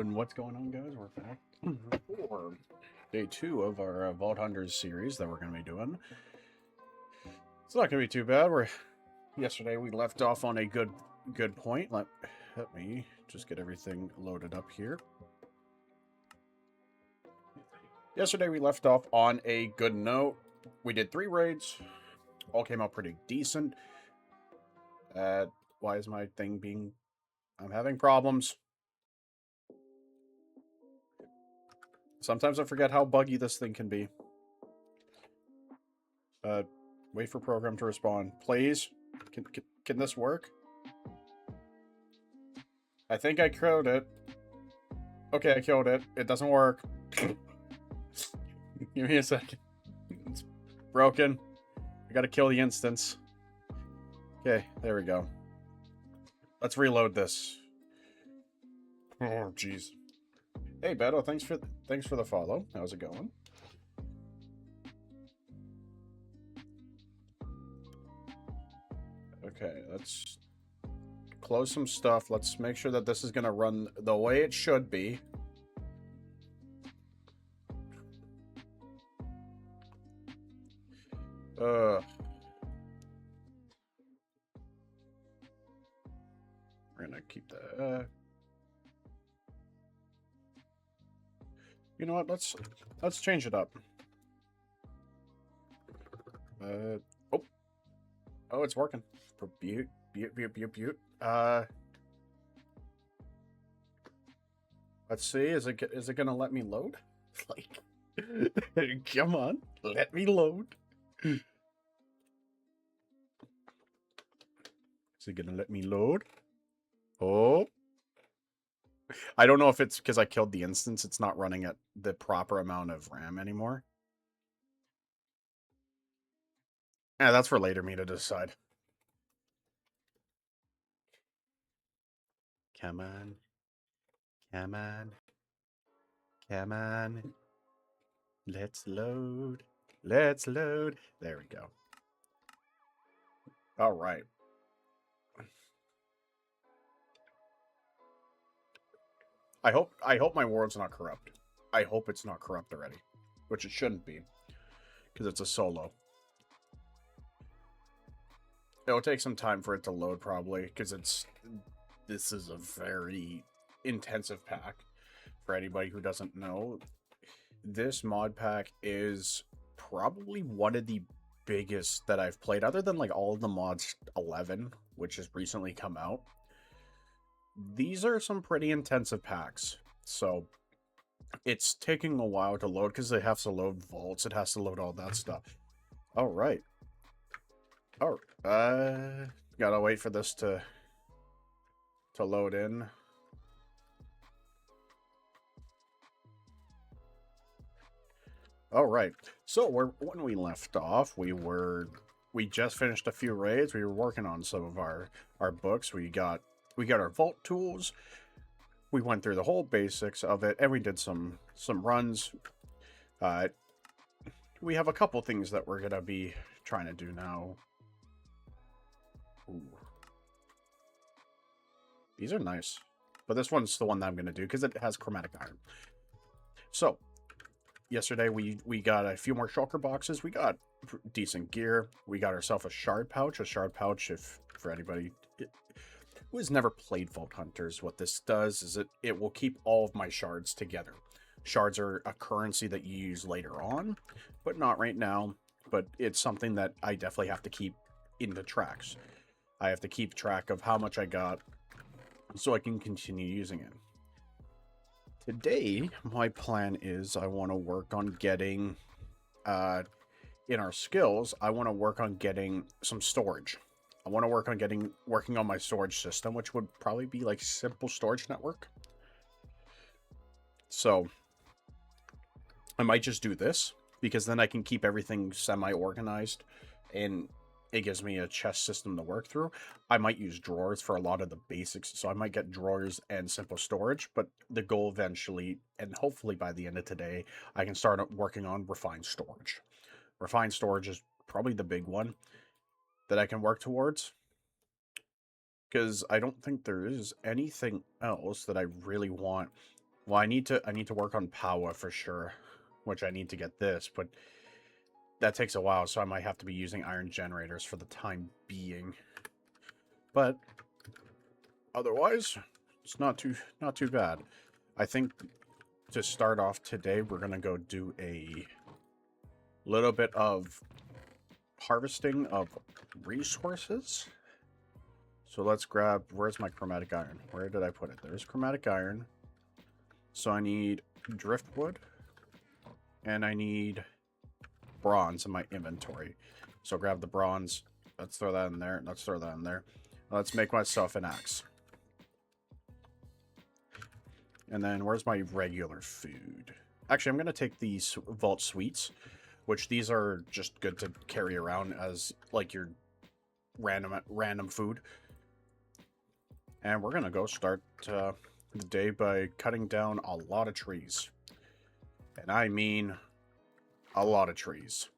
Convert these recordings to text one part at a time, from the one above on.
And what's going on, guys? We're back for day 2 of our Vault Hunters series that we're going to be doing. It's not going to be too bad. Yesterday we left off on a good point. Let me just get everything loaded up here. Yesterday we left off on a good note. We did 3 raids. All came out pretty decent. Why is my thing being... I'm having problems. Sometimes I forget how buggy this thing can be. Wait for program to respond. Please? Can this work? I think I killed it. Okay, I killed it. It doesn't work. Give me a second. It's broken. I gotta kill the instance. Okay, there we go. Let's reload this. Oh, jeez. Hey, Beto, thanks for the follow. How's it going? Okay, let's close some stuff. Let's make sure that this is gonna run the way it should be. We're gonna keep that. You know what? Let's change it up. Oh, it's working. Butte. Let's see. Is it gonna let me load? Like, come on, let me load. Is it gonna let me load? Oh. I don't know if it's because I killed the instance. It's not running at the proper amount of RAM anymore. Yeah, that's for later me to decide. Come on. Come on. Come on. Let's load. Let's load. There we go. All right. I hope my world's not corrupt. I hope it's not corrupt already, which it shouldn't be, because it's a solo. It'll take some time for it to load, probably, because this is a very intensive pack. For anybody who doesn't know, this mod pack is probably one of the biggest that I've played, other than like all of the mods 11, which has recently come out. These are some pretty intensive packs, so it's taking a while to load because it has to load vaults, it has to load all that stuff. All right. Oh, gotta wait for this to load in. All right. So when we left off, we just finished a few raids. We were working on some of our books. We got our vault tools. We went through the whole basics of it, and we did some runs. We have a couple things that we're gonna be trying to do now. Ooh. These are nice, but this one's the one that I'm gonna do because it has chromatic iron. So yesterday we got a few more shulker boxes. We got decent gear. We got ourselves a shard pouch. If for anybody who has never played Vault Hunters, what this does is it will keep all of my shards together. Shards are a currency that you use later on, but not right now. But it's something that I definitely have to keep in the tracks. I have to keep track of how much I got so I can continue using it. Today, my plan is I want to work on getting, in our skills, I want to work on getting some storage. I want to work on working on my storage system, which would probably be like simple storage network. So I might just do this because then I can keep everything semi-organized and it gives me a chest system to work through. I might use drawers for a lot of the basics, so I might get drawers and simple storage, but the goal eventually, and hopefully by the end of today, I can start working on refined storage. Refined storage is probably the big one that I can work towards, because I don't think there is anything else that I really want Well, I need to work on power for sure, which I need to get this, but that takes a while, so I might have to be using iron generators for the time being. But otherwise, it's not too bad. I think to start off today, we're gonna go do a little bit of harvesting of resources. So let's grab, where's my chromatic iron? Where did I put it? There's chromatic iron. So I need driftwood, and I need bronze in my inventory. So grab the bronze. Let's throw that in there. Let's throw that in there. Let's make myself an axe. And then where's my regular food? Actually, I'm going to take these vault sweets, which these are just good to carry around as like your random food. And we're going to go start the day by cutting down a lot of trees. And I mean a lot of trees.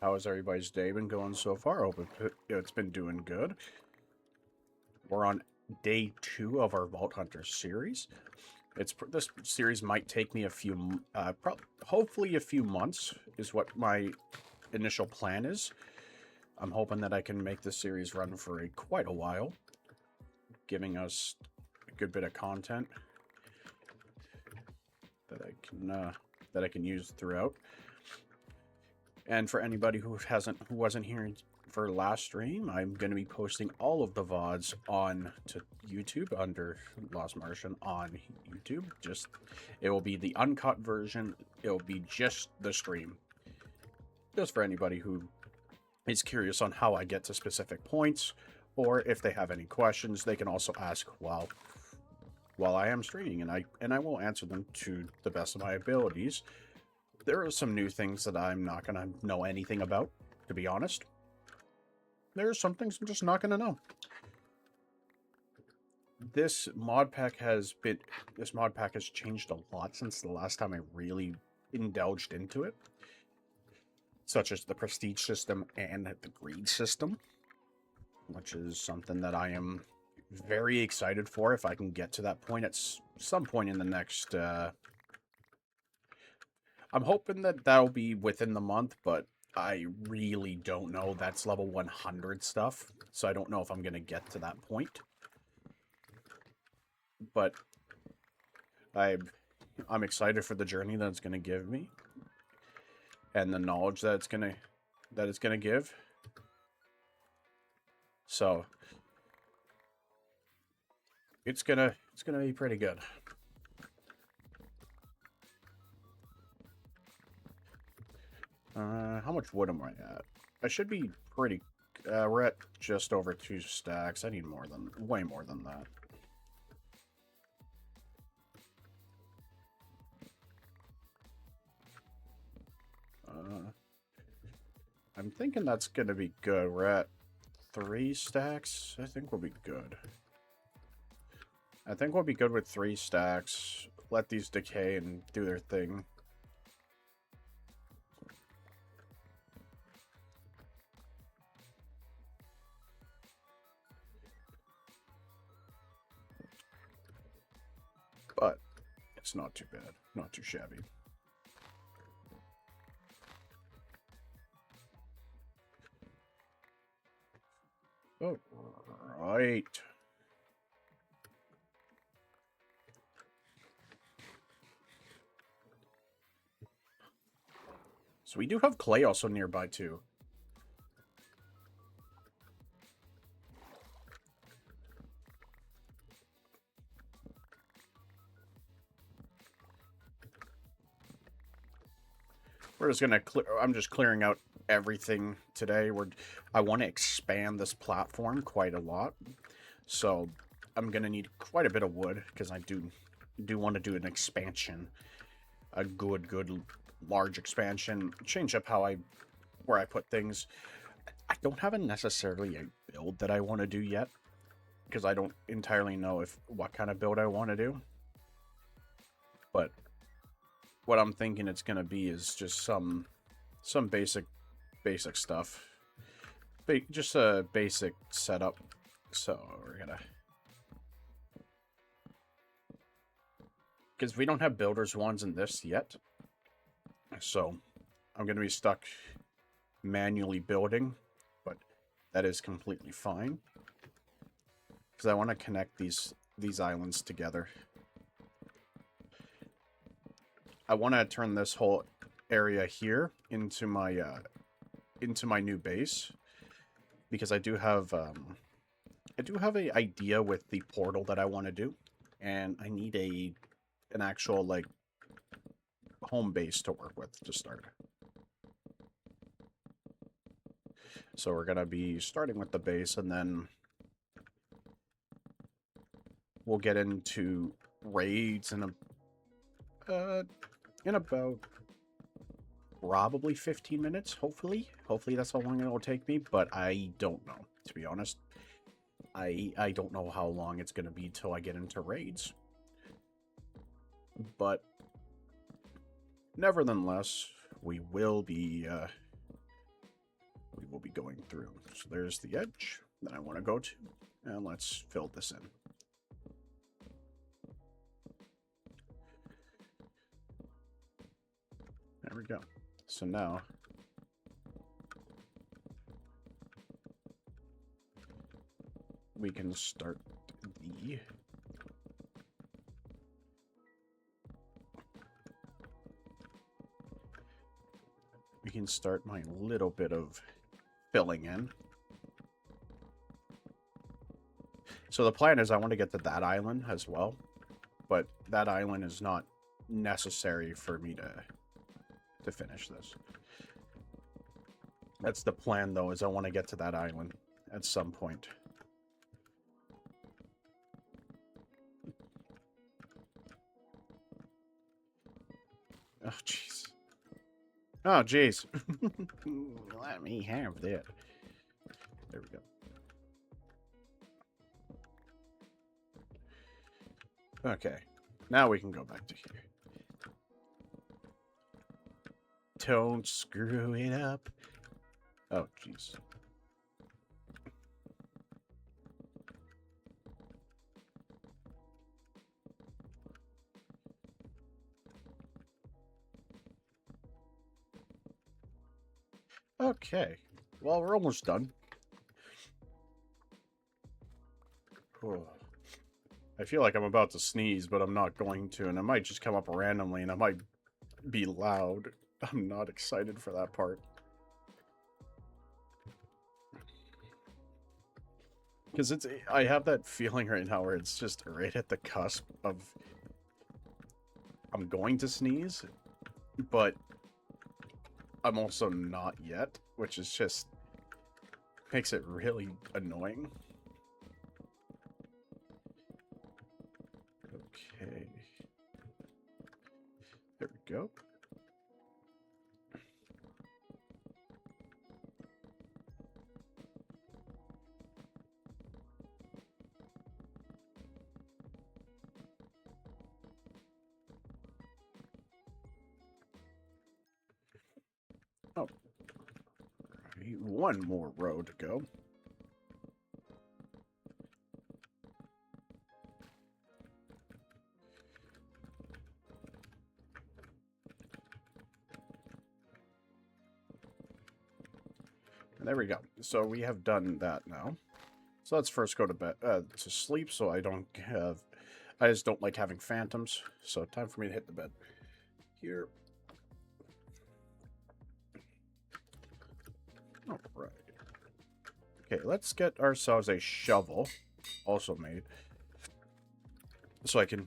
How has everybody's day been going so far? I hope it's been doing good. We're on day 2 of our Vault Hunter series. This series might take me a few, hopefully a few months is what my initial plan is. I'm hoping that I can make this series run for quite a while, giving us a good bit of content that I can use throughout. And for anybody who wasn't here for last stream, I'm going to be posting all of the VODs on to YouTube under Lostmarshin on YouTube. It will be the uncut version. It will be just the stream. Just for anybody who is curious on how I get to specific points, or if they have any questions, they can also ask while I am streaming, and I will answer them to the best of my abilities. There are some new things that I'm not going to know anything about, to be honest. There are some things I'm just not going to know. This mod pack has changed a lot since the last time I really indulged into it, such as the prestige system and the greed system, which is something that I am very excited for if I can get to that point at some point in the next... I'm hoping that that'll be within the month, but I really don't know. That's level 100 stuff, so I don't know if I'm going to get to that point. But I'm excited for the journey that it's going to give me, and the knowledge that it's going to give. So it's gonna be pretty good. How much wood am I at? I should be pretty... we're at just over 2 stacks. I need way more than that. I'm thinking that's going to be good. We're at 3 stacks. I think we'll be good. I think we'll be good with 3 stacks. Let these decay and do their thing. But it's not too bad. Not too shabby. Oh, right. So we do have clay also nearby too. We're just gonna I'm just clearing out everything today. I want to expand this platform quite a lot, so I'm gonna need quite a bit of wood because I do want to do an expansion, a good large expansion. Change up where I put things. I don't have necessarily a build that I want to do yet because I don't entirely know what kind of build I want to do, but what I'm thinking it's gonna be is just some basic stuff, just a basic setup. So we're gonna Because we don't have builder's ones in this yet. So I'm going to be stuck manually building, but that is completely fine. Because I want to connect these islands together. I want to turn this whole area here into my new base, because I do have an idea with the portal that I want to do, and I need an actual like home base to work with to start. So we're gonna be starting with the base, and then we'll get into raids in about probably 15 minutes, hopefully. Hopefully that's how long it will take me, but I don't know, to be honest. I don't know how long it's going to be till I get into raids. But nevertheless, we will be going through. So there's the edge that I want to go to, and let's fill this in. There we go. So now we can start the my little bit of filling in. So the plan is I want to get to that island as well, but that island is not necessary for me to finish this. That's the plan, though, is I want to get to that island at some point. Oh, jeez. Oh, jeez. Let me have that. There we go. Okay. Now we can go back to here. Don't screw it up. Oh, jeez. Okay. Well, we're almost done. Oh. I feel like I'm about to sneeze, but I'm not going to, and it might just come up randomly, and I might be loud. I'm not excited for that part. Because I have that feeling right now where it's just right at the cusp of I'm going to sneeze, but I'm also not yet, which is just makes it really annoying. Okay. There we go. Oh. Right, one more row to go. And there we go. So we have done that now. So let's first go to bed, to sleep, so I just don't like having phantoms. So time for me to hit the bed. Here. All right. Okay, let's get ourselves a shovel, also made, so I can...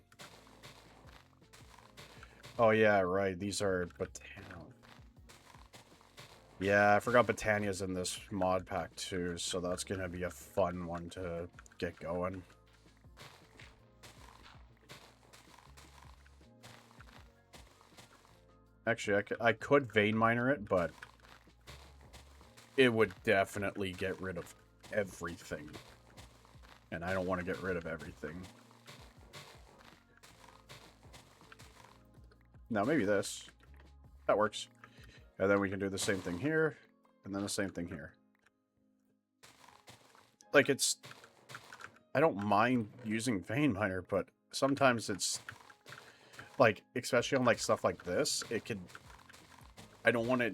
Oh yeah, right. These are Yeah, I forgot Botania's in this mod pack too, so that's gonna be a fun one to get going. Actually, I could vein miner it, but it would definitely get rid of everything. And I don't want to get rid of everything. Now, maybe this. That works. And then we can do the same thing here, and then the same thing here. Like, it's... I don't mind using vein miner, but sometimes it's like, especially on, like, stuff like this, it could... I don't want to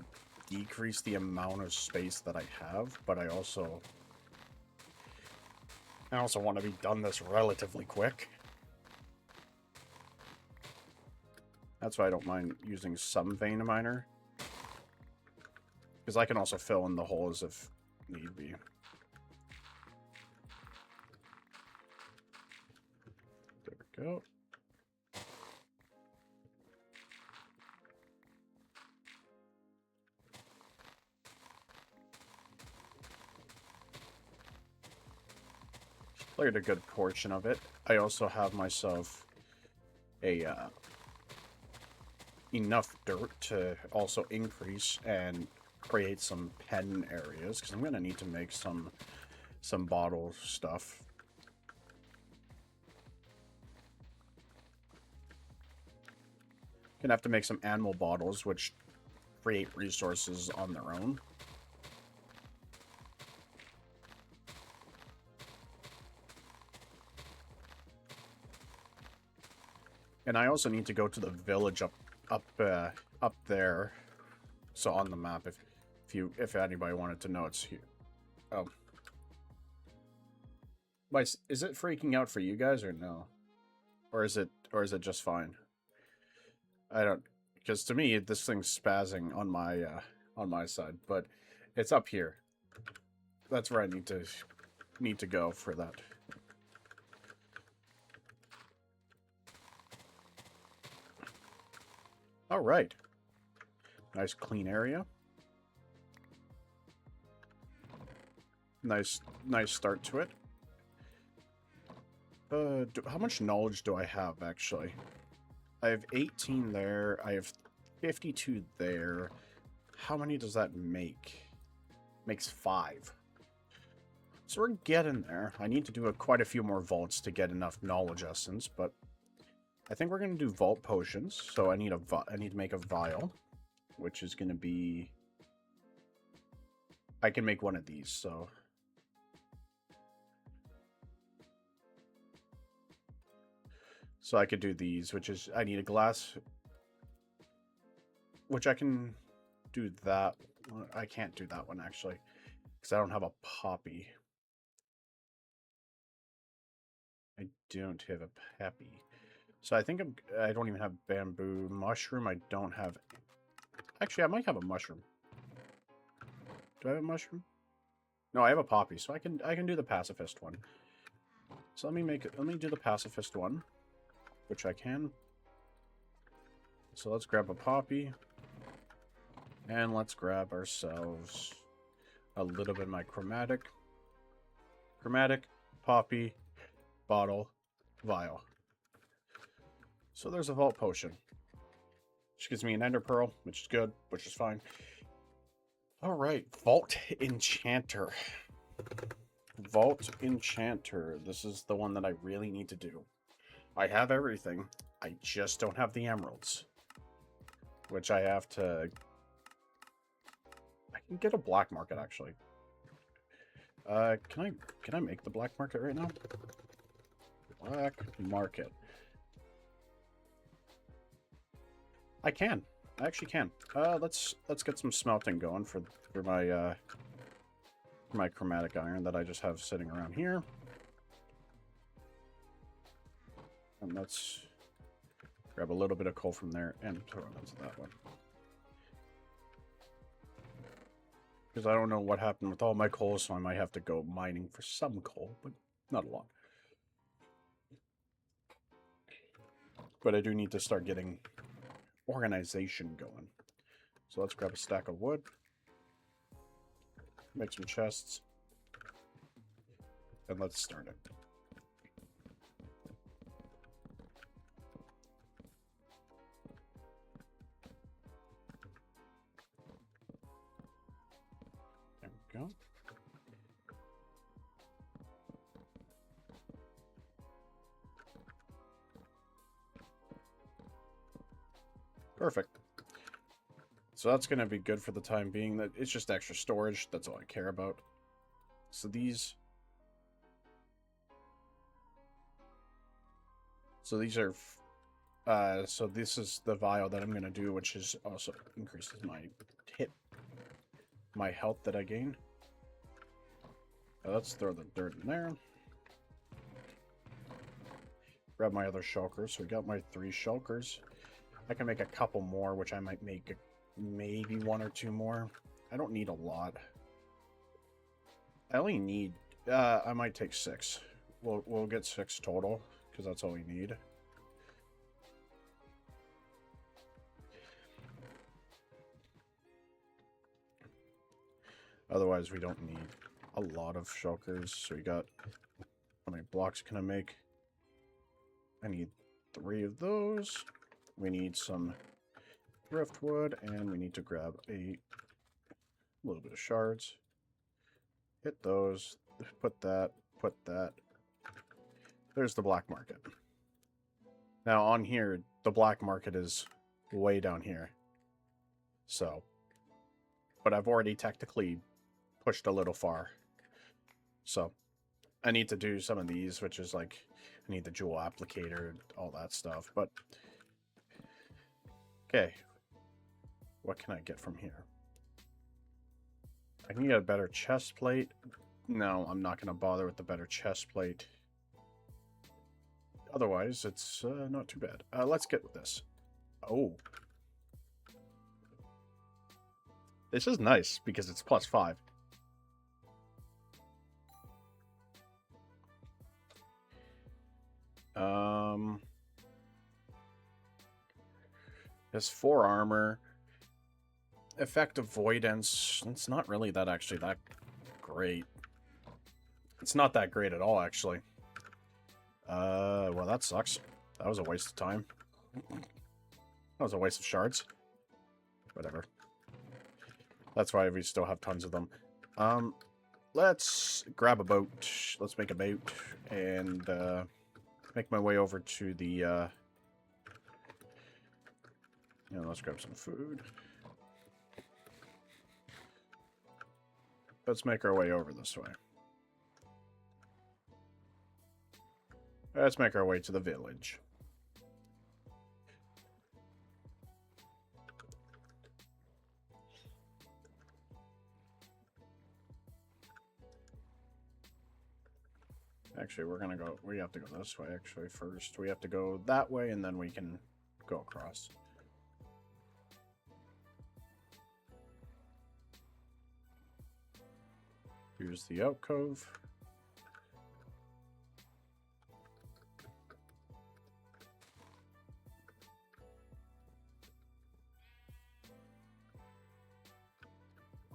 decrease the amount of space that I have, but I also want to be done this relatively quick. That's why I don't mind using some vein miner. Because I can also fill in the holes if need be. There we go. Cleared a good portion of it. I also have myself a enough dirt to also increase and create some pen areas, because I'm going to need to make some bottle stuff. Gonna have to make some animal bottles, which create resources on their own. And I also need to go to the village up there. So on the map, if anybody wanted to know, it's here. Oh, is it freaking out for you guys or no? Or is it just fine? I don't, because to me this thing's spazzing on my side, but it's up here. That's where I need to go for that. All right. Nice clean area. Nice start to it. How much knowledge do I have, actually? I have 18 there. I have 52 there. How many does that make? Makes 5. So we're getting there. I need to do quite a few more vaults to get enough knowledge essence, but I think we're going to do vault potions. So I need to make a vial, which is going to be... I can make one of these, so... So I could do these, which is... I need a glass... Which I can do that. I can't do that one, actually, because I don't have a poppy. I don't have a peppy. So I think I don't even have bamboo. Mushroom, I don't have... Actually, I might have a mushroom. Do I have a mushroom? No, I have a poppy, so I can do the pacifist one. So let me do the pacifist one, which I can. So let's grab a poppy. And let's grab ourselves a little bit of my chromatic. Chromatic, poppy, bottle, vial. So there's a vault potion, which gives me an ender pearl, which is good, which is fine. All right, vault enchanter. Vault enchanter. This is the one that I really need to do. I have everything. I just don't have the emeralds, which I have to... I can get a black market, actually. Can I make the black market right now? Black market. I can. I actually can. Let's get some smelting going for my chromatic iron that I just have sitting around here. And let's grab a little bit of coal from there and throw it into that one. Because I don't know what happened with all my coal, so I might have to go mining for some coal, but not a lot. But I do need to start getting organization going. So let's grab a stack of wood. Make some chests. And let's start it. There we go. Perfect. So that's going to be good for the time being. That it's just extra storage. That's all I care about. So these are So this is the vial that I'm going to do, which is also increases my health that I gain. Let's throw the dirt in there. Grab my other shulkers. So we got my 3 shulkers. I can make a couple more, which I might make maybe 1 or 2 more. I don't need a lot. I only need... I might take 6. We'll get 6 total, because that's all we need. Otherwise, we don't need a lot of shulkers. So we got... How many blocks can I make? I need 3 of those. We need some driftwood, and we need to grab a little bit of shards. Hit those. Put that. Put that. There's the black market. Now on here, the black market is way down here. So, but I've already technically pushed a little far. So, I need to do some of these, which is like, I need the jewel applicator, all that stuff. But, okay. What can I get from here? I can get a better chest plate. No, I'm not going to bother with the better chest plate. Otherwise, it's not too bad. Let's get with this. Oh. This is nice because it's +5. There's 4 armor. Effective avoidance. It's not really that actually that great. It's not that great at all, actually. Well, that sucks. That was a waste of time. That was a waste of shards. Whatever. That's why we still have tons of them. Let's grab a boat. Let's make a boat and make my way over to the let's grab some food. Let's make our way over this way. Let's make our way to the village. Actually, we have to go this way, actually, first. We have to go that way, and then we can go across. Here's the alcove.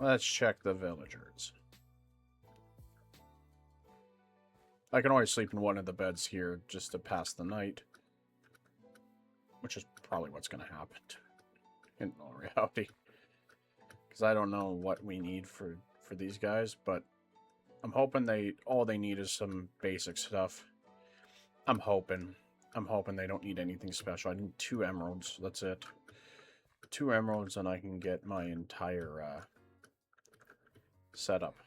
Let's check the villagers. I can always sleep in one of the beds here just to pass the night. Which is probably what's going to happen in all reality. Because I don't know what we need for these guys, but I'm hoping all they need is some basic stuff. I'm hoping they don't need anything special. I need 2 emeralds. That's it. 2 emeralds and I can get my entire setup.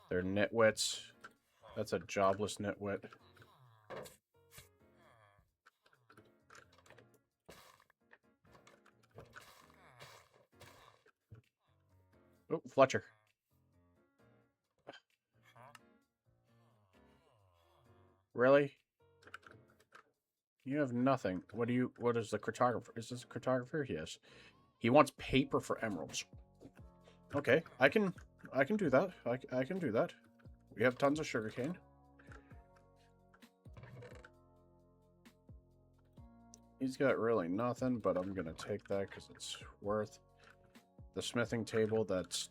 They're nitwits. That's a jobless nitwit. Oh, Fletcher. Really? You have nothing. What is the cartographer? Is this a cartographer? Yes. He wants paper for emeralds. Okay, I can do that. I can do that. We have tons of sugarcane. He's got really nothing, but I'm gonna take that because it's worth. The smithing table, that's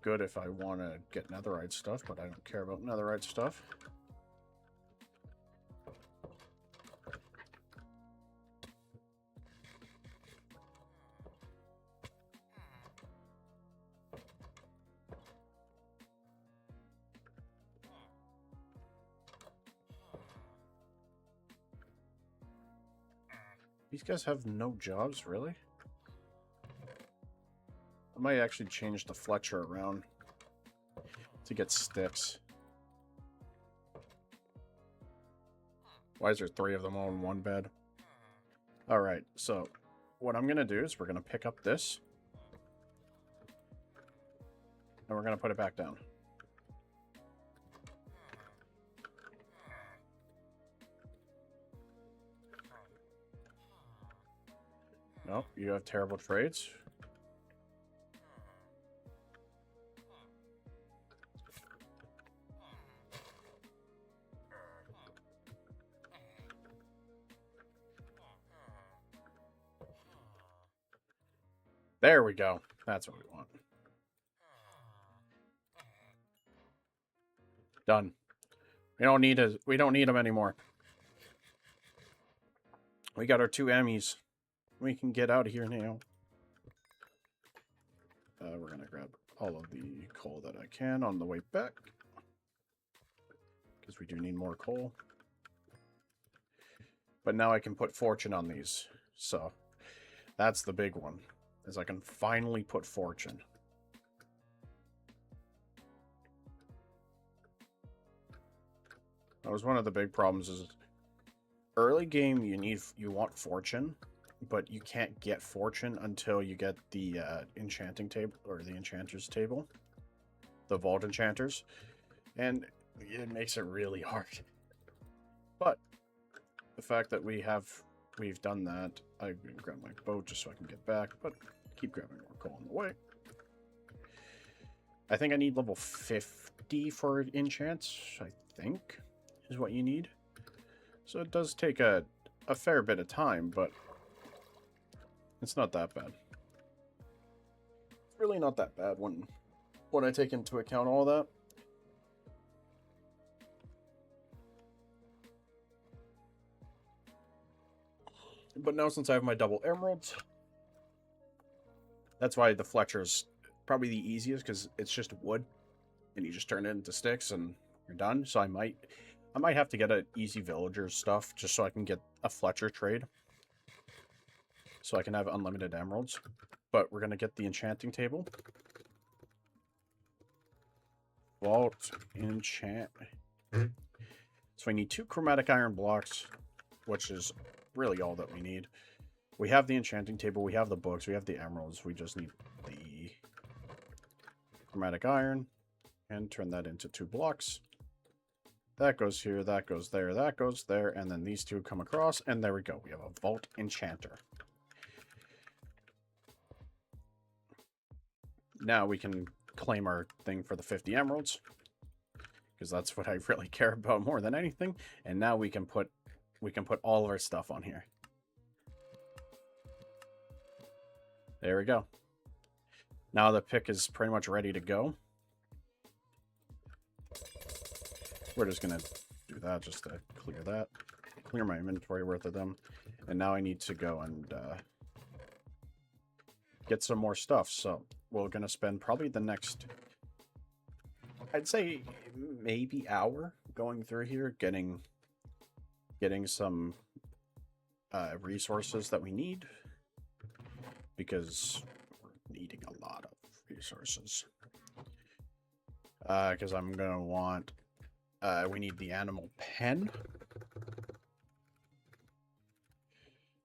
good if I want to get netherite stuff, but I don't care about netherite stuff. These guys have no jobs, really? I might actually change the Fletcher around to get sticks. Why is there 3 of them all in one bed? Alright, so what I'm going to do is we're going to pick up this. And we're going to put it back down. Nope, you have terrible trades. There we go. That's what we want. Done. We don't need them anymore. We got our 2 Emmys. We can get out of here now. We're gonna grab all of the coal that I can on the way back, because we do need more coal. But now I can put fortune on these. So that's the big one, is I can finally put fortune. That was one of the big problems, is early game you want fortune, but you can't get fortune until you get the enchanting table, or the enchanters table, the vault enchanters, and it makes it really hard. But the fact that we've done that, I grab my boat just so I can get back, but keep grabbing more coal on the way. I think I need level 50 for enchants, I think, is what you need. So it does take a fair bit of time, but it's not that bad. It's really not that bad when I take into account all that. But now, since I have my double emeralds, that's why the Fletcher's probably the easiest, because it's just wood, and you just turn it into sticks, and you're done. So I might have to get an easy villager stuff, just so I can get a Fletcher trade, so I can have unlimited emeralds. But we're going to get the enchanting table. Vault enchant. So we need 2 chromatic iron blocks, which is really all that we need. We have the enchanting table, we have the books, we have the emeralds. We just need the chromatic iron, and turn that into 2 blocks. That goes here, that goes there, that goes there, and then these 2 come across, and there we go. We have a vault enchanter. Now we can claim our thing for the 50 emeralds, because that's what I really care about more than anything. And now we can put all of our stuff on here. There we go. Now the pick is pretty much ready to go. We're just going to do that just to clear that. Clear my inventory worth of them. And now I need to go and get some more stuff. So we're going to spend probably the next, I'd say maybe hour going through here, getting some resources that we need, because we're needing a lot of resources. Because I'm going to want, we need the animal pen.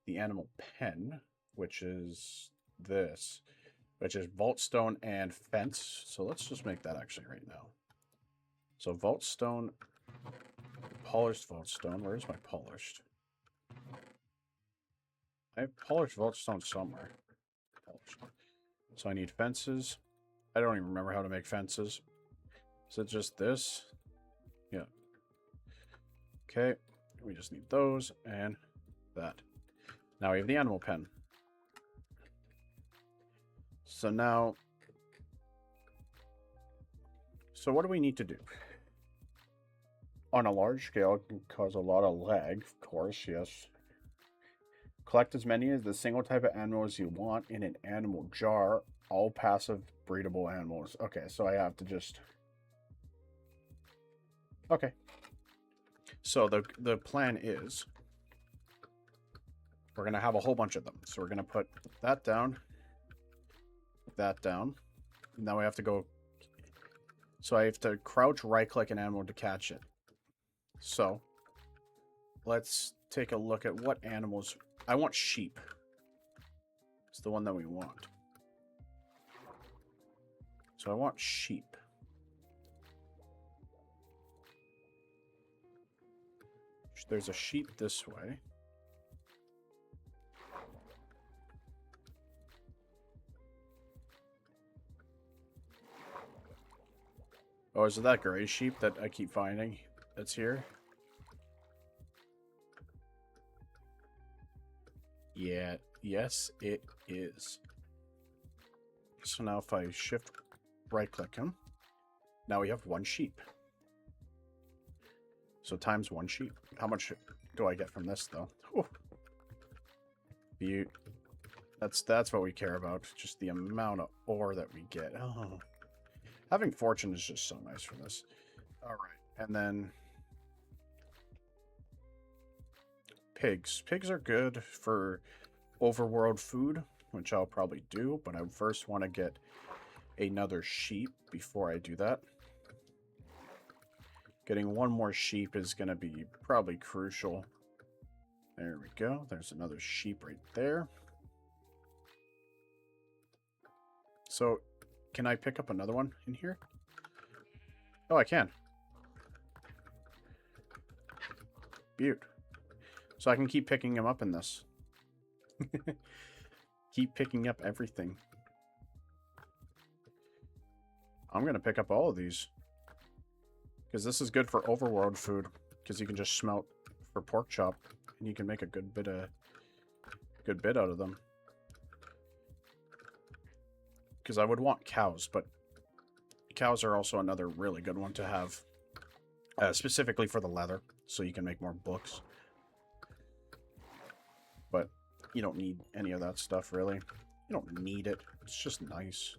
The animal pen, which is this, which is vault stone and fence. So let's just make that actually right now. So vault stone, polished vault stone. Where's my polished? I have polished vault stone somewhere. Polished. So I need fences. I don't even remember how to make fences. Is it just this? Yeah. Okay. We just need those and that. Now we have the animal pen. So now, so what do we need to do? On a large scale, it can cause a lot of lag, of course, yes. Collect as many as the single type of animals you want in an animal jar. All passive breedable animals. Okay, so I have to just... Okay. So the plan is, we're going to have a whole bunch of them. So we're going to put that down. That down. Now we have to go... So I have to crouch right-click an animal to catch it. So let's take a look at what animals. I want sheep. It's the one that we want. So I want sheep. There's a sheep this way. Oh, is it that gray sheep that I keep finding that's here? Yeah, yes, it is. So now if I shift right-click him, now we have one sheep. So times one sheep. How much do I get from this, though? That's what we care about. Just the amount of ore that we get. Oh. Having fortune is just so nice for this. Alright, and then... pigs. Pigs are good for overworld food, which I'll probably do, but I first want to get another sheep before I do that. Getting one more sheep is going to be probably crucial. There we go. There's another sheep right there. So, can I pick up another one in here? Oh, I can. Beaut. So I can keep picking them up in this. Keep picking up everything. I'm going to pick up all of these. Because this is good for overworld food. Because you can just smelt for pork chop. And you can make a good bit out of them. Because I would want cows, but cows are also another really good one to have. Specifically for the leather. So you can make more books. But you don't need any of that stuff, really. You don't need it. It's just nice.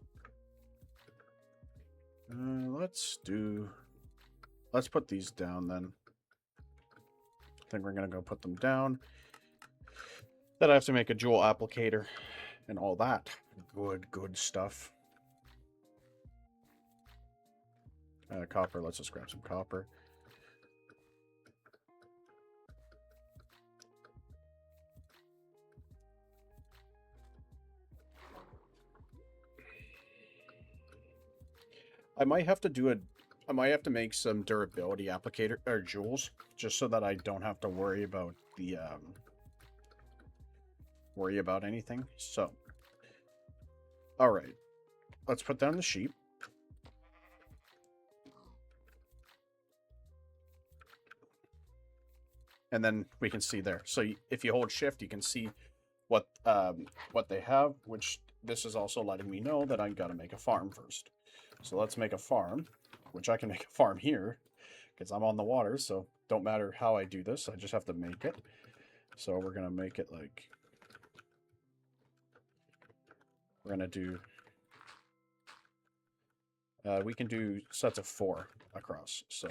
Let's put these down, then. I think we're going to go put them down. Then I have to make a jewel applicator and all that. Good stuff. Copper. Let's just grab some copper. I might have to make some durability applicator or jewels just so that I don't have to worry about the anything. So, all right, let's put down the sheep. And then we can see there. So if you hold shift, you can see what they have, which this is also letting me know that I got to make a farm first. So let's make a farm, which I can make a farm here because I'm on the water. So don't matter how I do this. I just have to make it. So we're going to make it like, we're going to do, we can do sets of 4 across. So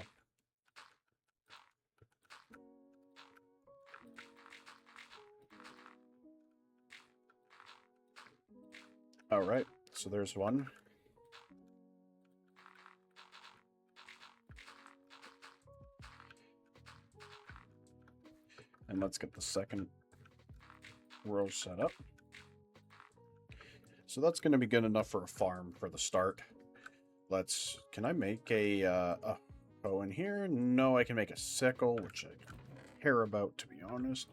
all right, so there's one. And let's get the second row set up. So that's going to be good enough for a farm for the start. Can I make a bow in here? No, I can make a sickle, which I don't care about, to be honest.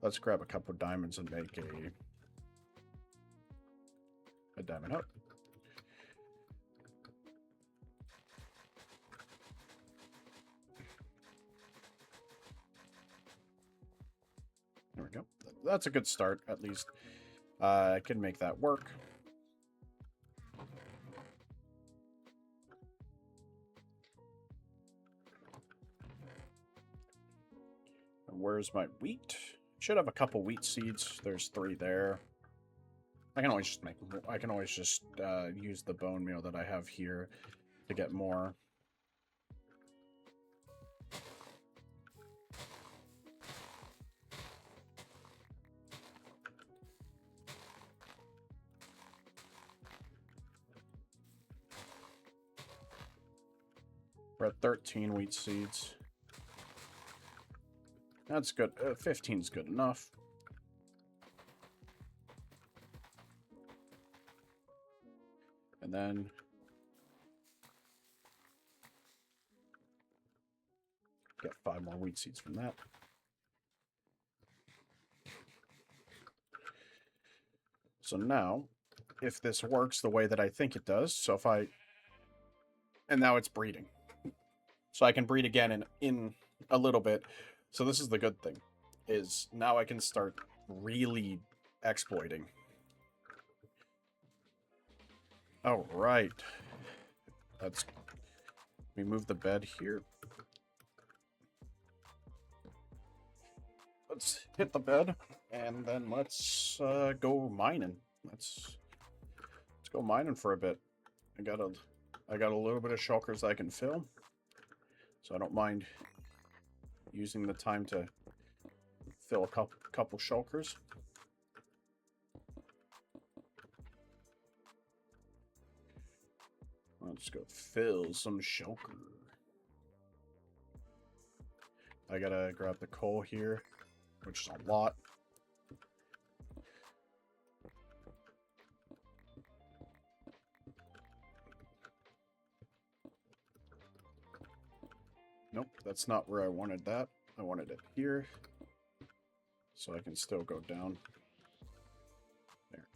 Let's grab a couple of diamonds and make a diamond hook. There we go. That's a good start, at least. I can make that work. And where's my wheat? Should have a couple wheat seeds. There's 3 there. I can always just use the bone meal that I have here to get more. We're at 13 wheat seeds. That's good. 15's good enough. And then get 5 more wheat seeds from that. So now, if this works the way that I think it does, so if I... And now it's breeding. So I can breed again in a little bit. So this is the good thing, is now I can start really exploiting. All right. Let me move the bed here. Let's hit the bed, and then let's go mining. Let's go mining for a bit. I got a little bit of shulkers I can fill, so I don't mind using the time to fill a couple shulkers. Let's go fill some shulker. I gotta grab the coal here, which is a lot. Nope, that's not where I wanted that. I wanted it here, so I can still go down. There.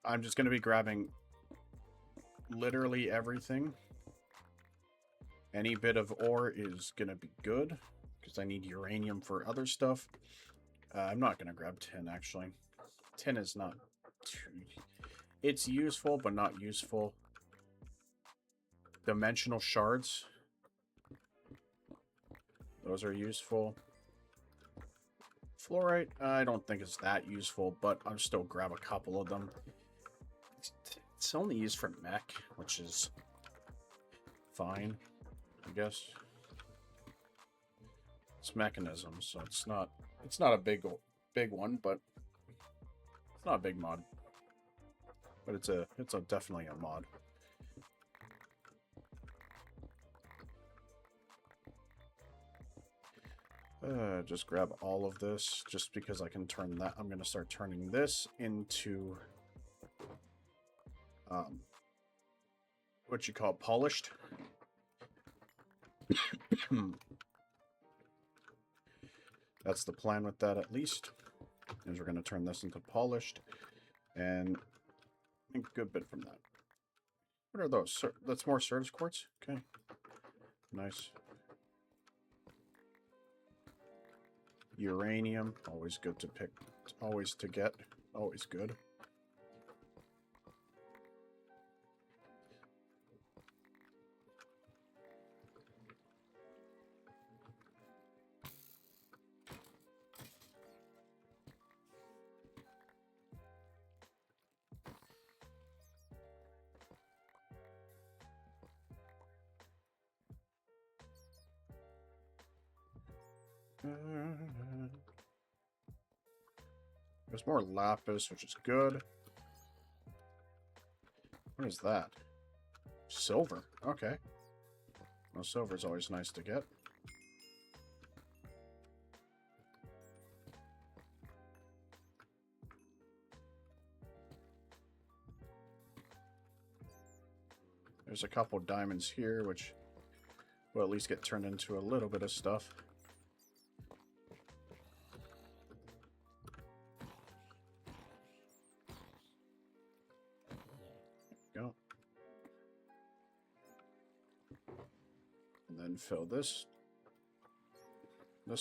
I'm just going to be grabbing literally everything. Any bit of ore is going to be good, because I need uranium for other stuff. I'm not going to grab tin, actually. Tin is not too... It's useful, but not useful. Dimensional shards. Those are useful. Fluorite, I don't think it's that useful, but I'll still grab a couple of them. It's only used for mech, which is fine, I guess. It's mechanism, so it's not a big one, but it's not a big mod. But it's definitely a mod. Just grab all of this, just because I can turn that. I'm going to start turning this into, what you call polished. That's the plan with that, at least. Is we're going to turn this into polished, and a good bit from that. What are those? That's more service quartz? Okay. Nice. Uranium, always good to pick, always to get, always good. There's more lapis, which is good. What is that? Silver. Okay. Well, silver is always nice to get. There's a couple diamonds here, which will at least get turned into a little bit of stuff. Go. And then fill this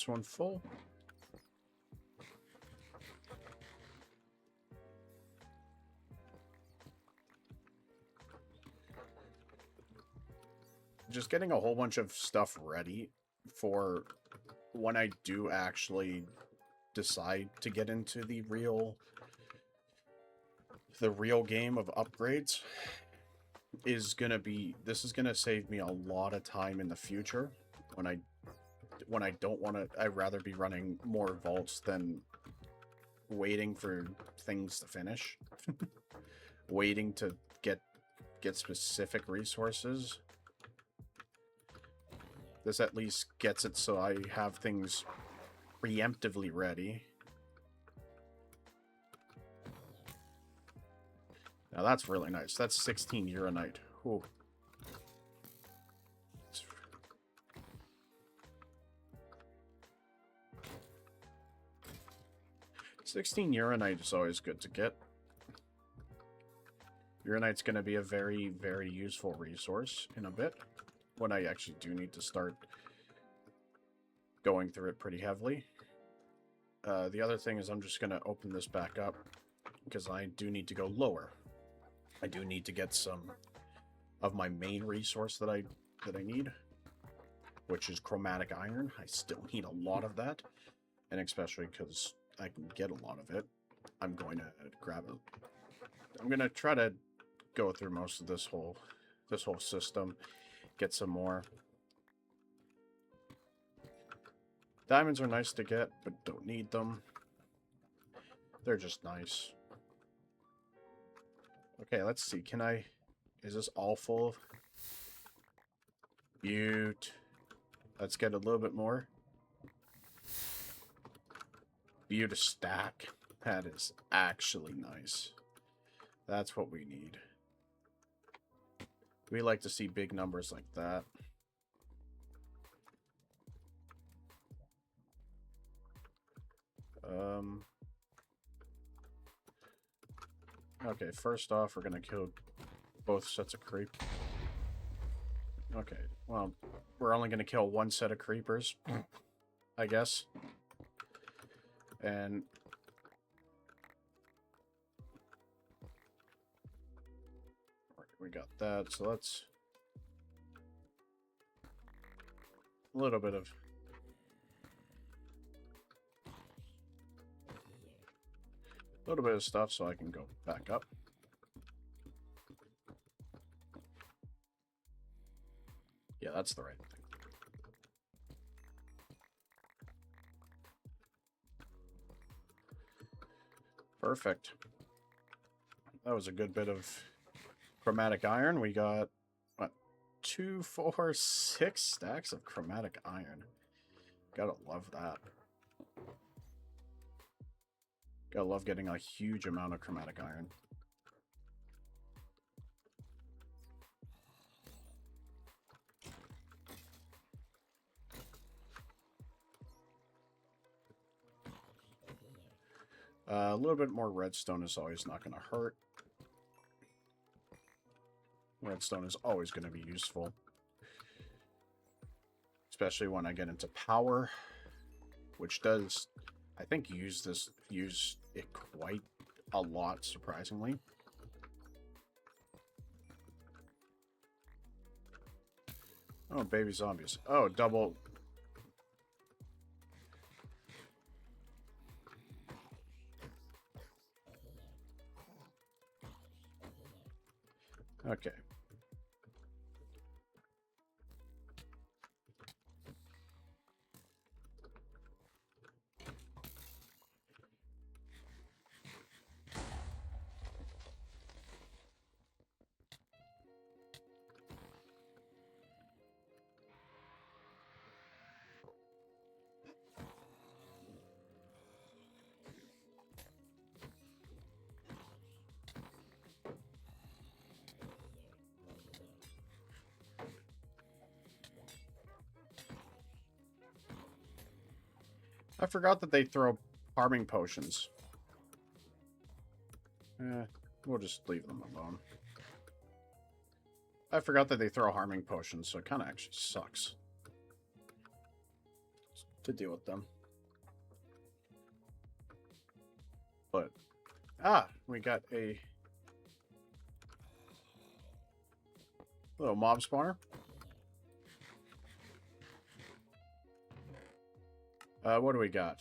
one full. Just getting a whole bunch of stuff ready for when I do actually decide to get into the real game of upgrades is gonna be, this is gonna save me a lot of time in the future when I don't want to. I'd rather be running more vaults than waiting for things to finish. Waiting to get specific resources. This at least gets it so I have things preemptively ready. Now that's really nice. That's 16 Uranite. Ooh. 16 Uranite is always good to get. Uranite's going to be a very, very useful resource in a bit, when I actually do need to start going through it pretty heavily. The other thing is I'm just going to open this back up, because I do need to go lower. I do need to get some of my main resource that I need, which is chromatic iron. I still need a lot of that, and especially because I can get a lot of it, I'm going to grab it. I'm going to try to go through most of this whole system, get some more. Diamonds are nice to get, but don't need them. They're just nice. Okay, let's see. Can I... Is this all full of... Beaut. Let's get a little bit more. Beaut a stack. That is actually nice. That's what we need. We like to see big numbers like that. Okay, first off, we're gonna kill both sets of creep. Okay, well, we're only gonna kill one set of creepers, I guess. And we got that, so let's... A little bit of... stuff so I can go back up. Yeah, that's the right thing. Perfect. That was a good bit of chromatic iron. We got, what, 2, 4, 6 stacks of chromatic iron. Gotta love that. Gotta love getting a huge amount of chromatic iron. A little bit more redstone is always not going to hurt. Redstone is always going to be useful. Especially when I get into power, which does, I think, use it quite a lot, surprisingly. Oh, baby zombies. Oh, double... Okay. I forgot that they throw harming potions. We'll just leave them alone. I forgot that they throw harming potions, so it kind of actually sucks to deal with them. But, we got a little mob spawner. What do we got?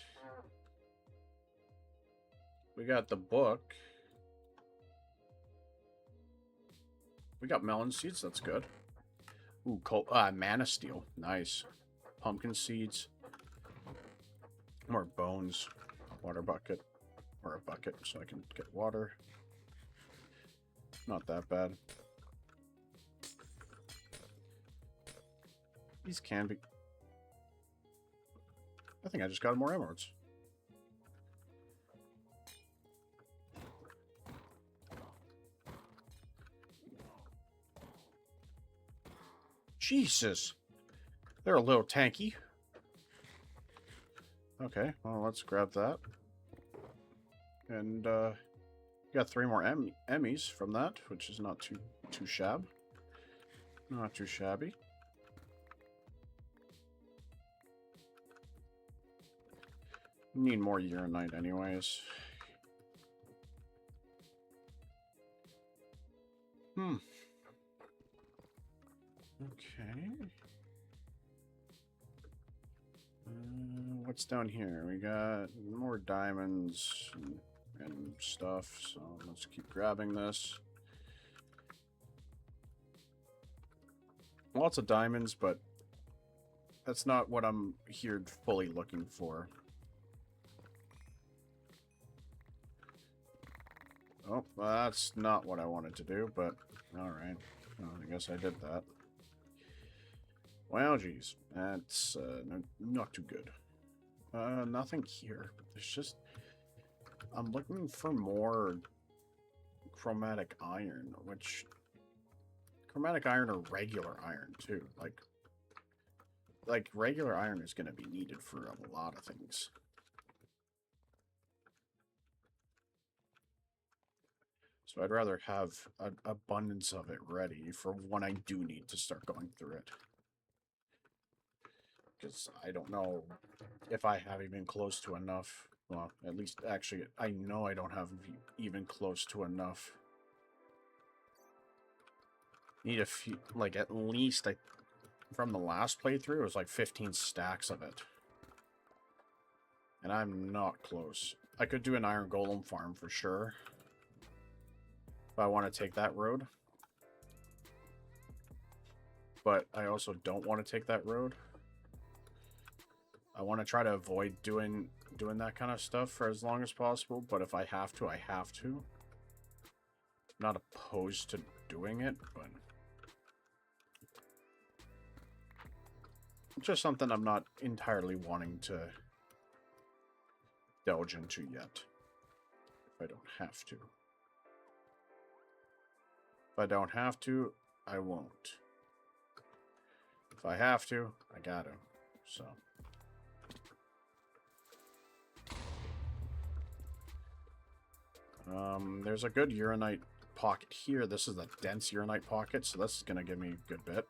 We got the book. We got melon seeds, that's good. Ooh, mana steel, nice. Pumpkin seeds. More bones. Water bucket. Or a bucket so I can get water. Not that bad. These can be... think I just got more emeralds. Jesus. They're a little tanky. Okay, well, let's grab that. And, got 3 more Emmys from that, which is not too shabby. Not too shabby. Need more uranite anyways. Okay. What's down here? We got more diamonds and stuff, so let's keep grabbing this. Lots of diamonds, but that's not what I'm here fully looking for. Oh, well, that's not what I wanted to do, but alright. Well, I guess I did that. Well, geez. That's not too good. Nothing here. There's just... I'm looking for more chromatic iron, which... Chromatic iron or regular iron, too. Like regular iron is going to be needed for a lot of things. So I'd rather have an abundance of it ready for when I do need to start going through it. Because I don't know if I have even close to enough. Well, at least, actually, I know I don't have even close to enough. Need a few, like, at least, from the last playthrough, it was like 15 stacks of it. And I'm not close. I could do an iron golem farm for sure. If I want to take that road. But I also don't want to take that road. I want to try to avoid doing that kind of stuff for as long as possible, but if I have to, I have to. I'm not opposed to doing it, but it's just something I'm not entirely wanting to delve into yet. If I don't have to. If I don't have to, I won't. If I have to, I gotta. So. There's a good uranite pocket here. This is a dense uranite pocket, so this is going to give me a good bit.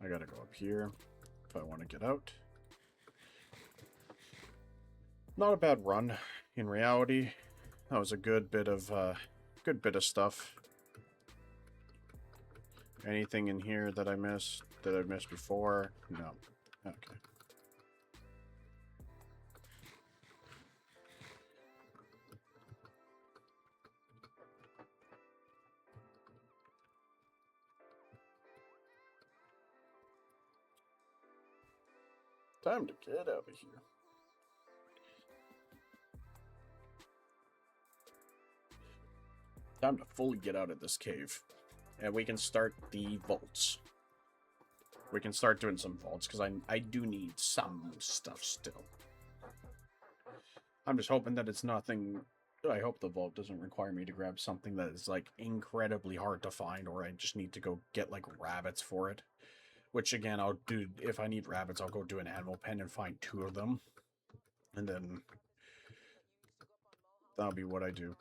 I gotta go up here if I want to get out. Not a bad run, in reality. That was a good bit of stuff. Anything in here that I missed? That I've missed before? No. Okay. Time to get out of here. Time to fully get out of this cave. And we can start the vaults. We can start doing some vaults, because I do need some stuff still. I'm just hoping that it's nothing... I hope the vault doesn't require me to grab something that is, like, incredibly hard to find, or I just need to go get, like, rabbits for it. Which, again, I'll do... If I need rabbits, I'll go do an animal pen and find 2 of them. And then... that'll be what I do.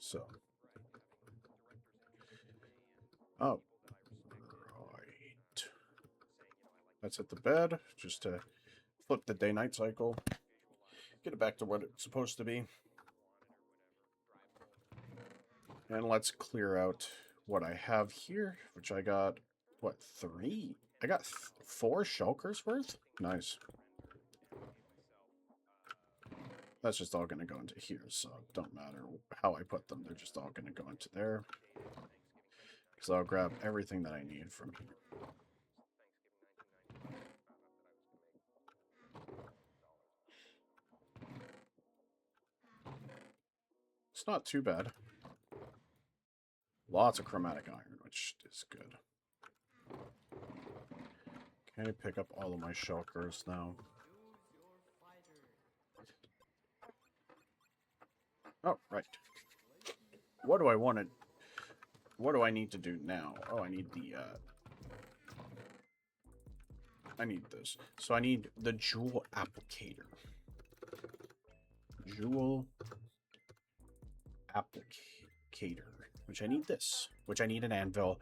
So. Oh. Right. Let's hit the bed, just to flip the day-night cycle. Get it back to what it's supposed to be. And let's clear out what I have here, which I got, what, 3? I got 4 shulkers worth? Nice. That's just all going to go into here, so it don't matter how I put them. They're just all going to go into there. So I'll grab everything that I need from here. not too bad. Lots of chromatic iron, which is good. Okay, pick up all of my shulkers now. Oh, right. What do I want to... What do I need to do now? Oh, I need the, I need this. So I need the jewel applicator. Jewel applicator. Which I need this. Which I need an anvil.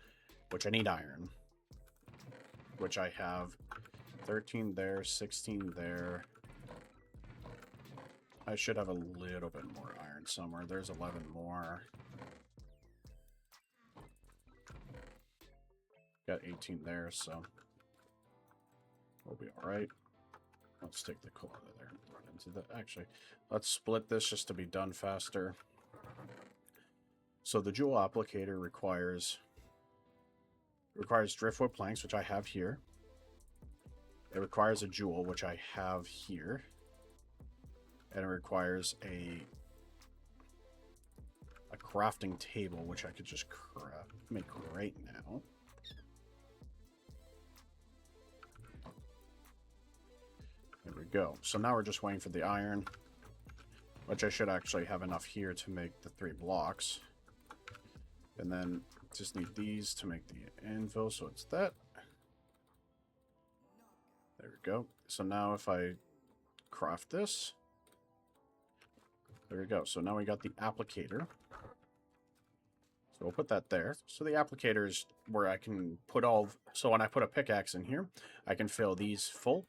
Which I need iron. Which I have 13 there, 16 there. I should have a little bit more iron somewhere. There's 11 more. Got 18 there, so we'll be alright. Let's take the coal out of there and throw it into the... Actually, let's split this just to be done faster. So the jewel applicator requires driftwood planks, which I have here. It requires a jewel, which I have here. And it requires a crafting table, which I could just make right now. There we go. So now we're just waiting for the iron, which I should actually have enough here to make the 3 blocks. And then just need these to make the anvil, so it's that. There we go. So now if I craft this, there we go. So now we got the applicator. So we'll put that there. So the applicator is where I can put all... So when I put a pickaxe in here, I can fill these full,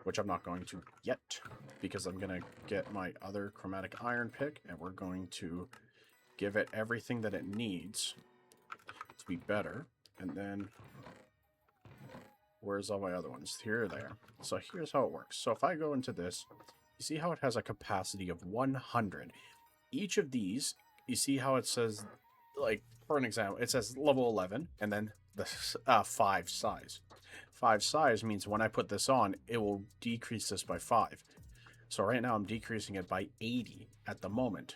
which I'm not going to yet, because I'm going to get my other chromatic iron pick, and we're going to give it everything that it needs to be better. And then, where's all my other ones? Here or there. So here's how it works. So if I go into this, you see how it has a capacity of 100. Each of these, you see how it says, like, for an example, it says level 11, and then the 5 size. 5 size means when I put this on, it will decrease this by 5. So right now I'm decreasing it by 80 at the moment.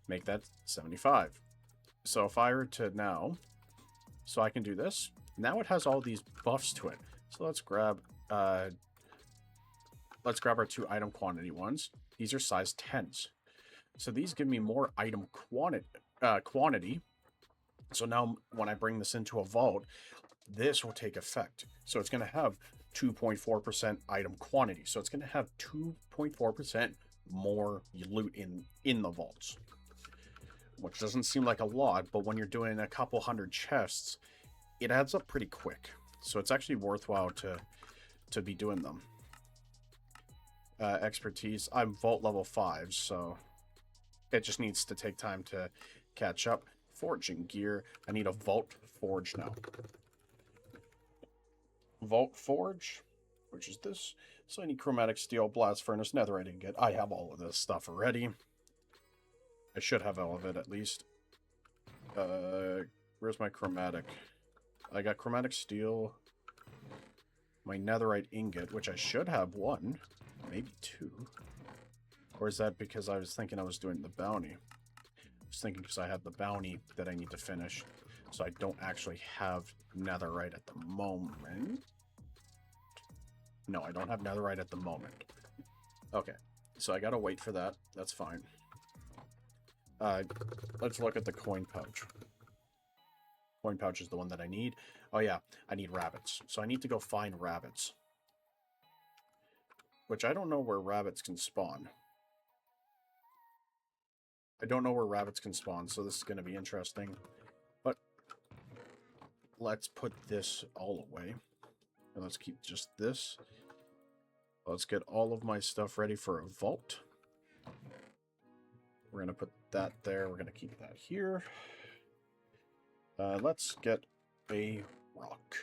Make that 75. So if I were to now, so I can do this. Now it has all these buffs to it. So let's grab our 2 item quantity ones. These are size 10s. So these give me more item quantity. So now when I bring this into a vault, this will take effect. So it's going to have 2.4% item quantity. So it's going to have 2.4% more loot in the vaults. Which doesn't seem like a lot, but when you're doing a couple hundred chests, it adds up pretty quick. So it's actually worthwhile to be doing them. Expertise. I'm vault level 5, so it just needs to take time to catch up. Forging gear. I need a vault forge now. Vault forge, which is this. So I need chromatic steel, blast furnace, netherite ingot. I have all of this stuff already. I should have all of it at least. Where's my chromatic? I got chromatic steel, my netherite ingot, which I should have 1, maybe 2. Or is that because I was thinking I was doing the bounty? I was thinking because I have the bounty that I need to finish. So I don't actually have netherite at the moment. No, I don't have netherite at the moment. Okay, so I gotta wait for that. That's fine. Let's look at the coin pouch. Coin pouch is the one that I need. Oh yeah, I need rabbits. So I need to go find rabbits. Which I don't know where rabbits can spawn. I don't know where rabbits can spawn, so this is going to be interesting. But let's put this all away. And let's keep just this. Let's get all of my stuff ready for a vault. We're going to put that there. We're going to keep that here. Let's get a rock.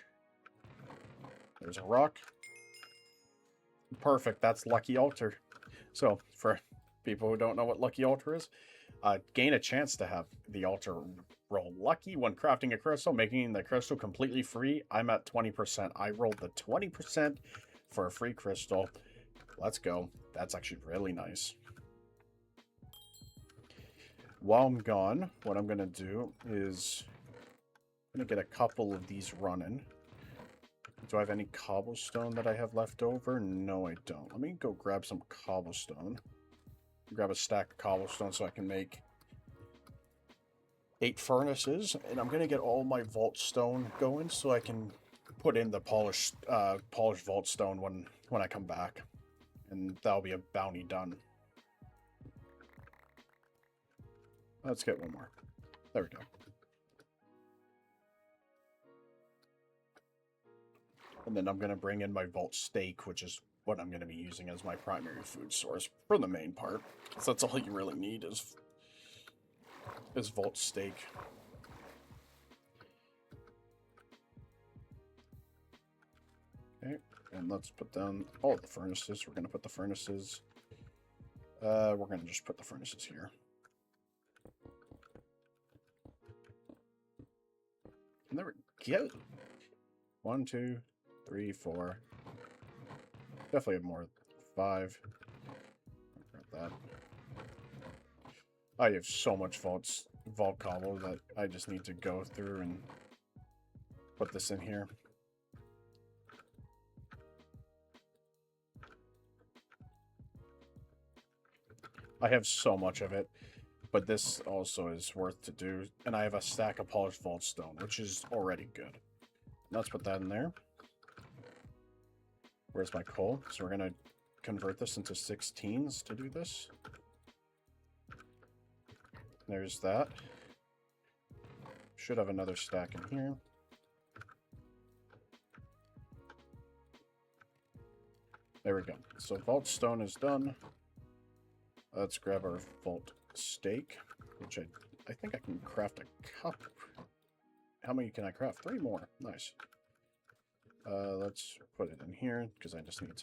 There's a rock. Perfect. That's Lucky Altar. So, for people who don't know what Lucky Altar is, gain a chance to have the altar roll lucky when crafting a crystal, making the crystal completely free. I'm at 20%. I rolled the 20% for a free crystal. Let's go. That's actually really nice. While I'm gone, what I'm going to do is I'm going to get a couple of these running. Do I have any cobblestone that I have left over? No, I don't. Let me go grab some cobblestone. Grab a stack of cobblestone so I can make 8 furnaces. And I'm going to get all my vault stone going so I can put in the polished vault stone when I come back. And that'll be a bounty done. Let's get one more. There we go. And then I'm going to bring in my vault steak, which is what I'm going to be using as my primary food source for the main part. So that's all you really need is vault steak. Okay, and let's put down all the furnaces. We're going to put the furnaces... we're going to just put the furnaces here. And there we go. 1, 2, 3, 4. Definitely have more. 5. Grab that. I have so much vault cobble that I just need to go through and put this in here. I have so much of it, but this also is worth to do. And I have a stack of polished vault stone, which is already good. Let's put that in there. Where's my coal? So we're going to convert this into 16s to do this. There's that. Should have another stack in here. There we go. So vault stone is done. Let's grab our vault steak, which I think I can craft a cup. How many can I craft? 3 more. Nice. Let's put it in here because I just need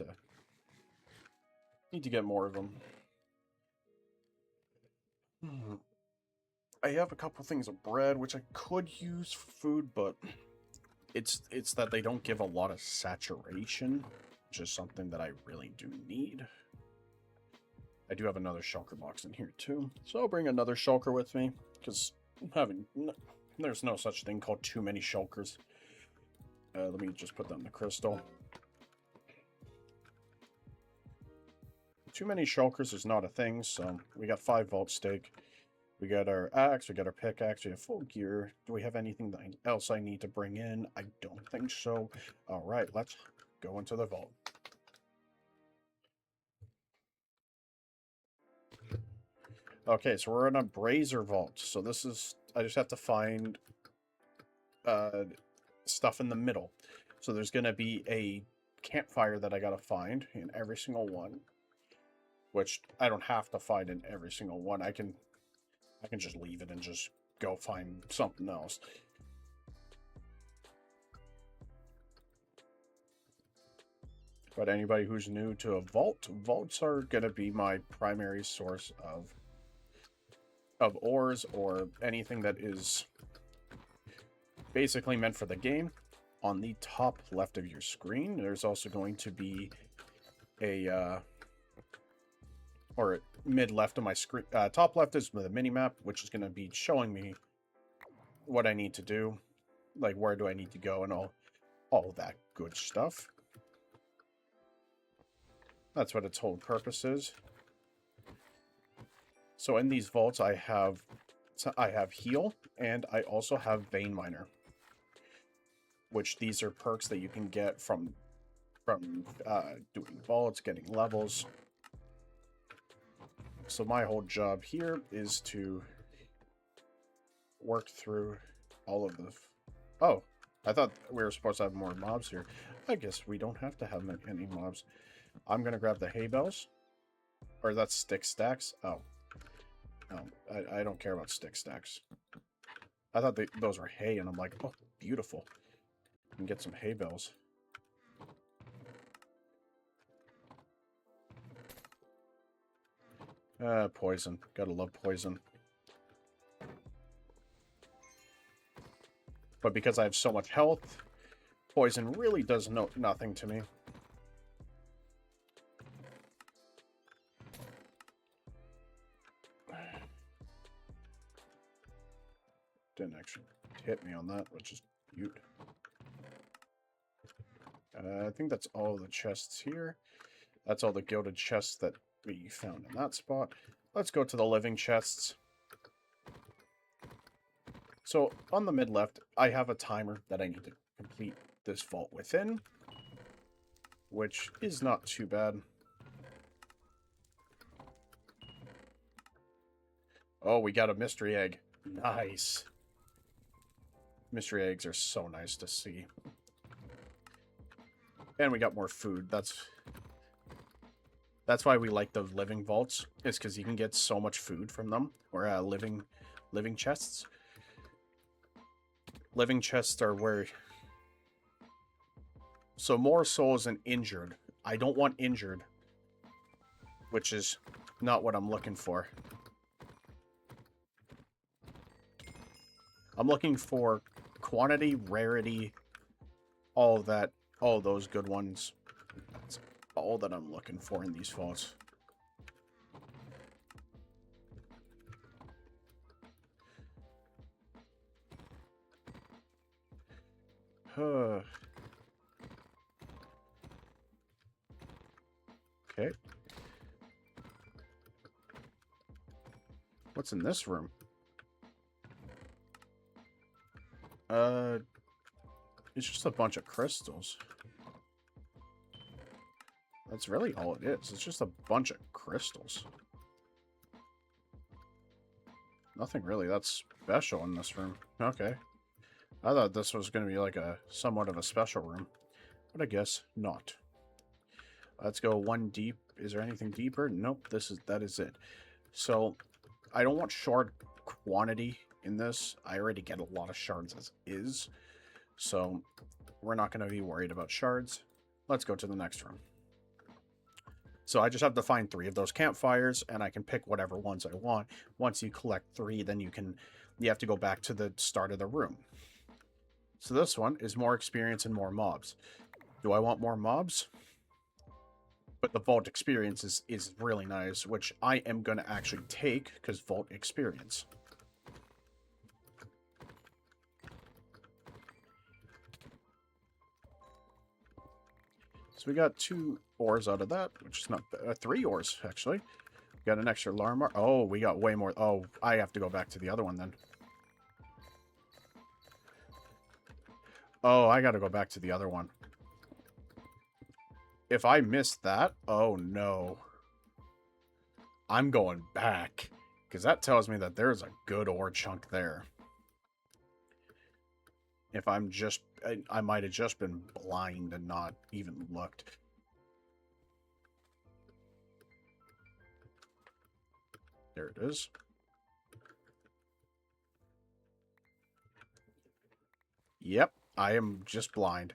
to get more of them. I have a couple things of bread which I could use for food, but it's that they don't give a lot of saturation, which is something that I really do need. I do have another shulker box in here too, so I'll bring another shulker with me because there's no such thing called too many shulkers. Let me just put that in the crystal. Too many shulkers is not a thing, so we got 5 vault steak. We got our axe, we got our pickaxe, we have full gear. Do we have anything else I need to bring in? I don't think so. Alright, let's go into the vault. Okay, so we're in a brazier vault. So this is... I just have to find... stuff in the middle. So there's going to be a campfire that I got to find in every single one, which I don't have to find in every single one. I can just leave it and just go find something else. But anybody who's new to a vault, vaults are going to be my primary source of ores or anything that is basically meant for the game. On the top left of your screen, there's also going to be a, or mid left of my screen, top left is the mini map, which is going to be showing me what I need to do, like where do I need to go and all that good stuff. That's what its whole purpose is. So in these vaults, I have heal, and I also have vein miner, which these are perks that you can get from doing vaults, getting levels. So my whole job here is to work through all of the... Oh, I thought we were supposed to have more mobs here. I guess we don't have to have any mobs. I'm going to grab the hay bales. Or that's stick stacks. Oh. No, I don't care about stick stacks. I thought those were hay, and I'm like, oh, beautiful. And get some hay bales. Poison. Gotta love poison. But because I have so much health, poison really does nothing to me. hit me on that, which is cute. I think that's all the chests here. That's all the gilded chests that we found in that spot. Let's go to the living chests. So, on the mid-left, I have a timer that I need to complete this vault within, which is not too bad. Oh, we got a mystery egg. Nice. Mystery eggs are so nice to see. And we got more food. That's why we like the living vaults, is because you can get so much food from them, or living chests. Living chests are where... So more souls and injured. I don't want injured, which is not what I'm looking for. I'm looking for quantity, rarity, all of that, all those good ones. That's all that I'm looking for in these vaults. Okay. What's in this room? It's just a bunch of crystals. That's really all it is. It's just a bunch of crystals. Nothing really that's special in this room. Okay. I thought this was going to be like a somewhat of a special room, but I guess not. Let's go one deep. Is there anything deeper? Nope. That is it. So I don't want shard quantity in this. I already get a lot of shards as is, so we're not going to be worried about shards. Let's go to the next room. So I just have to find 3 of those campfires, and I can pick whatever ones I want. Once you collect 3, then you have to go back to the start of the room. So this one is more experience and more mobs. Do I want more mobs? But the vault experience is really nice, which I am going to actually take, because vault experience. So we got 2 ores out of that, which is not 3 ores, actually. We got an extra alarm. Oh, we got way more. Oh, I have to go back to the other one then. Oh, I got to go back to the other one. If I missed that, oh no. I'm going back, because that tells me that there's a good ore chunk there. If I might have just been blind and not even looked. There it is. Yep, I am just blind.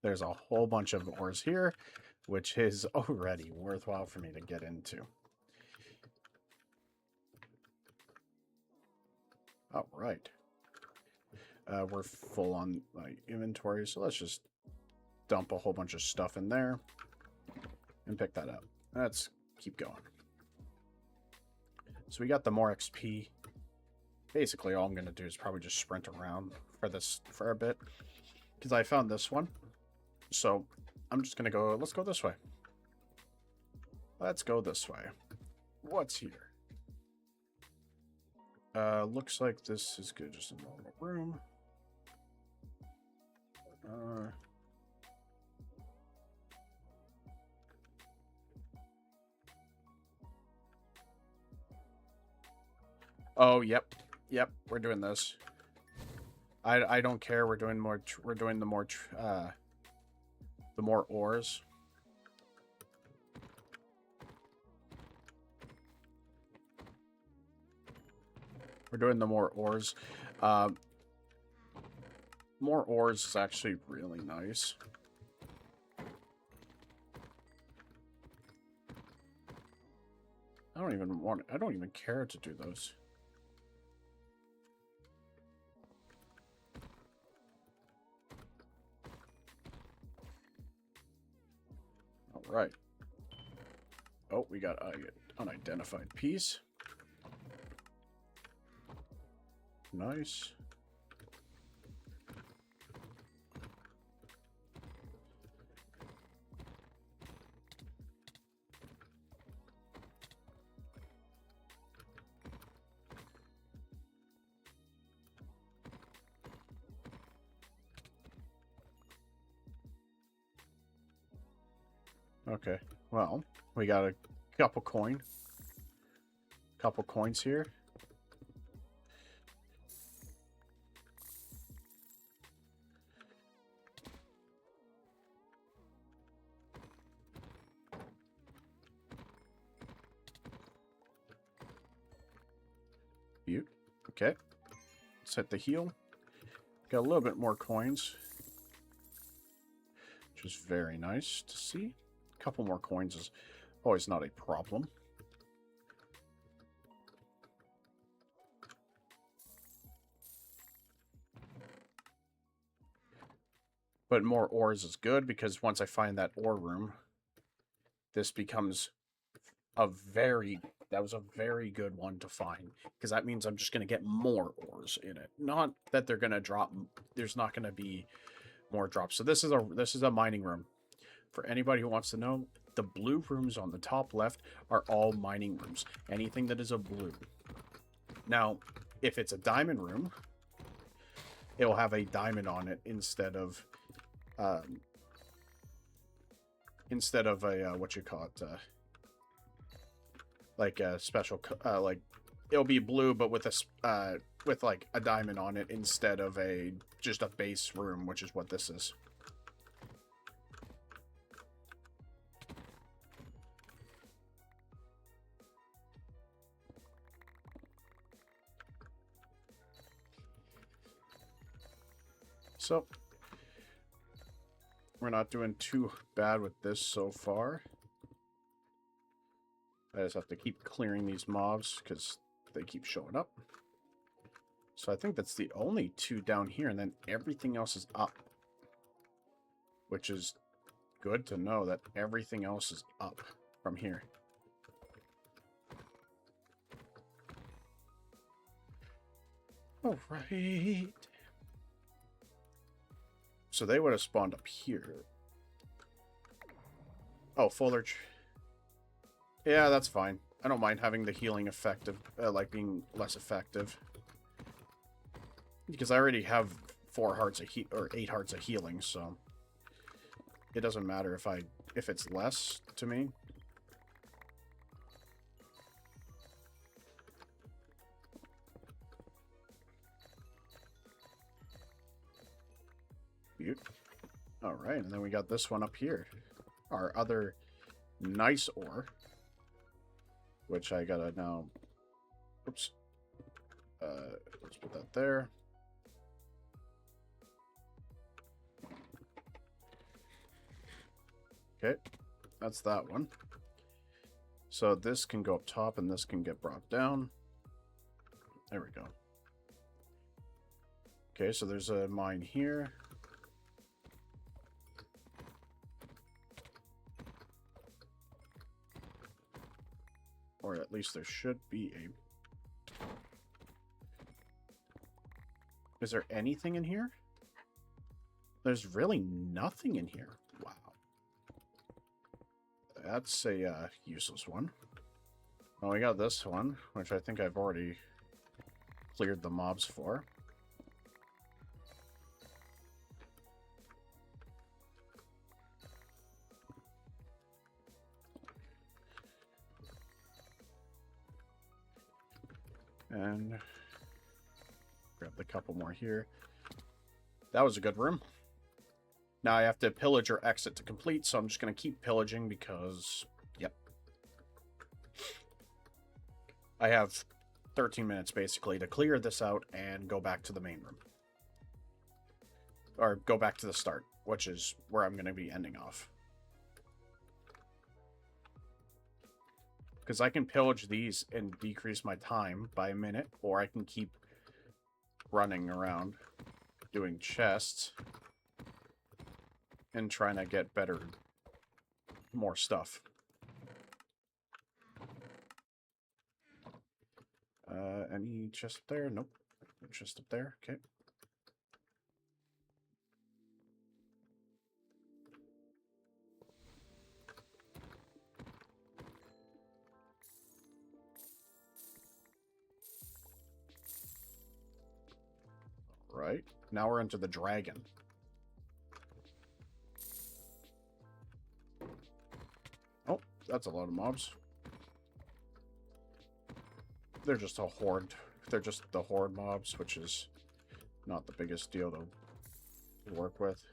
There's a whole bunch of ores here, which is already worthwhile for me to get into. All right. We're full on my inventory, so let's just dump a whole bunch of stuff in there and pick that up. Let's keep going. So we got the more XP. Basically, all I'm going to do is probably just sprint around for a bit, because I found this one. So I'm just going to go, let's go this way. Let's go this way. What's here? Looks like this is good, just a normal room. Oh, yep. Yep, we're doing this. I don't care. We're doing more. We're doing the more ores. We're doing the more ores. More ores is actually really nice. I don't even care to do those. All right. Oh, we got an unidentified piece. Nice. Okay, well, we got a couple coins here. Beaut. Okay, let's hit the heal. Got a little bit more coins, which is very nice to see. A couple more coins is always not a problem. But more ores is good, because once I find that ore room, this becomes a very... That was a very good one to find, because that means I'm just going to get more ores in it. Not that they're going to drop. There's not going to be more drops. So this is a mining room. For anybody who wants to know, the blue rooms on the top left are all mining rooms. Anything that is a blue. Now, if it's a diamond room, it will have a diamond on it instead of a what you call it, like a special, like it'll be blue but with a with like a diamond on it instead of just a base room, which is what this is. So we're not doing too bad with this so far. I just have to keep clearing these mobs because they keep showing up. So I think that's the only two down here, and then everything else is up. Which is good to know that everything else is up from here. All right. So they would have spawned up here. Oh, foliage. Yeah, that's fine. I don't mind having the healing effect of, like, being less effective. Because I already have 4 hearts of or 8 hearts of healing, so it doesn't matter if it's less to me. All right, and then we got this one up here. Our other nice ore, which I gotta now... Oops. Let's put that there. Okay, that's that one. So this can go up top, and this can get brought down. There we go. Okay, so there's a mine here. Or at least there should be a... Is there anything in here? There's really nothing in here. Wow. That's a useless one. Well, we got this one, which I think I've already cleared the mobs for. And grab the couple more here. That was a good room. Now I have to pillage or exit to complete, so I'm just going to keep pillaging because, yep. I have 13 minutes basically to clear this out and go back to the main room. Or go back to the start, which is where I'm going to be ending off. Because I can pillage these and decrease my time by a minute, or I can keep running around doing chests and trying to get better, more stuff. Any chest up there? Nope. No chest up there. Okay. Right. Now we're into the dragon. that's a lot of mobs. They're just a horde. They're just the horde mobs, which is not the biggest deal to work with.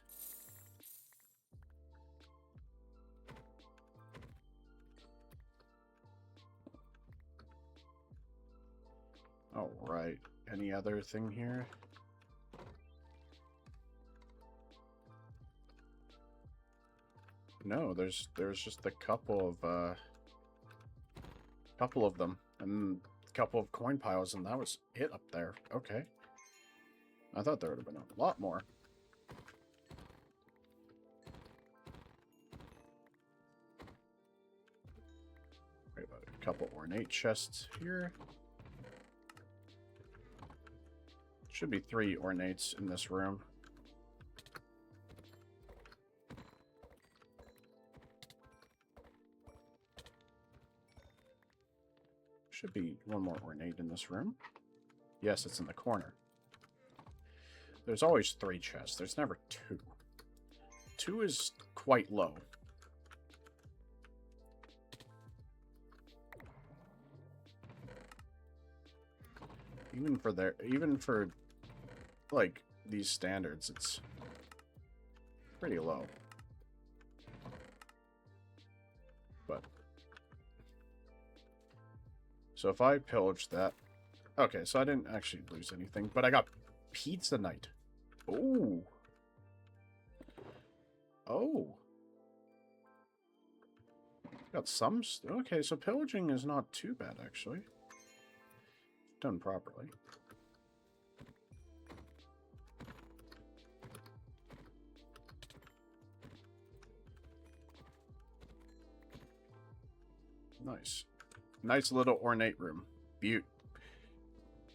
Alright. Any other thing here? No, there's just a couple of them, and a couple of coin piles, and that was it up there. Okay. I thought there would have been a lot more. Wait, a couple ornate chests here. Should be 3 ornates in this room. Should be 1 more ornate in this room. Yes, it's in the corner. There's always 3 chests. There's never 2. 2 is quite low. Even for like these standards, it's pretty low. But so if I pillage that, okay, so I didn't actually lose anything, but I got pizza night. Oh. Oh. Got some... Okay, so pillaging is not too bad, actually. Done properly. Nice. Nice little ornate room. Beaut.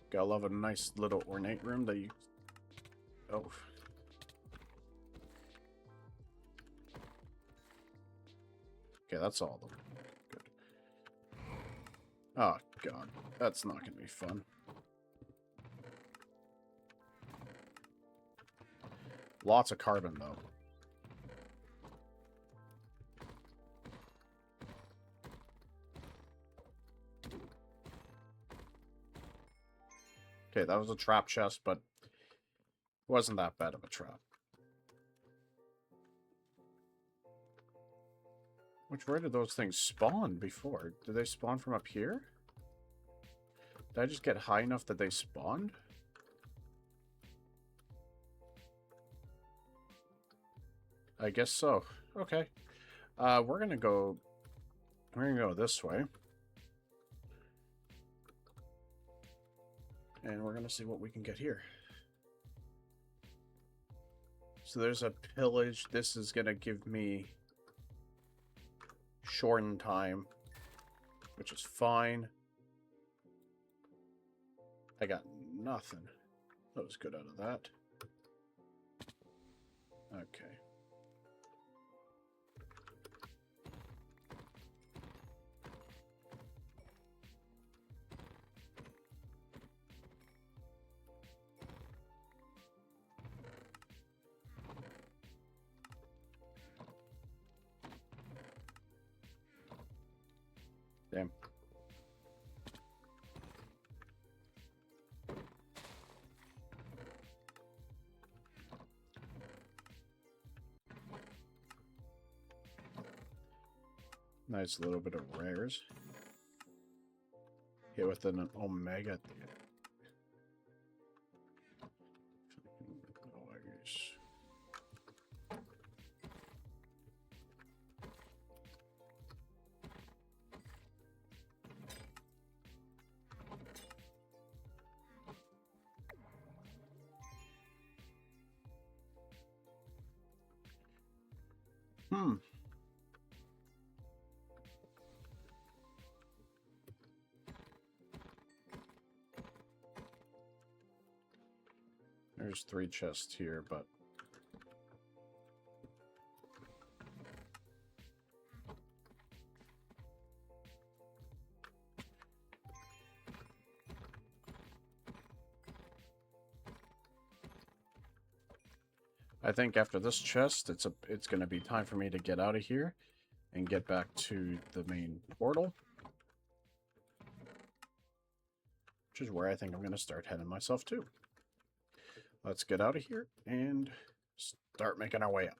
Gotta love a nice little ornate room that you... Oh. Okay, that's all of them. Good. Oh, God. That's not gonna be fun. Lots of carbon, though. Okay, that was a trap chest, but it wasn't that bad of a trap. Where did those things spawn before? Did they spawn from up here? Did I just get high enough that they spawned? I guess so. Okay. We're gonna go this way. And we're gonna see what we can get here. So there's a pillage. This is gonna give me shortened time, which is fine. I got nothing. That was good out of that. Okay. Damn. Nice little bit of rares. Hit with an omega at the end. There's 3 chests here, but I think after this chest, it's going to be time for me to get out of here. and get back to the main portal. Which is where I think I'm going to start heading myself to. Let's get out of here and start making our way up.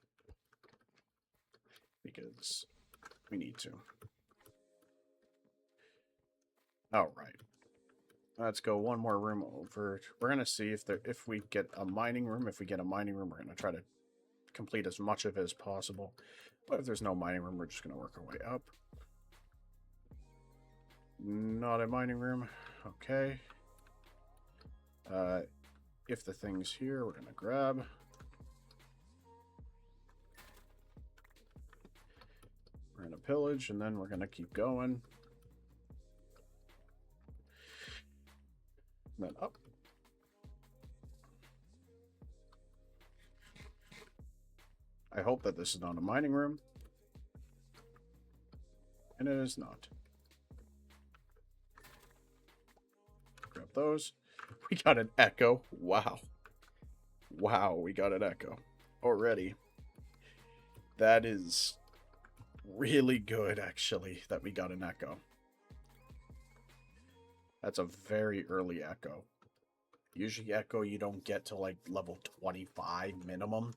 Because we need to. Alright. Let's go one more room over. We're going to see if we get a mining room. If we get a mining room, we're going to try to complete as much of it as possible. But if there's no mining room, we're just going to work our way up. Not a mining room. Okay. If the thing's here, we're going to grab. We're going to pillage, and then we're going to keep going. And then up. I hope that this is not a mining room. And it is not. Grab those. We got an echo. Wow. Wow, we got an echo already. That is really good, actually, that we got an echo. That's a very early echo. Usually echo you don't get to like level 25 minimum.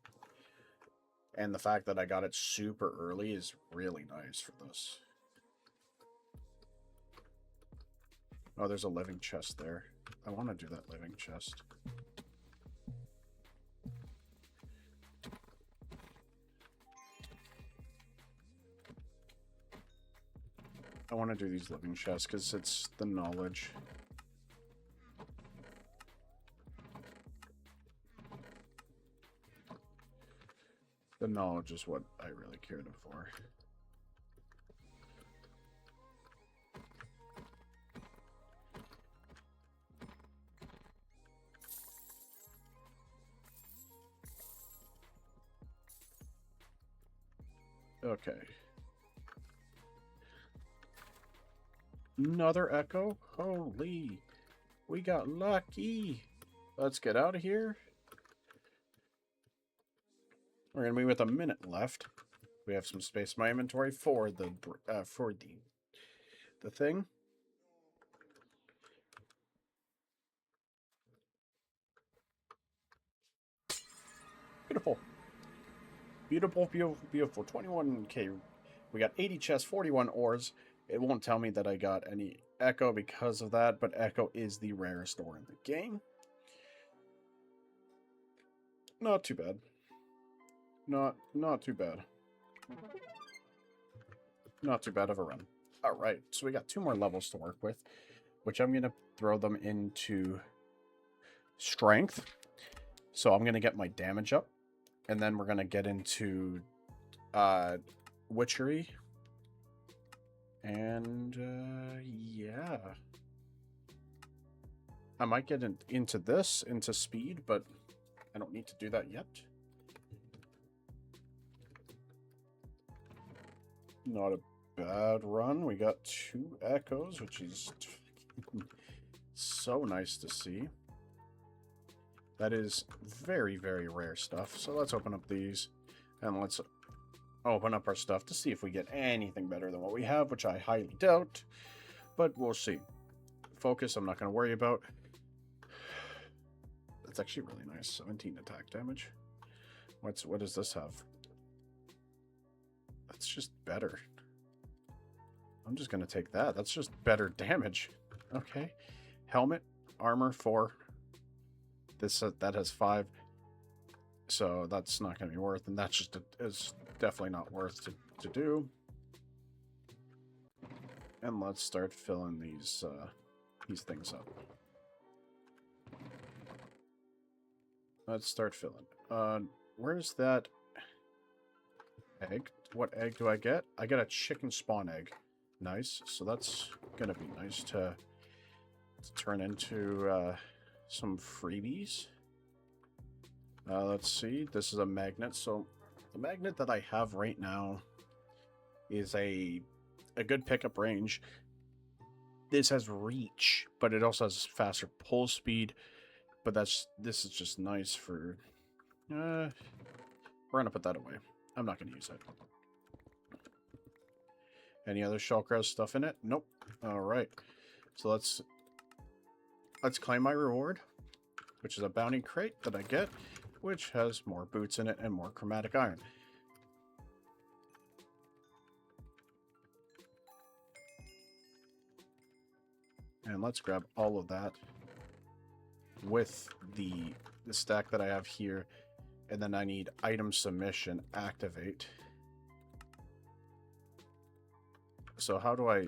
And the fact that I got it super early is really nice for this. Oh, there's a living chest there. I want to do that living chest. I want to do these living chests because it's the knowledge. The knowledge is what I really cared for. Okay. Another echo? Holy. We got lucky. Let's get out of here. We're going to be with a minute left. We have some space in my inventory for the thing. Beautiful. Beautiful, beautiful, beautiful. 21k. We got 80 chests, 41 ores. It won't tell me that I got any echo because of that, but echo is the rarest ore in the game. Not too bad. Not too bad. Not too bad of a run. Alright, so we got 2 more levels to work with, which I'm going to throw them into strength. So I'm going to get my damage up, and then we're going to get into witchery. And yeah. I might get into speed, but I don't need to do that yet. Not a bad run. We got 2 echoes, which is so nice to see. That is very, very rare stuff. So let's open up these, and let's open up our stuff to see if we get anything better than what we have, which I highly doubt, but we'll see. Focus, I'm not going to worry about. That's actually really nice. 17 attack damage. What does this have? That's just better. I'm just going to take that. That's just better damage. Okay. Helmet, armor 4. That has 5. So that's not going to be worth, and that's just is definitely not worth to do. And let's start filling these things up. Let's start filling. Where's that egg? What egg do I get? I get a chicken spawn egg. Nice. So that's gonna be nice to turn into some freebies. Let's see. This is a magnet. So the magnet that I have right now is a good pickup range. This has reach, but it also has faster pull speed. But this is just nice for... we're going to put that away. I'm not going to use it. Any other shulker stuff in it? Nope. All right. So let's claim my reward, which is a bounty crate that I get, which has more boots in it and more chromatic iron. And let's grab all of that with the stack that I have here. And then I need item submission activate. So how do I...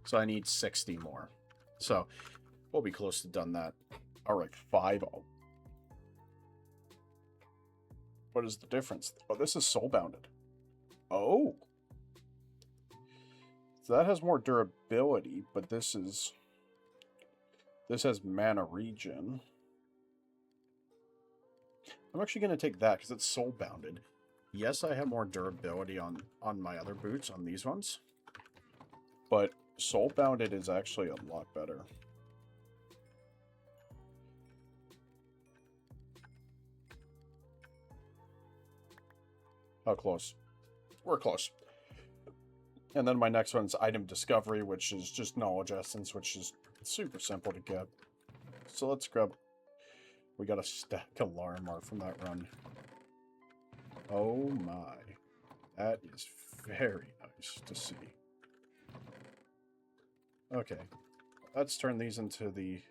So I need 60 more. So we'll be close to done that. All right, 5. What is the difference? Oh, this is soul bounded. Oh. So that has more durability, but this has mana regen. I'm actually going to take that because it's soul bounded. Yes, I have more durability on my other boots, on these ones. But soul bounded is actually a lot better. How close? We're close. And then my next one's item discovery, which is just knowledge essence, which is super simple to get. So let's grab... We got a stack of Larimar from that run. Oh my. That is very nice to see. Okay. Let's turn these into the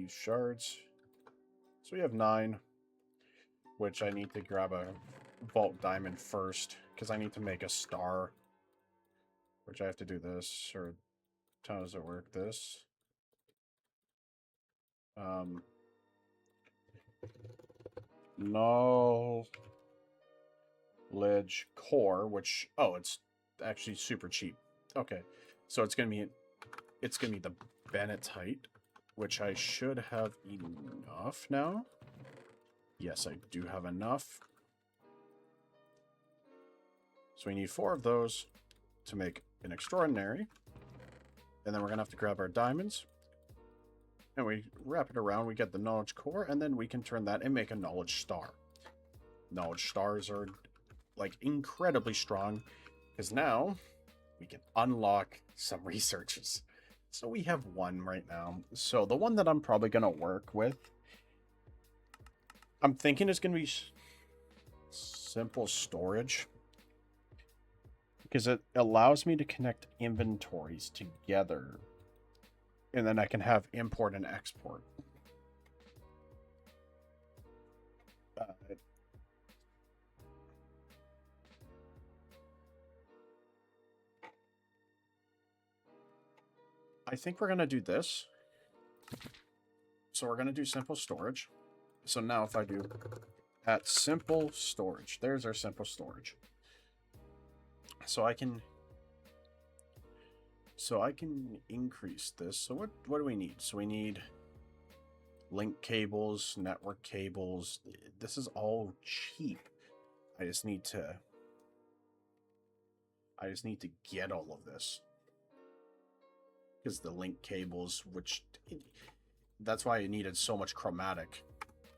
shards. So we have 9, which I need to grab a vault diamond first, because I need to make a star, which I have to do this, or how does it work? This. Knowledge core, which, oh, it's actually super cheap. Okay, so it's gonna be the Bennettite, which I should have enough now. Yes, I do have enough. So we need 4 of those to make an extraordinary. And then we're going to have to grab our diamonds. And we wrap it around. We get the knowledge core. And then we can turn that and make a knowledge star. Knowledge stars are like incredibly strong. Because now we can unlock some researches. So we have 1 right now. So the one that I'm probably going to work with, I'm thinking it's going to be simple storage. Because it allows me to connect inventories together. And then I can have import and export. I think we're going to do this. So we're going to do simple storage. So now if I do at simple storage, there's our simple storage. So I can increase this. So what do we need? So we need link cables, network cables. This is all cheap. I just need to get all of this. Because the link cables, that's why I needed so much chromatic,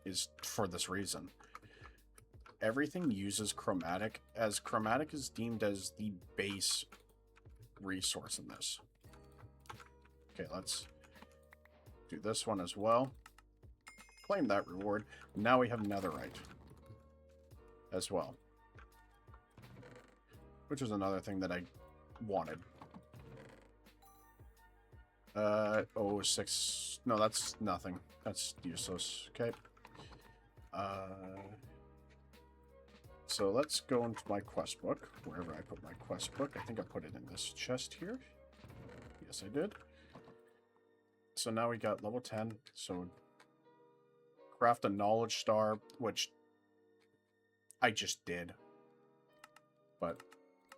is for this reason. Everything uses chromatic, as chromatic is deemed as the base resource in this. Okay, let's do this one as well. Claim that reward. Now we have netherite as well, which is another thing that I wanted. 06. No, that's nothing. That's useless. Okay. So let's go into my quest book, wherever I put my quest book. I think I put it in this chest here. Yes, I did. So now we got level 10. So craft a knowledge star, which I just did. But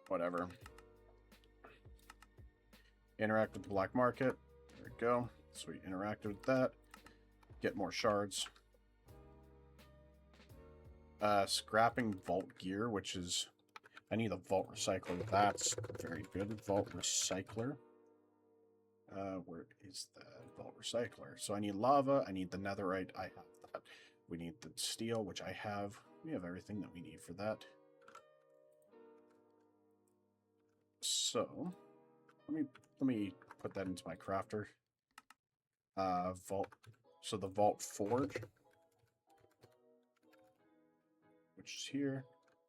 whatever. Interact with the black market. There we go. So we interacted with that. Get more shards. Scrapping vault gear, which is... I need a vault recycler. That's very good. Vault recycler. Where is the vault recycler? So I need lava. I need the netherite. I have the that. We need the steel, which I have. We have everything that we need for that. So, let me put that into my crafter. Vault. So the Vault Forge, which is here.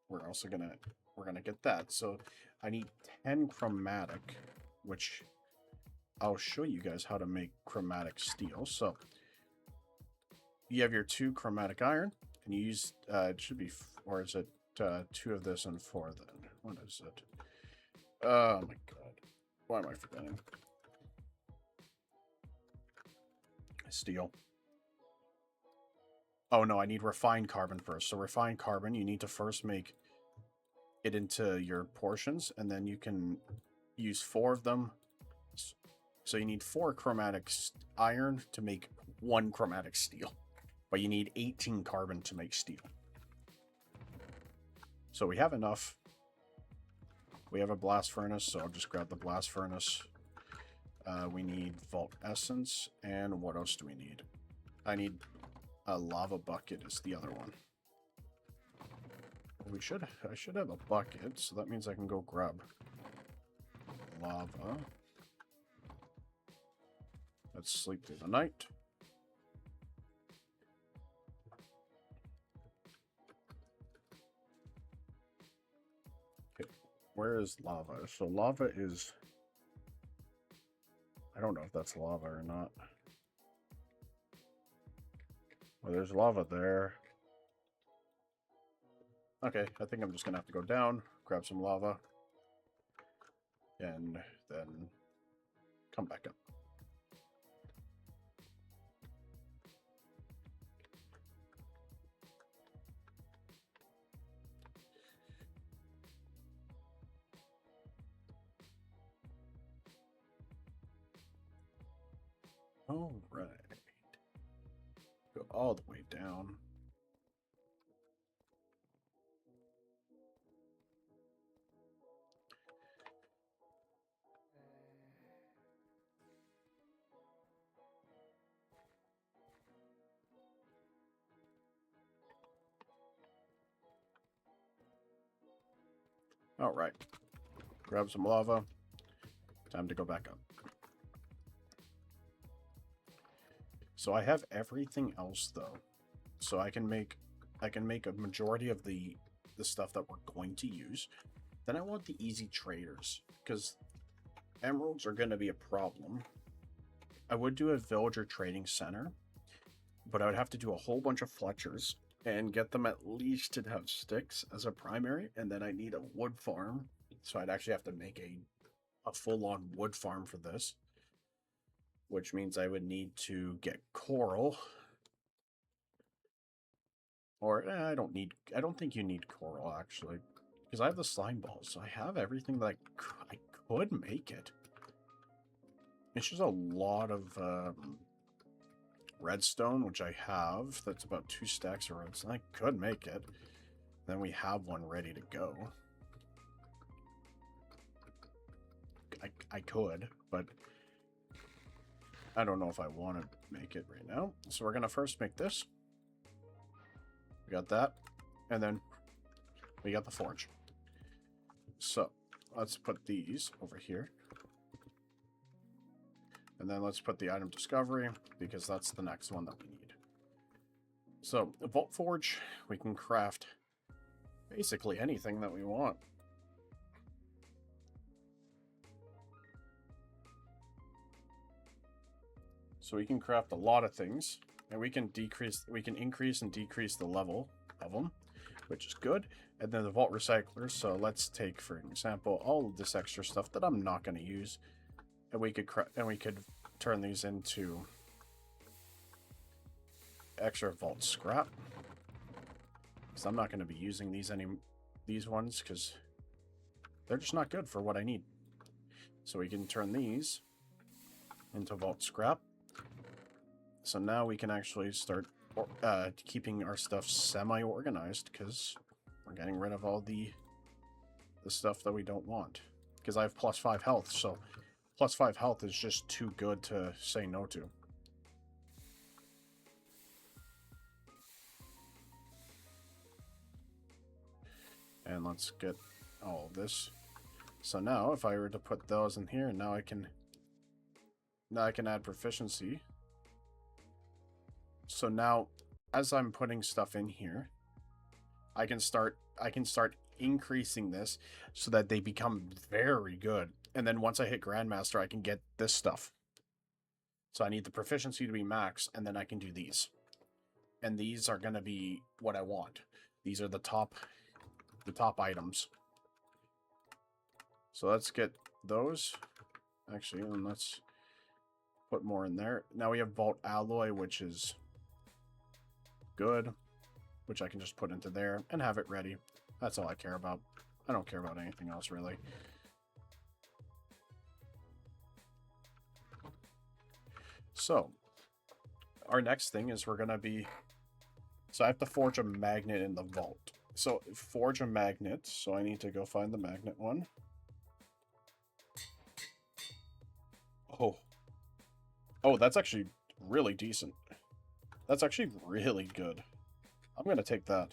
We're gonna get that. So I need 10 chromatic, which I'll show you guys how to make chromatic steel. So you have your 2 chromatic iron, and you use it should be, or is it 2 of this and 4 then? What is it? Oh my god, why am I forgetting? Steel. Oh no, I need refined carbon first. So refined carbon, you need to first make it into your portions, and then you can use 4 of them. So you need 4 chromatic iron to make 1 chromatic steel, but you need 18 carbon to make steel. So we have enough. We have a blast furnace, so I'll just grab the blast furnace. We need vault essence, and what else do we need? I need a lava bucket is the other one. I should have a bucket, so that means I can go grab lava. Let's sleep through the night. Okay, where is lava? So lava is... I don't know if that's lava or not. Well, there's lava there. Okay, I think I'm just gonna have to go down, grab some lava, and then come back up. All right. Go all the way down. All right. Grab some lava. Time to go back up. So I have everything else though. So I can make a majority of the stuff that we're going to use. Then I want the easy traders, because emeralds are going to be a problem. I would do a villager trading center, but I would have to do a whole bunch of Fletchers and get them at least to have sticks as a primary, and then I need a wood farm. So I'd actually have to make a full-on wood farm for this, which means I would need to get coral. Or I don't think you need coral actually, because I have the slime balls, so I have everything that I could make it. It's just a lot of redstone, which I have. That's about 2 stacks of redstone. I could make it. Then we have one ready to go. I could, but I don't know if I want to make it right now. So we're going to first make this. We got that. And then we got the forge. So let's put these over here. And then let's put the item discovery, because that's the next one that we need. So the Vault Forge, we can craft basically anything that we want. So we can craft a lot of things, and we can increase and decrease the level of them, which is good. And then the Vault Recyclers, so let's take, for example, all of this extra stuff that I'm not going to use, and we could turn these into extra Vault Scrap. So I'm not going to be using these ones because they're just not good for what I need. So we can turn these into Vault Scrap. So now we can actually start keeping our stuff semi-organized, because we're getting rid of all the stuff that we don't want. Because I have +5 health, so +5 health is just too good to say no to. And let's get all of this. So now, if I were to put those in here, now I can add proficiency. So now, as I'm putting stuff in here, I can start increasing this so that they become very good. And then once I hit Grandmaster, I can get this stuff. So I need the proficiency to be max, and then I can do these. And these are going to be what I want. These are the top items. So let's get those. Actually, and let's put more in there. Now we have Vault Alloy, which is good, which I can just put into there and have it ready. That's all I care about. I don't care about anything else, really. So, our next thing is we're going to be... So I have to forge a magnet in the vault. So, forge a magnet. So I need to go find the magnet one. Oh, that's actually really decent. That's actually really good. I'm going to take that.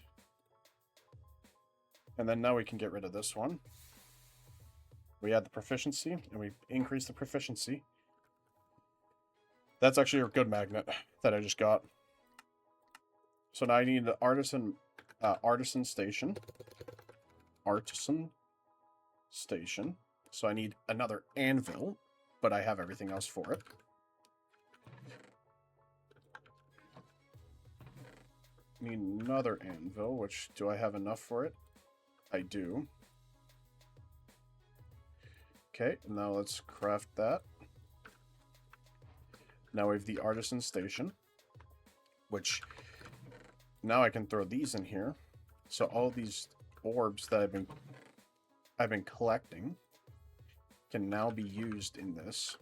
And then now we can get rid of this one. We add the proficiency, and we increase the proficiency. That's actually a good magnet that I just got. So now I need the artisan station. Artisan station. So I need another anvil, but I have everything else for it. Need another anvil, which, do I have enough for it? I do. Okay, now let's craft that. Now we have the artisan station, which now I can throw these in here. So all these orbs that I've been collecting can now be used in this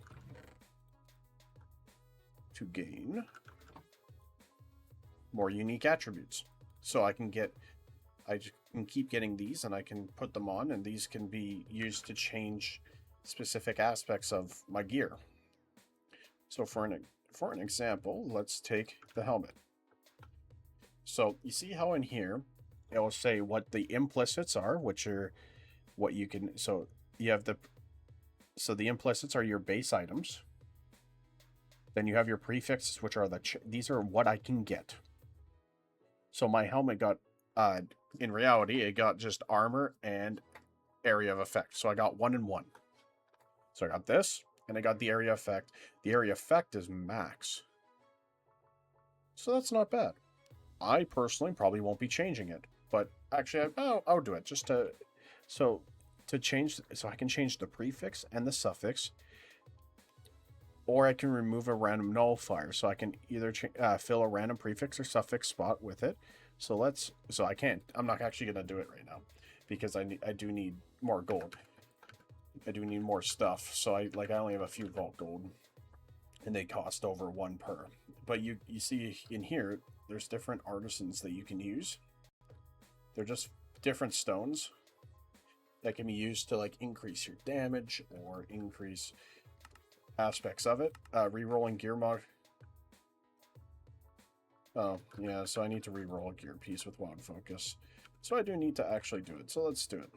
to gain more unique attributes. So I can keep getting these, and I can put them on, and these can be used to change specific aspects of my gear. So for an example, let's take the helmet. So you see how in here it will say what the implicits are, which are what you can. So you have the implicits are your base items. Then you have your prefixes, which are these are what I can get. So my helmet got in reality it got just armor and area of effect. So I got 1 and 1. So I got this, and I got the area effect. The area effect is max. So that's not bad. I personally probably won't be changing it, but actually I'll do it just to change. So I can change the prefix and the suffix, or I can remove a random nullifier. So I can either fill a random prefix or suffix spot with it. So I can't. I'm not actually gonna do it right now because I do need more gold. I do need more stuff. So I only have a few vault gold, and they cost over 1 per. But you see in here, there's different artisans that you can use. They're just different stones that can be used to increase your damage or increase aspects of it. Rerolling gear mod. Oh, yeah, so I need to reroll a gear piece with Wild Focus. So I do need to actually do it. So let's do it.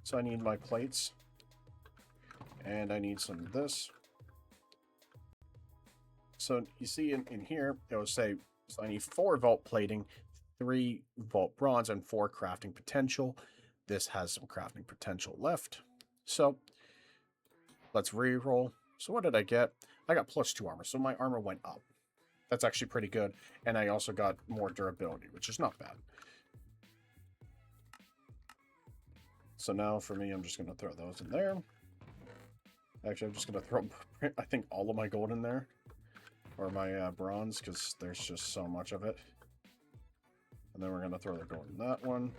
So I need my plates. And I need some of this. So you see in here, it will say, so I need 4 vault plating, 3 vault bronze, and 4 crafting potential. This has some crafting potential left. So let's reroll. So what did I get? I got +2 armor, so my armor went up. That's actually pretty good. And I also got more durability, which is not bad. So now for me, I'm just going to throw those in there. Actually, I'm just going to throw, I think, all of my gold in there. Or my bronze, because there's just so much of it. And then we're going to throw the gold in that one.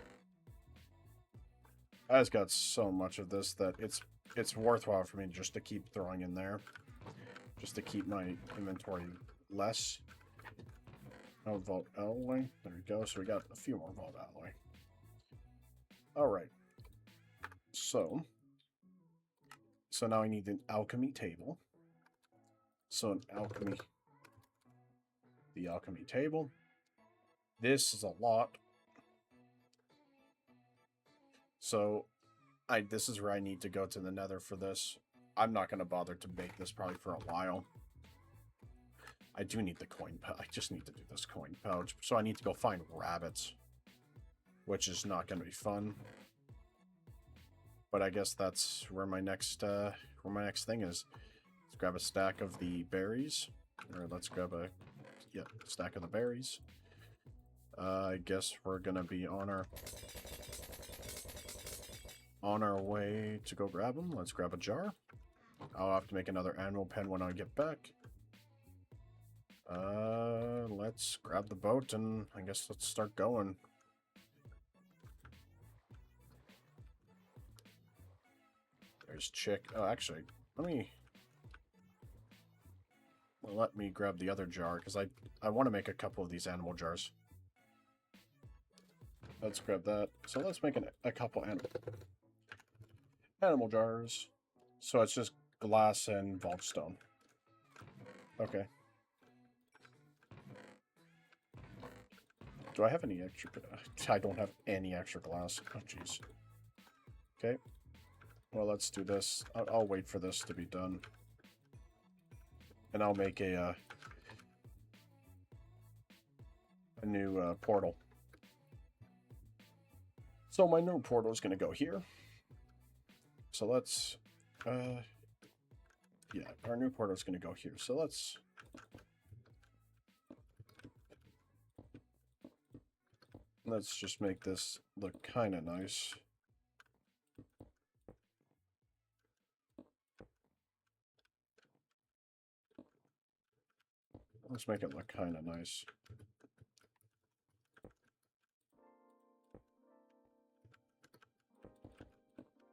I just got so much of this that it's worthwhile for me just to keep throwing in there. Just to keep my inventory less. Oh, Vault Alloy. There we go. So we got a few more Vault Alloy. Alright. So now I need an alchemy table. So the alchemy table. This is a lot. So, this is where I need to go to the nether for this. I'm not going to bother to make this probably for a while. I do need the coin pouch. I just need to do this coin pouch. So I need to go find rabbits. Which is not going to be fun. But I guess that's where my next thing is. Let's grab a stack of the berries. Or let's grab a stack of the berries. I guess we're going to be on our way to go grab them. Let's grab a jar. I'll have to make another animal pen when I get back. Let's grab the boat and I guess let's start going. There's chick. Oh, actually, let me grab the other jar because I want to make a couple of these animal jars. Let's grab that. So let's make a couple animal jars. So it's just glass and vault stone. Okay. Do I have any extra? I don't have any extra glass. Oh, jeez. Okay. Well, let's do this. I'll wait for this to be done. And I'll make a new portal. So my new portal is going to go here. So let's... yeah, our new portal is going to go here. So let's just make this look kind of nice. Let's make it look kind of nice.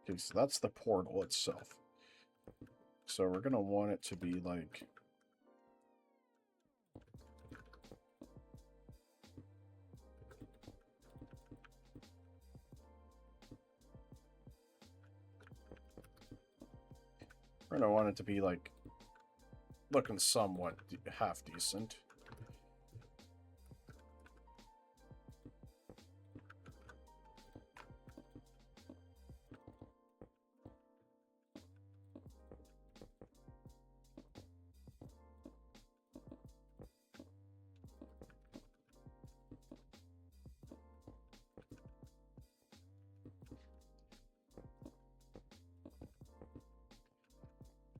Okay, so that's the portal itself. So we're going to want it to be like... We're going to want it to be like... looking somewhat half decent.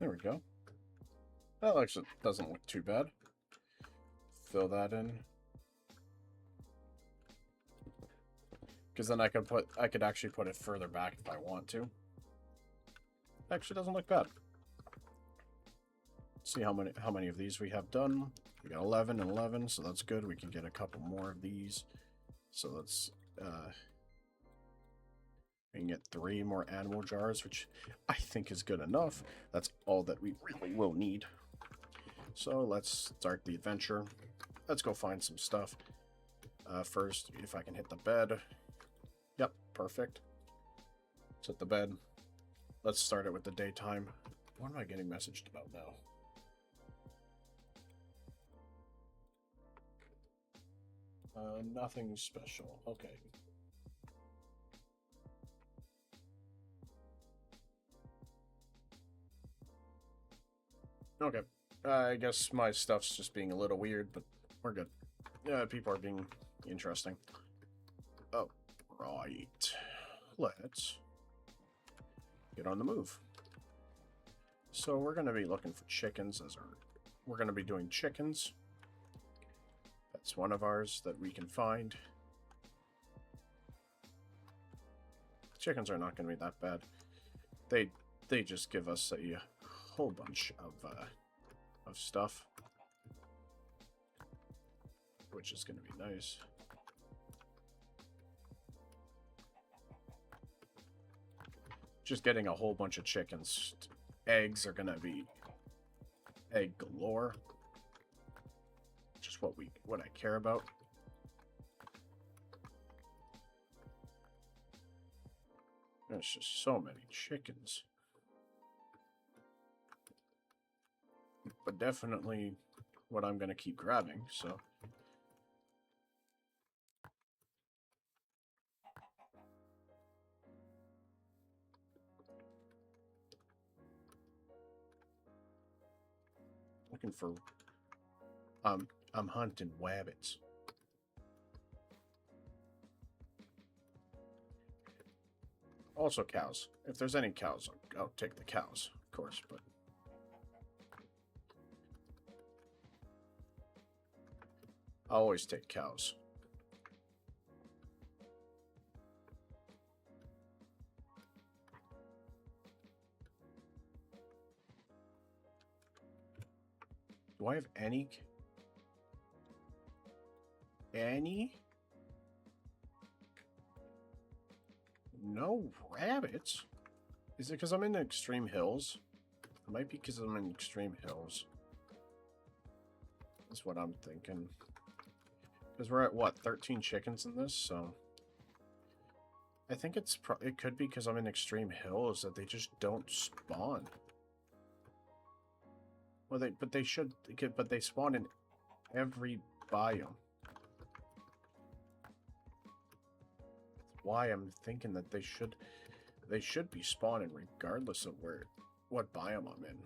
There we go. That actually doesn't look too bad. Fill that in. Because then I could actually put it further back if I want to. Actually doesn't look bad. See how many of these we have done. We got 11 and 11, so that's good. We can get a couple more of these. So let's we can get 3 more animal jars, which I think is good enough. That's all that we really will need. So let's start the adventure. Let's go find some stuff. First, if I can hit the bed. Yep, perfect. Let's hit the bed. Let's start it with the daytime. What am I getting messaged about now? Nothing special. Okay. Okay. I guess my stuff's just being a little weird, but we're good. People are being interesting. Oh, right. Let's get on the move. So we're going to be looking for chickens we're going to be doing chickens. That's one of ours that we can find. Chickens are not going to be that bad. They just give us a whole bunch of stuff, which is going to be nice. Just getting a whole bunch of chickens. Eggs are going to be egg galore. Just what I care about. There's just so many chickens. But definitely what I'm going to keep grabbing, so... looking for... I'm hunting wabbits. Also cows. If there's any cows, I'll take the cows, of course, but... I'll always take cows. Do I have any? Any? No rabbits? Is it because I'm in the extreme hills? It might be because I'm in extreme hills. That's what I'm thinking. Because we're at, what, 13 chickens in this, so... I think it could be because I'm in extreme hills that they just don't spawn. Well, but they should, but they spawn in every biome. That's why I'm thinking that they should be spawning regardless of what biome I'm in.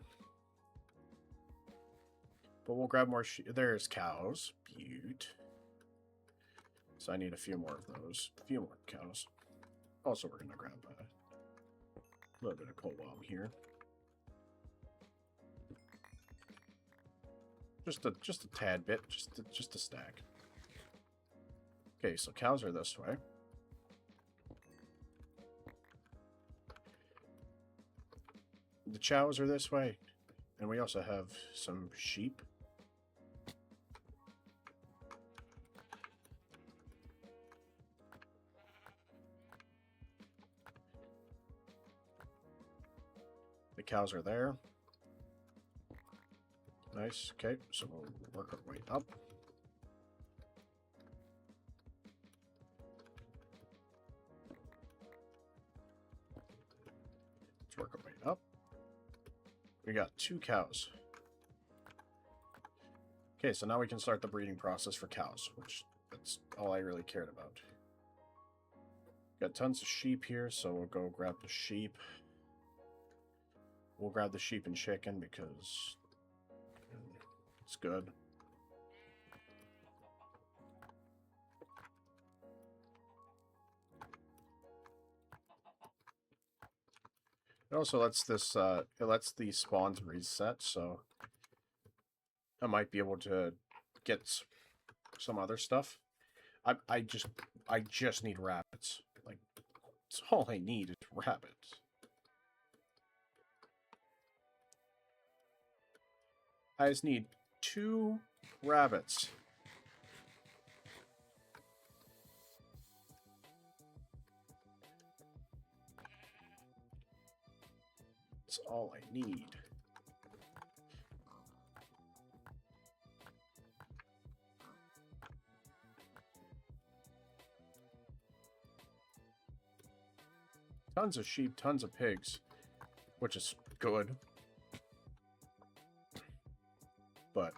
But we'll grab more there's cows. Beaut. So I need a few more of those. A few more cows. Also, we're gonna grab a little bit of coal while I'm here. Just a tad bit, just a stack. Okay, so cows are this way. The chows are this way, and we also have some sheep. The cows are there. Nice. Okay, so we'll work our way up. Let's work our way up. We got 2 cows. Okay, so now we can start the breeding process for cows, which that's all I really cared about. Got tons of sheep here, so we'll go grab the sheep. We'll grab the sheep and chicken because it's good. It also lets this it lets the spawns reset, so I might be able to get some other stuff. I just need rabbits. Like, that's all I need is rabbits. I just need 2 rabbits. That's all I need. Tons of sheep, tons of pigs, which is good. But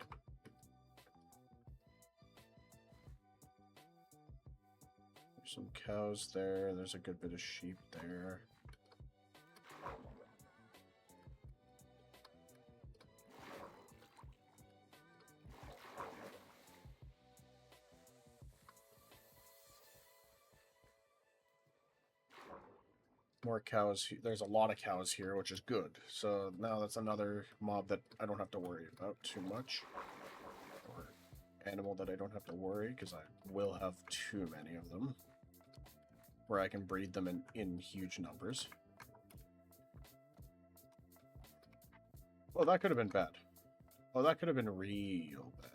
there's some cows there. There's a good bit of sheep there. More cows. There's a lot of cows here, which is good. So now that's another mob that I don't have to worry about too much. Or animal that I don't have to worry, because I will have too many of them. Where I can breed them in huge numbers. Oh, that could have been bad. Oh, that could have been real bad.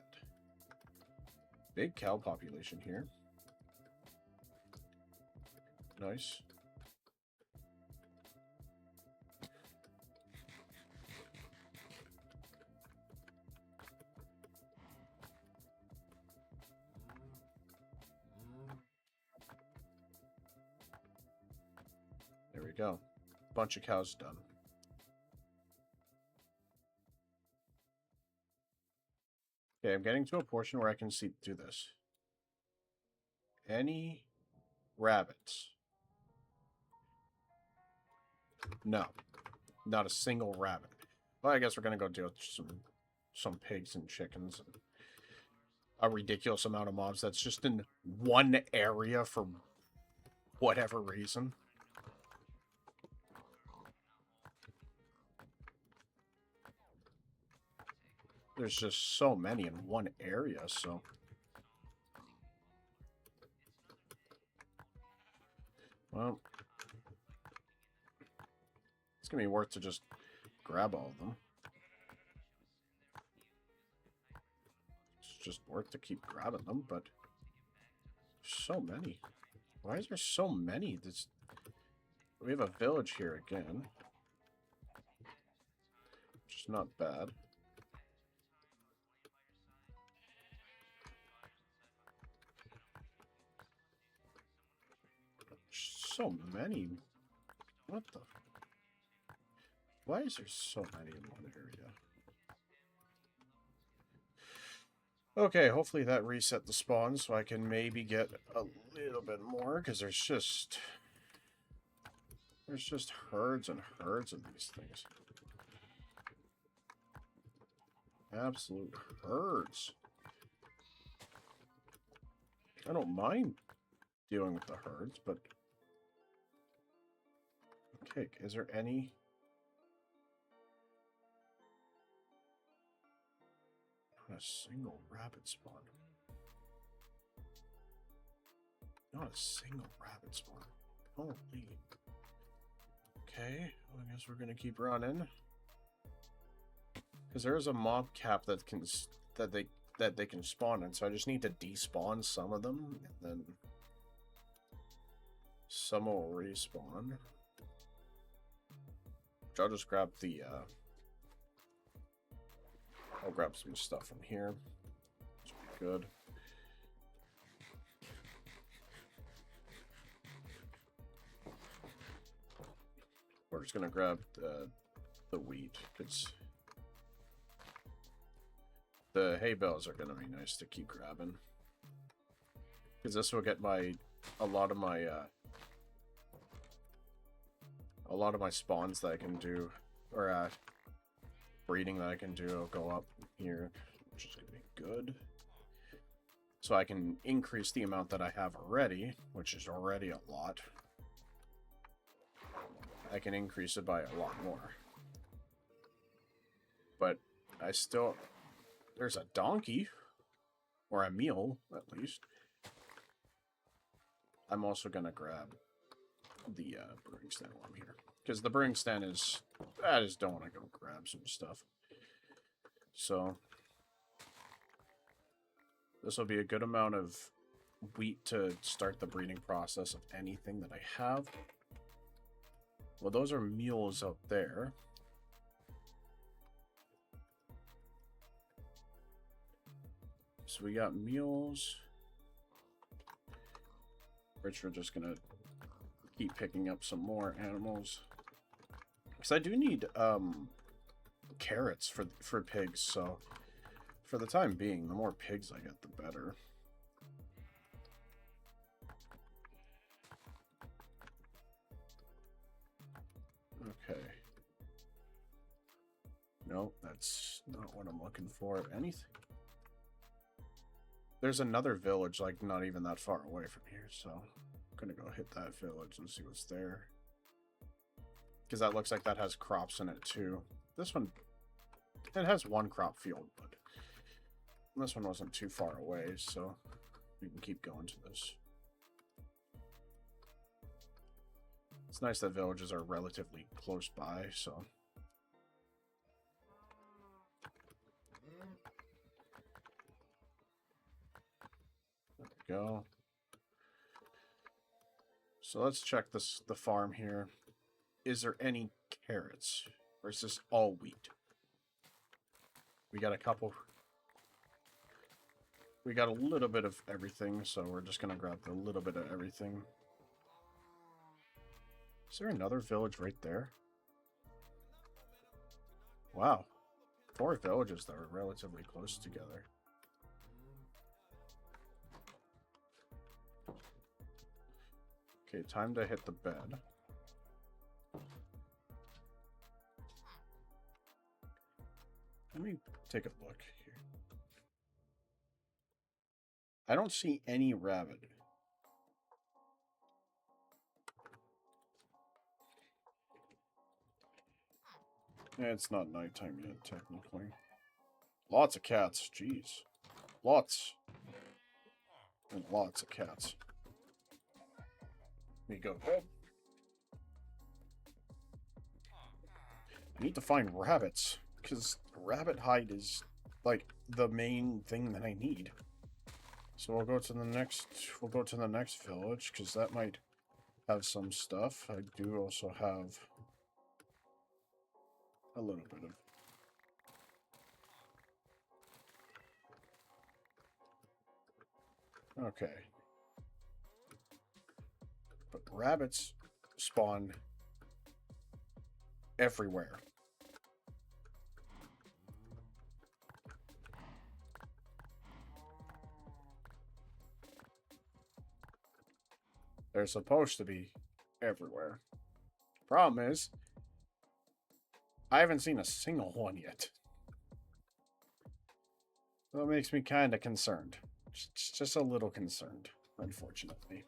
Big cow population here. Nice. There we go. Bunch of cows done. Okay, I'm getting to a portion where I can do this. Any rabbits? No. Not a single rabbit. Well, I guess we're going to go deal with some some pigs and chickens. And a ridiculous amount of mobs that's just in one area for whatever reason. There's just so many in one area, so... Well... It's gonna be worth to just grab all of them. It's just worth to keep grabbing them, but... So many. Why is there so many? We have a village here again. Which is not bad. So many. What the? Why is there so many in one area? Okay, hopefully that reset the spawn so I can maybe get a little bit more, because there's just herds and herds of these things. Absolute herds. I don't mind dealing with the herds, but... Okay, is there any... Not a single rabbit spawn. Not a single rabbit spawn. Holy. Okay, well, I guess we're gonna keep running. Because there is a mob cap that they can spawn in, so I just need to despawn some of them, and then some will respawn. Which I'll just grab the I'll grab some stuff from here. This will be good. We're just gonna grab the wheat, because the hay bales are gonna be nice to keep grabbing. Because this will get a lot of my spawns that I can do, or breeding that I can do, will go up here, which is gonna be good. So I can increase the amount that I have already, which is already a lot. I can increase it by a lot more. But I still... There's a donkey. Or a mule, at least. I'm also going to grab the brewing stand while I'm here. Because the brewing stand is... I just don't want to go grab some stuff. So... This will be a good amount of wheat to start the breeding process of anything that I have. Well, those are mules out there. So we got mules. Which we're just gonna keep picking up some more animals. Because I do need carrots for pigs, so for the time being, the more pigs I get, the better. Okay. No, that's not what I'm looking for. Anything. There's another village, like, not even that far away from here, so I'm gonna go hit that village and see what's there. Because that looks like that has crops in it, too. This one, it has one crop field, but this one wasn't too far away, so we can keep going to this. It's nice that villages are relatively close by, so... There we go. So let's check the farm here. Is there any carrots? Or is this all wheat? We got a couple... We got a little bit of everything, so we're just gonna grab a little bit of everything. Is there another village right there? Wow. 4 villages that are relatively close together. Okay, time to hit the bed. Let me take a look here. I don't see any rabbit. It's not nighttime yet, technically. Lots of cats, jeez. Lots. And lots of cats. Let me go. I need to find rabbits, because rabbit hide is, like, the main thing that I need. So we'll go to the next village, because that might have some stuff. I do also have a little bit of... Okay. But rabbits spawn everywhere. They're supposed to be everywhere. Problem is, I haven't seen a single one yet. That makes me kind of concerned. Just a little concerned, unfortunately.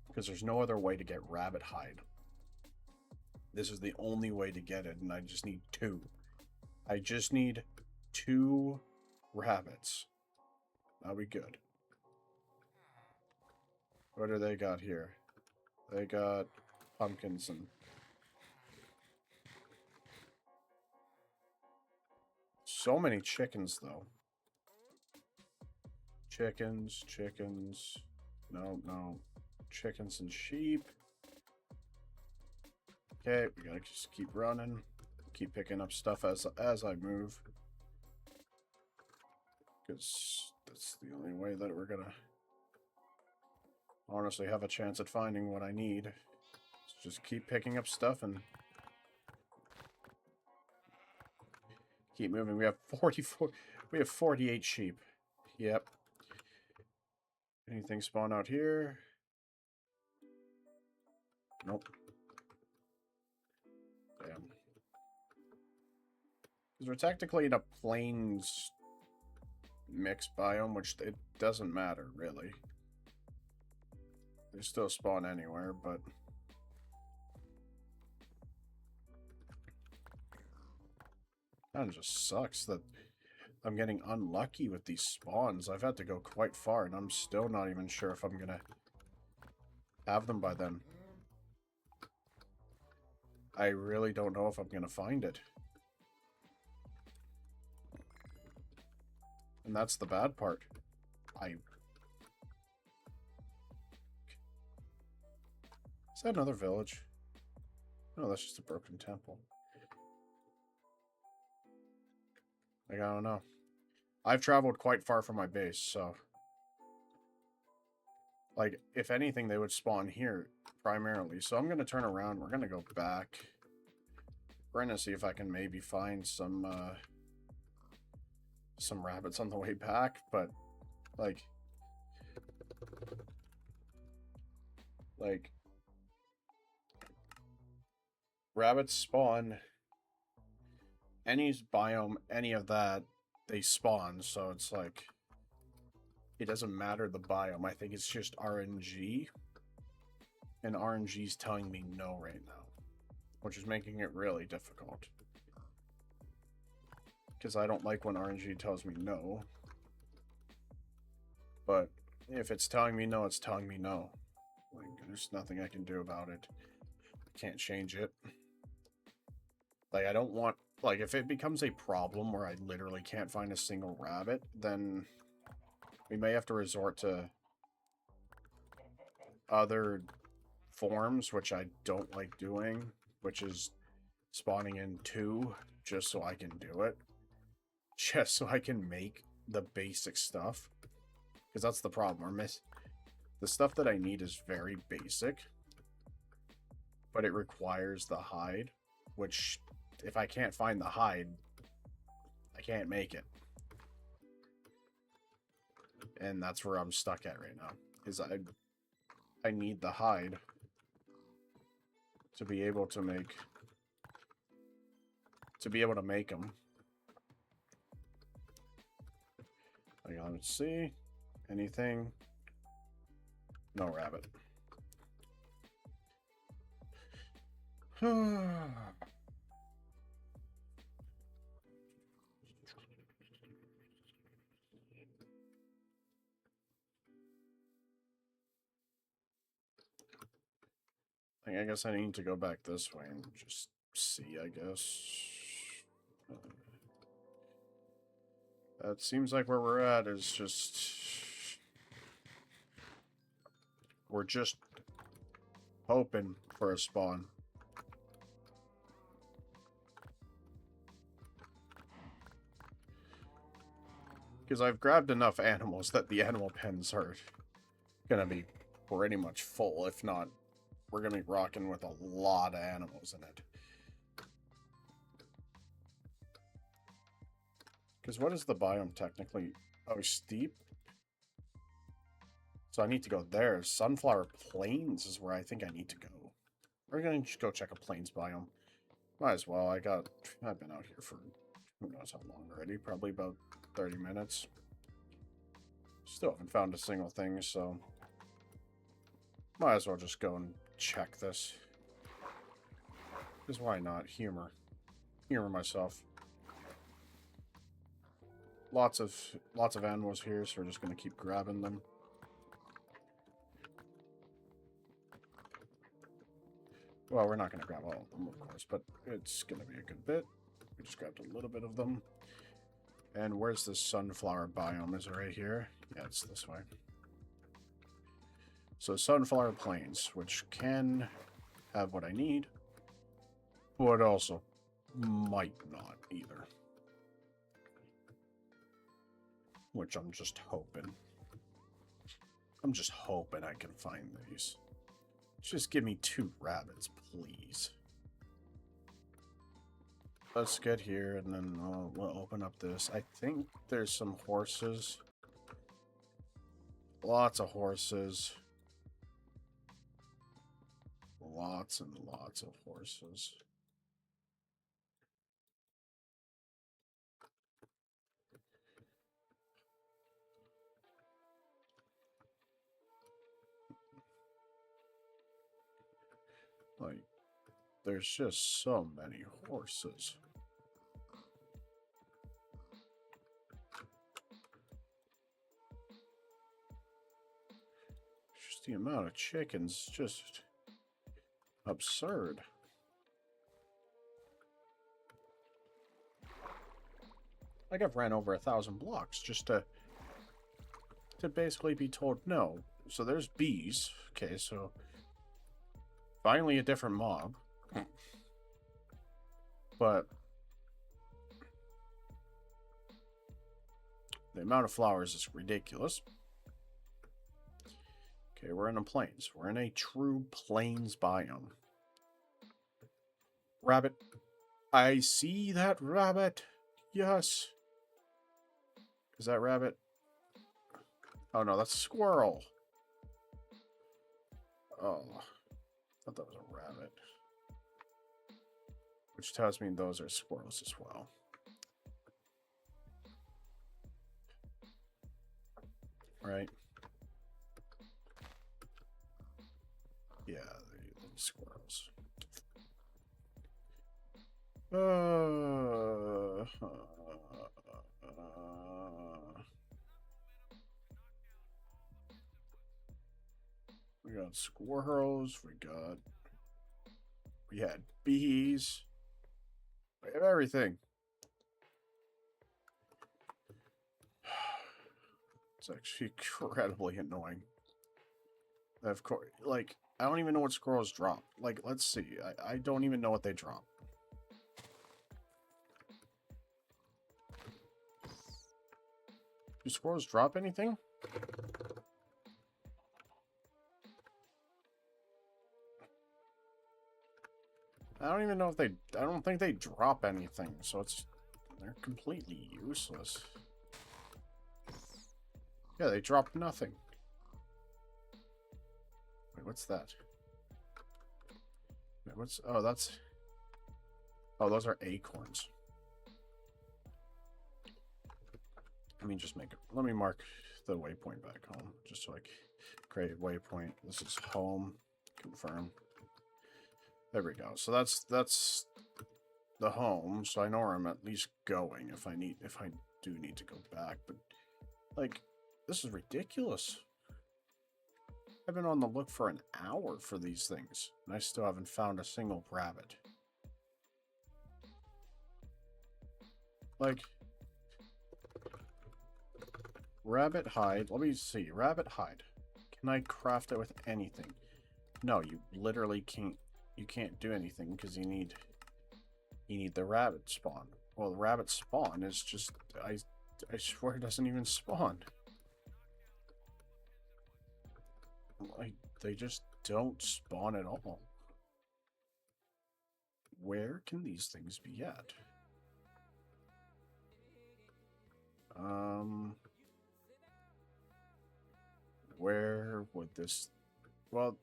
Because there's no other way to get rabbit hide. This is the only way to get it, and I just need 2. I just need 2 rabbits. That'll be good. What do they got here? They got pumpkins and... So many chickens, though. Chickens. No. Chickens and sheep. Okay, we gotta just keep running. Keep picking up stuff as I move. Because that's the only way that we're gonna honestly have a chance at finding what I need. Just keep picking up stuff and keep moving. We have 44. We have 48 sheep. Yep. Anything spawn out here? Nope. Damn. Because we're technically in a plains mixed biome, which it doesn't matter, really. They still spawn anywhere, but... That just sucks that I'm getting unlucky with these spawns. I've had to go quite far, and I'm still not even sure if I'm gonna have them by then. I really don't know if I'm gonna find it. And that's the bad part. Is that another village? No, that's just a broken temple. Like, I don't know. I've traveled quite far from my base, so... Like, if anything, they would spawn here, primarily. So I'm going to turn around. We're going to go back. We're going to see if I can maybe find some rabbits on the way back, but, like... Rabbits spawn... Any biome, any of that, they spawn, so it's like... It doesn't matter the biome. I think it's just RNG. And RNG's telling me no right now. Which is making it really difficult. Because I don't like when RNG tells me no. But if it's telling me no, it's telling me no. Like, there's nothing I can do about it. I can't change it. Like, I don't want... Like, if it becomes a problem where I literally can't find a single rabbit, then we may have to resort to other forms, which I don't like doing, which is spawning in 2 just so I can do it. Just so I can make the basic stuff. Because that's the problem. The stuff that I need is very basic, but it requires the hide, which... If I can't find the hide, I can't make it. And that's where I'm stuck at right now. Is I need the hide to be able to make them. Like, let's see. Anything? No rabbit. I guess I need to go back this way and just see, I guess. That seems like where we're at is just... We're just hoping for a spawn. Because I've grabbed enough animals that the animal pens are gonna be pretty much full. If not, we're gonna be rocking with a lot of animals in it. Because what is the biome technically? Oh, steep? So I need to go there. Sunflower Plains is where I think I need to go. We're gonna just go check a plains biome. Might as well. I've been out here for who knows how long already. Probably about 30 minutes. Still haven't found a single thing, so might as well just go and check this. Because why not? Humor myself. Lots of animals here, so we're just gonna keep grabbing them. Well, we're not gonna grab all of them, of course, but it's gonna be a good bit. We just grabbed a little bit of them. And where's the sunflower biome? Is it right here? Yeah, it's this way. So Sunflower Plains, which can have what I need, but also might not either. Which I'm just hoping. I'm just hoping I can find these. Just give me 2 rabbits, please. Let's get here, and then we'll open up this. I think there's some horses. Lots of horses. Lots and lots of horses. Like, there's just so many horses. Just the amount of chickens, just absurd. Like, I've ran over 1,000 blocks just to basically be told no. So there's bees. Okay, so finally a different mob. But the amount of flowers is ridiculous. Okay, we're in a plains. We're in a true plains biome. Rabbit. I see that rabbit. Yes. Is that rabbit? Oh no, that's a squirrel. Oh. I thought that was a rabbit. Which tells me those are squirrels as well. Right? Yeah, they're squirrels. We got squirrels. We had bees. We have everything. It's actually incredibly annoying. Of course, like, I don't even know what squirrels drop. Like, let's see. I don't even know what they drop. Do squirrels drop anything? I don't even know if they... I don't think they drop anything, so they're completely useless. Yeah, they drop nothing. Wait, what's that? Wait, what's... Oh, that's... Oh, those are acorns. Let me just make it... Let me mark the waypoint back home, just so I can create waypoint. This is home. Confirm. There we go. So that's the home, so I know where I'm at least going if I do need to go back. But like, this is ridiculous. I've been on the look for an hour for these things, and I still haven't found a single rabbit. Like, rabbit hide. Let me see. Rabbit hide. Can I craft it with anything? No, you literally can't. You can't do anything because you need the rabbit spawn. Well, the rabbit spawn is just... I swear it doesn't even spawn. Like, they just don't spawn at all. Where can these things be at? Where would this... Well...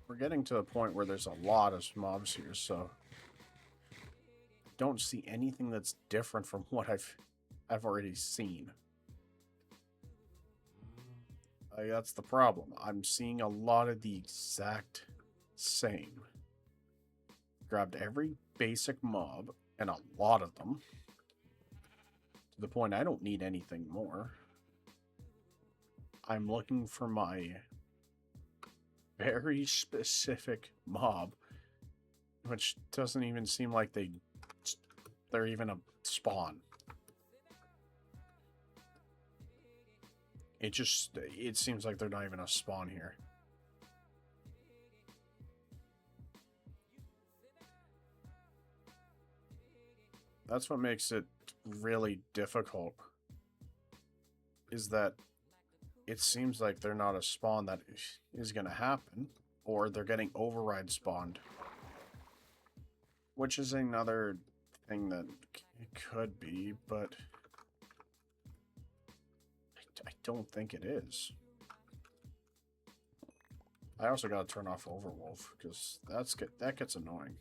We're getting to the point where there's a lot of mobs here, so... Don't see anything that's different from what I've already seen. That's the problem. I'm seeing a lot of the exact same. Grabbed every basic mob, and a lot of them. To the point I don't need anything more. I'm looking for my very specific mob, which doesn't even seem like they're even a spawn. It seems like they're not even a spawn here. That's what makes it really difficult, is that it seems like they're not a spawn that is going to happen, or they're getting override spawned. Which is another thing that it could be, but I don't think it is. I also got to turn off Overwolf, because that gets annoying.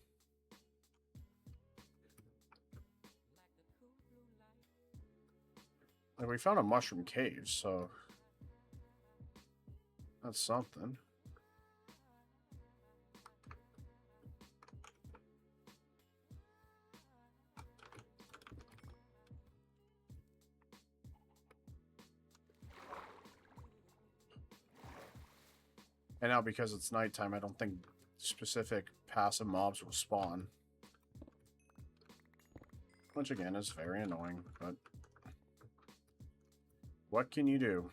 Like, we found a mushroom cave, so that's something. And now, because it's nighttime, I don't think specific passive mobs will spawn. Which, again, is very annoying, but what can you do?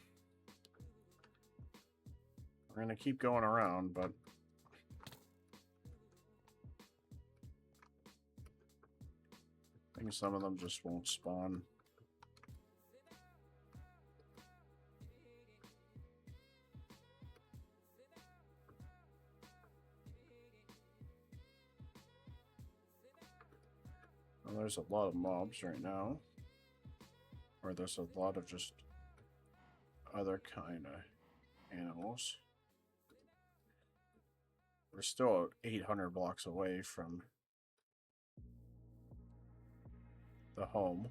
We're going to keep going around, but I think some of them just won't spawn. Well, there's a lot of mobs right now. Or there's a lot of just other kind of animals. We're still 800 blocks away from the home.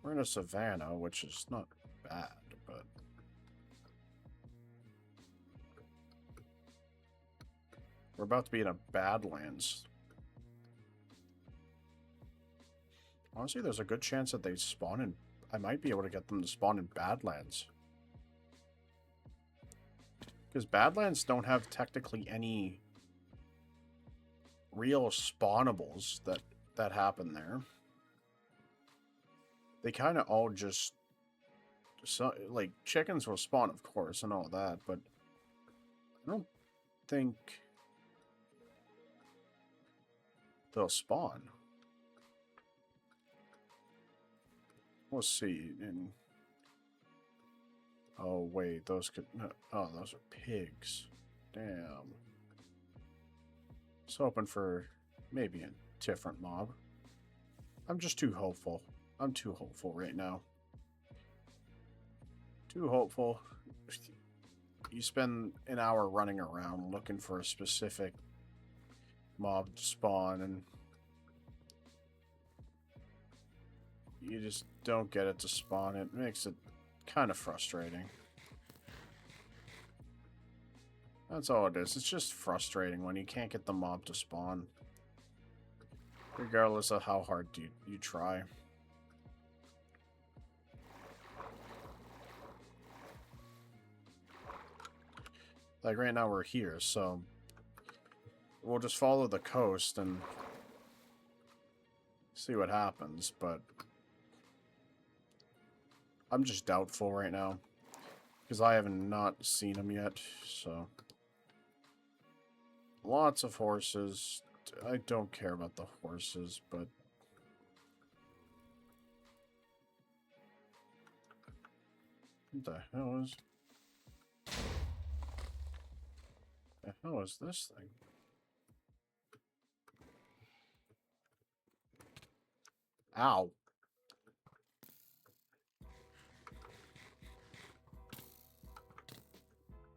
We're in a savanna, which is not bad, but we're about to be in a Badlands. Honestly, there's a good chance that they spawn in... I might be able to get them to spawn in Badlands. Because Badlands don't have technically any real spawnables that happen there. They kind of all just... So, like, chickens will spawn, of course, and all that, but I don't think they'll spawn. We'll see. And Oh, wait, those could... No, oh, those are pigs. Damn. I was hoping for maybe a different mob. I'm just too hopeful. I'm too hopeful right now. Too hopeful. You spend an hour running around looking for a specific mob to spawn, and you just don't get it to spawn. It makes it kind of frustrating. That's all it is. It's just frustrating when you can't get the mob to spawn, regardless of how hard you try. Like right now we're here, so we'll just follow the coast and see what happens, but I'm just doubtful right now because I have not seen them yet, so lots of horses. I don't care about the horses, but what the hell is... The hell is this thing? Ow.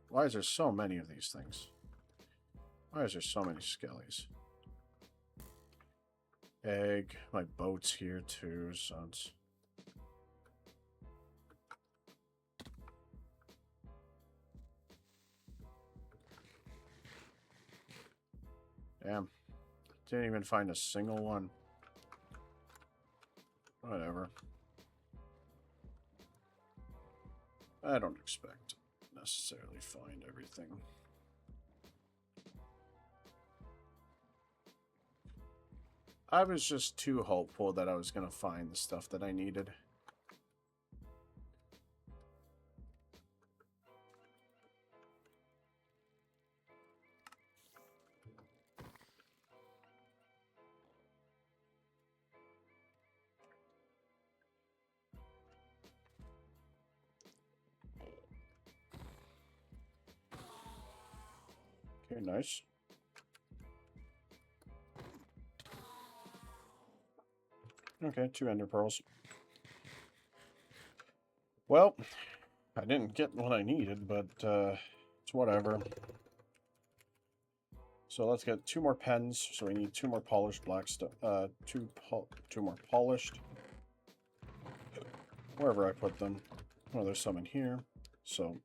Why is there so many of these things? Why is there so many skellies? Egg. My boat's here too, so it's... Damn. Didn't even find a single one. Whatever. I don't expect to necessarily find everything. I was just too hopeful that I was going to find the stuff that I needed. Okay, nice. Okay, 2 ender pearls. Well, I didn't get what I needed, but it's whatever. So let's get 2 more pens. So we need 2 more polished black stuff. 2 more polished. Wherever I put them. Oh, there's some in here. So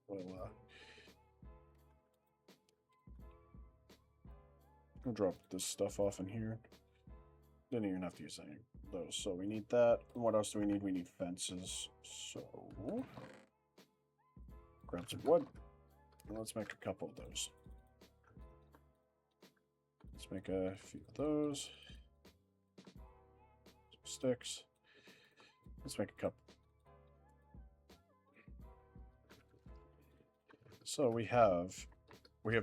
we'll drop this stuff off in here. Didn't even have to use any of those. So we need that. And what else do we need? We need fences. So grab some wood. And let's make a couple of those. Let's make a few of those. Some sticks. Let's make a couple. So we have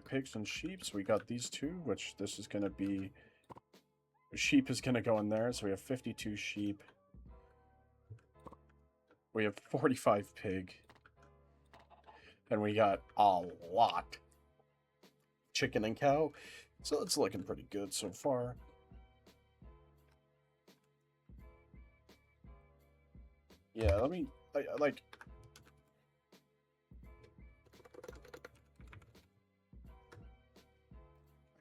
pigs and sheep. So we got these 2, which this is going to be... Sheep is going to go in there. So we have 52 sheep. We have 45 pig. And we got a lot chicken and cow. So it's looking pretty good so far. Yeah, let me... like...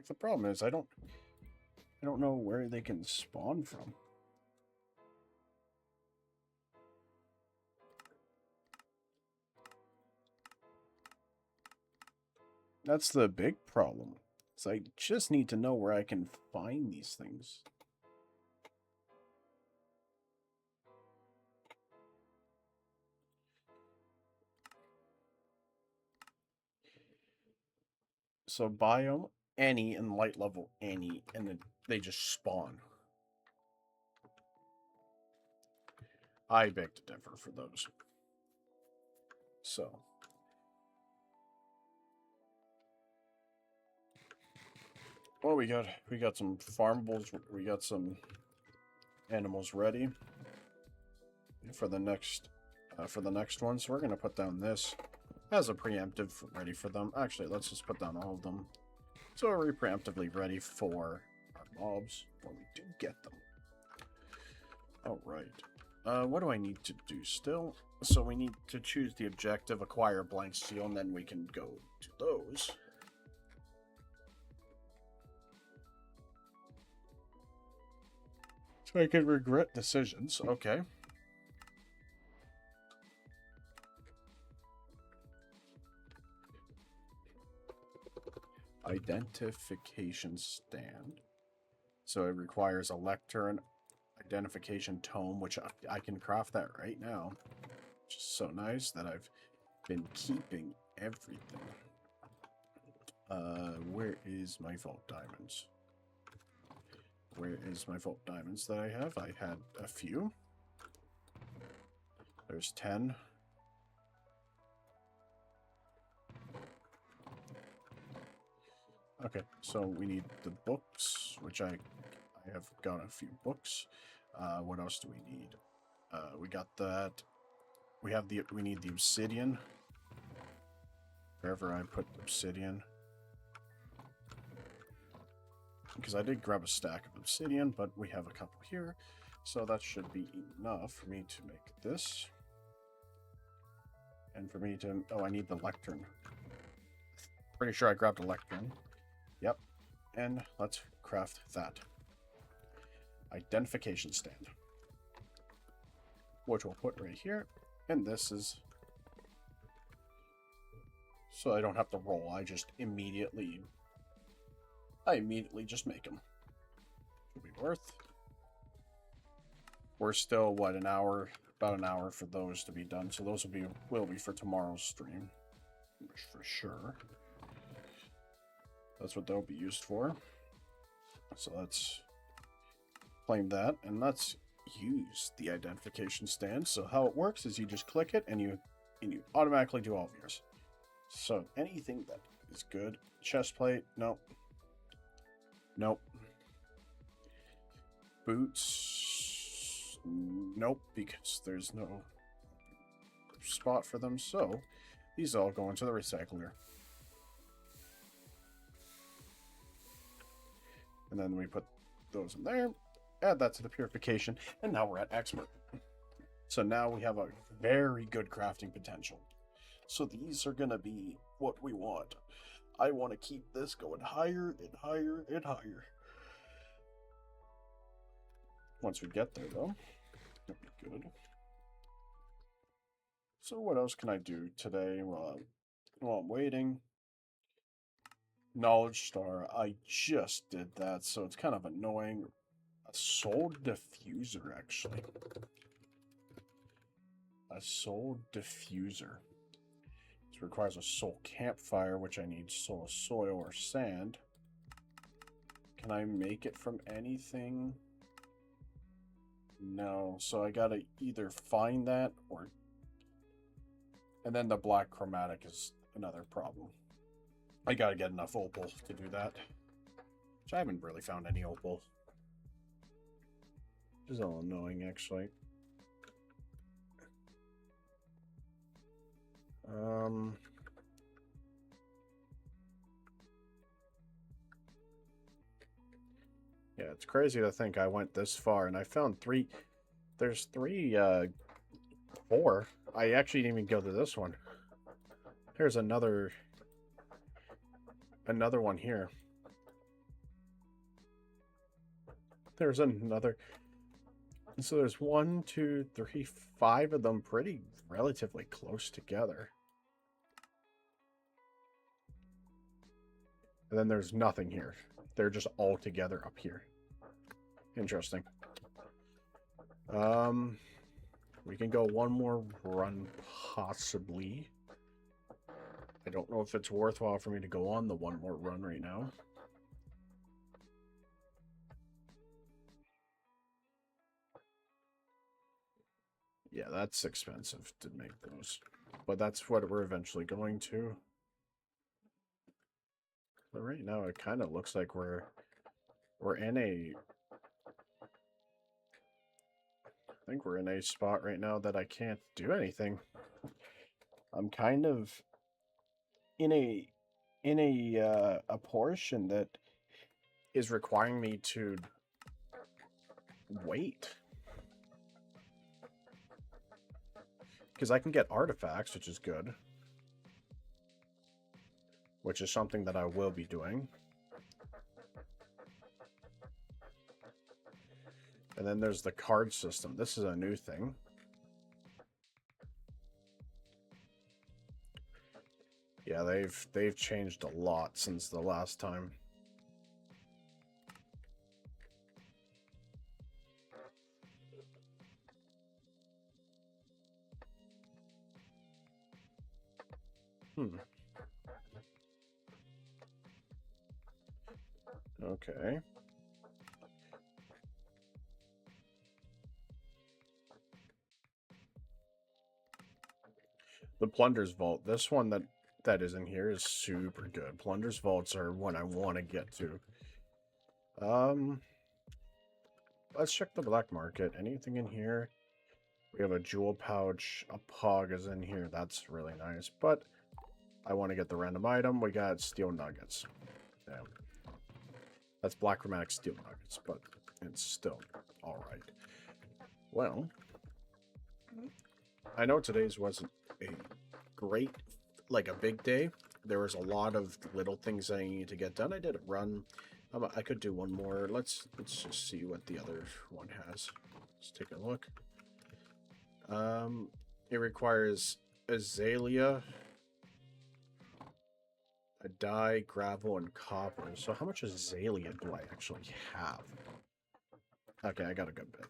The problem is I don't know where they can spawn from. That's the big problem. So I just need to know where I can find these things. So biome any and light level any, and then they just spawn. I beg to differ for those. So well, we got some farmables. We got some animals ready for the next one. So we're gonna put down this. as a preemptive ready for them. Actually, let's just put down all of them. So we're preemptively ready for our mobs when we do get them. Alright. What do I need to do still? So we need to choose the objective, acquire blank steel, and then we can go to those. So I can regret decisions. Okay. Identification stand. So it requires a lectern, identification tome, which I can craft that right now. Which is so nice that I've been keeping everything. Where is my vault diamonds? Where is my vault diamonds that I have? I had a few. There's 10. Okay, so we need the books, which I have got a few books. What else do we need? We got that. We need the obsidian. Wherever I put obsidian. Because I did grab a stack of obsidian, but we have a couple here. So that should be enough for me to make this. And for me to... Oh, I need the lectern. Pretty sure I grabbed a lectern. Yep. And let's craft that. Identification stand. Which we'll put right here. And this is... So I don't have to roll. I immediately just make them. Should be worth. We're still, what, an hour? About an hour for those to be done. So those will be for tomorrow's stream. For sure. That's what they'll be used for. So let's claim that. And let's use the identification stand. So how it works is you just click it and you automatically do all of yours. So anything that is good. Chest plate, nope. Nope. Boots, nope, because there's no spot for them. So these all go into the recycler. And then we put those in there, add that to the purification, and now we're at expert. So now we have a very good crafting potential. So these are going to be what we want. I want to keep this going higher and higher and higher. Once we get there, though, that'll be good. So what else can I do today while I'm waiting? Knowledge Star. I just did that, so it's kind of annoying. A soul diffuser, actually. A soul diffuser. This requires a soul campfire, which I need soul soil or sand. Can I make it from anything? No, so I gotta either find that or... And then the black chromatic is another problem. I gotta get enough opal to do that. Which I haven't really found any opal. Which is all annoying, actually. Yeah, it's crazy to think I went this far and I found 3. There's 4. I actually didn't even go to this one. There's another one here. There's another. So there's 1, 2, 3, 5 of them pretty relatively close together. And then there's nothing here. They're just all together up here. Interesting. We can go one more run, possibly. I don't know if it's worthwhile for me to go on the one more run right now. Yeah, that's expensive to make those. But that's what we're eventually going to. But right now, it kind of looks like we're in a... I think we're in a spot right now that I can't do anything. I'm kind of in a portion that is requiring me to wait. Because I can get artifacts, which is good. Which is something that I will be doing. And then there's the card system. This is a new thing. Yeah, they've changed a lot since the last time. Okay. The Plunder's Vault. This one that is in here is super good. Plunder's Vaults are what I want to get to. Let's check the black market. Anything in here? We have a jewel pouch. A pog is in here. That's really nice. But I want to get the random item. We got steel nuggets. Yeah. That's black chromatic steel nuggets, but it's still alright. Well, I know today's wasn't a great, like a big day. There was a lot of little things I need to get done. I did a run. I could do one more. Let's just see what the other one has. Let's take a look. It requires azalea, a dye, gravel, and copper. So how much azalea do I actually have? Okay, I got a good bit.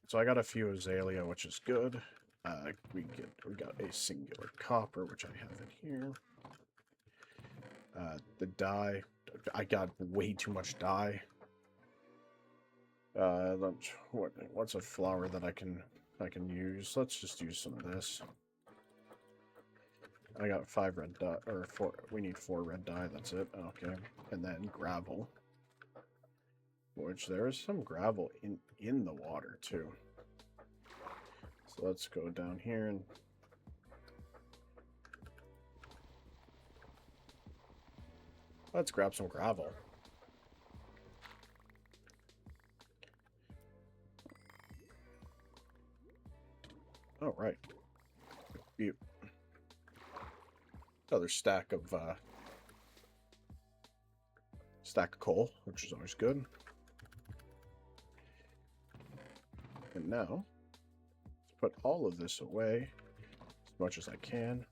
So I got a few azalea, which is good. We got a singular copper, which I have in here. The dye, I got way too much dye. What's a flower that I can use? Let's just use some of this. I got 5 red dye, or 4. We need 4 red dye. That's it. Okay, and then gravel, which there is some gravel in the water too. So let's go down here and let's grab some gravel. Oh, right. Another stack of coal, which is always good. And now, let's put all of this away as much as I can.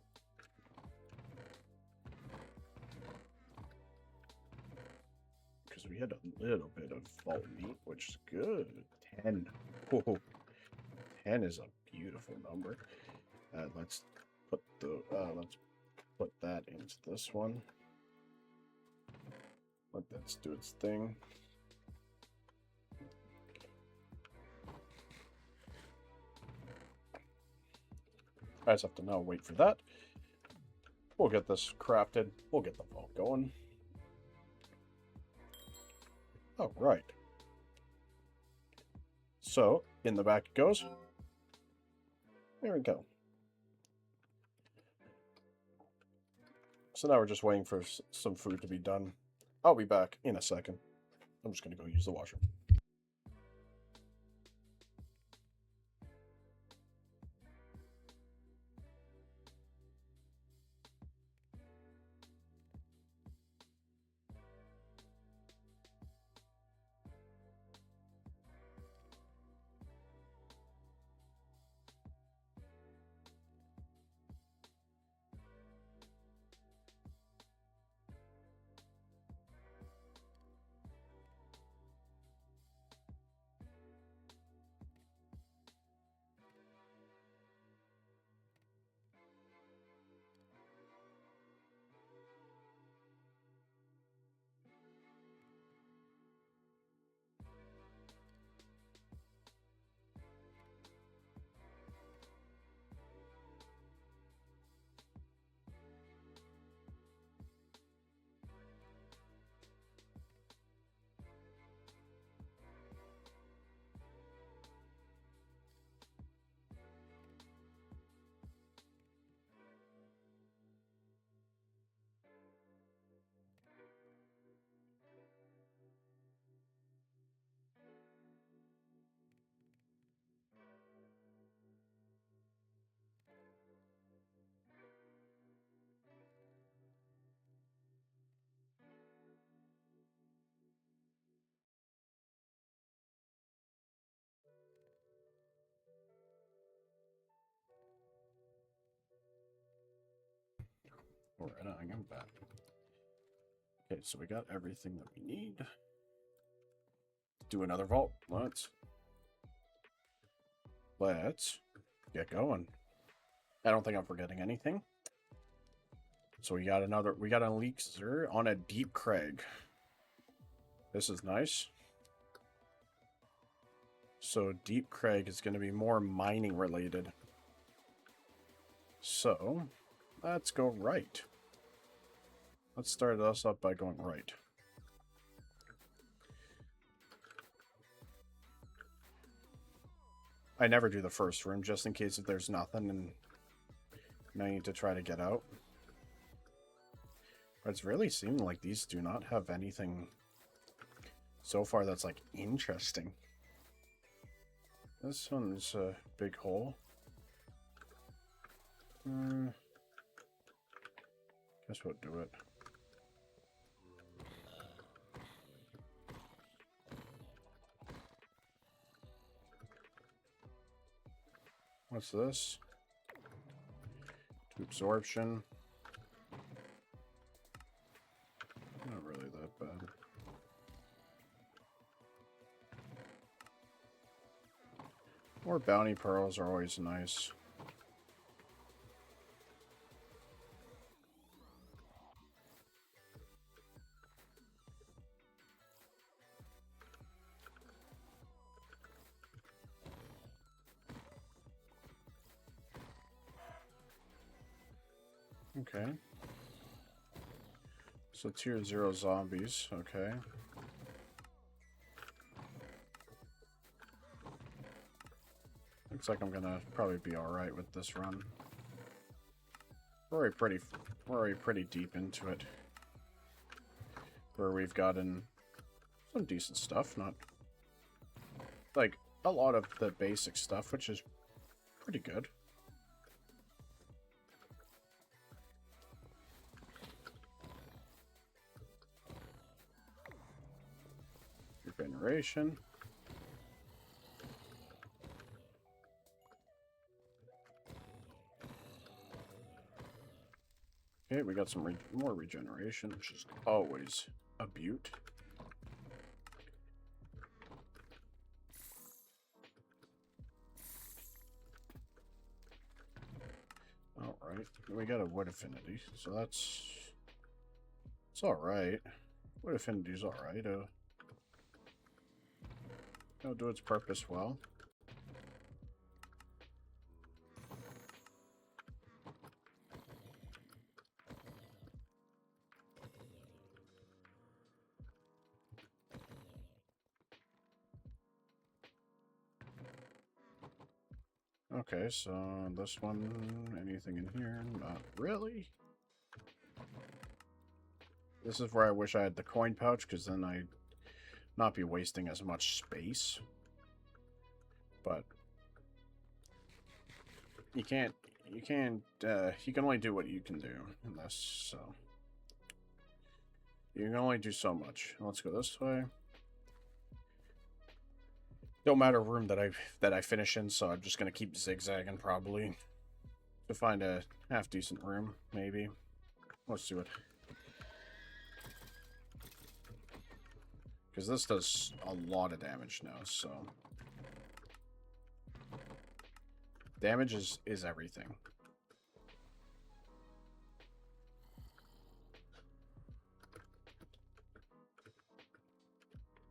Because we had a little bit of vault meat, which is good. 10. Whoa. 10 is a beautiful number. Let's put that into this one. Let that do its thing. I just have to now wait for that. We'll get this crafted. We'll get the vault going. Oh, right. So, in the back it goes. There we go. So now we're just waiting for some food to be done. I'll be back in a second. I'm just going to go use the washroom. Alright, I'm back. Okay, so we got everything that we need. Do another vault. Let's get going. I don't think I'm forgetting anything. So we got an elixir on a deep crag. This is nice. So deep crag is going to be more mining related. So let's go right. Let's start us up by going right. I never do the first room just in case if there's nothing and I need to try to get out. But it's really seeming like these do not have anything so far that's like interesting. This one's a big hole. Guess we'll do it. What's this? To absorption. Not really that bad. More bounty pearls are always nice. Okay. So tier 0 zombies, okay. Looks like I'm gonna probably be alright with this run. We're already pretty deep into it. Where we've gotten some decent stuff, not like a lot of the basic stuff, which is pretty good. Regeneration. Okay, we got some more regeneration, which is always a beaut. Alright, we got a wood affinity, so it's alright. Wood affinity's alright. It'll do its purpose well. Okay, so this one, anything in here? Not really. This is where I wish I had the coin pouch, because then I'd not be wasting as much space. But you can only do what you can do in this, so you can only do so much. Let's go this way. Don't matter room that I finish in, so I'm just gonna keep zigzagging probably to find a half decent room, maybe. Let's do it. Because this does a lot of damage now, so damage is everything.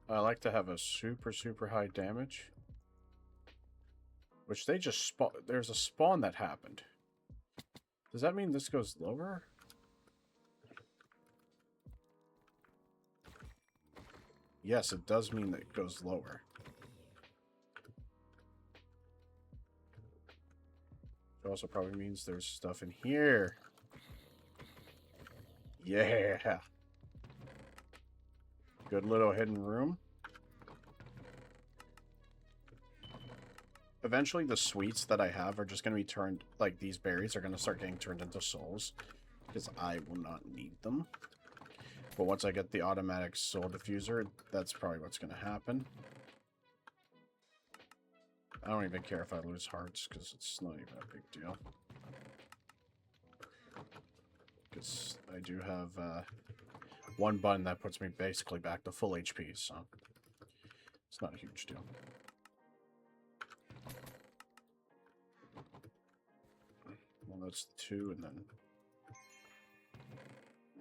I like to have a super high damage. Which they just spawn. There's a spawn that happened. Does that mean this goes lower? Yes, it does mean that it goes lower. It also probably means there's stuff in here. Yeah. Good little hidden room. Eventually the sweets that I have are just going to be turned, like these berries are going to start getting turned into souls. Because I will not need them. But once I get the automatic soul diffuser, that's probably what's going to happen. I don't even care if I lose hearts, because it's not even a big deal. because I do have one button that puts me basically back to full HP, so it's not a huge deal. Well, that's 2, and then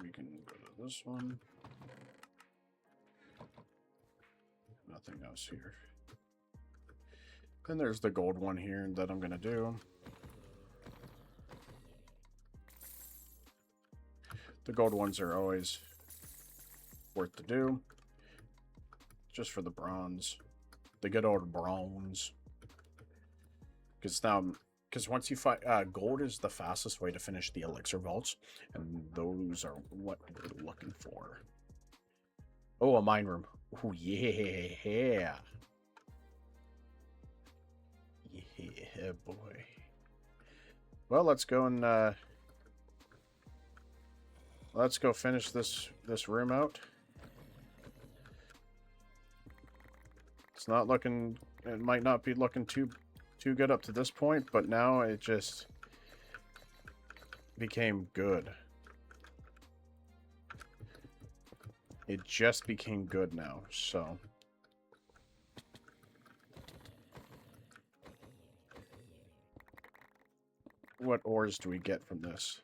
we can go to this one. Nothing else here. Then there's the gold one here that I'm going to do. The gold ones are always worth to do. Just for the bronze. The good old bronze. Because once you find... gold is the fastest way to finish the elixir vaults. And those are what we're looking for. Oh, a mine room. Oh, yeah. Yeah, boy. Well, let's go and... let's go finish this room out. It's not looking... It might not be looking too good up to this point, but now it just became good. It just became good now, so... What ores do we get from this?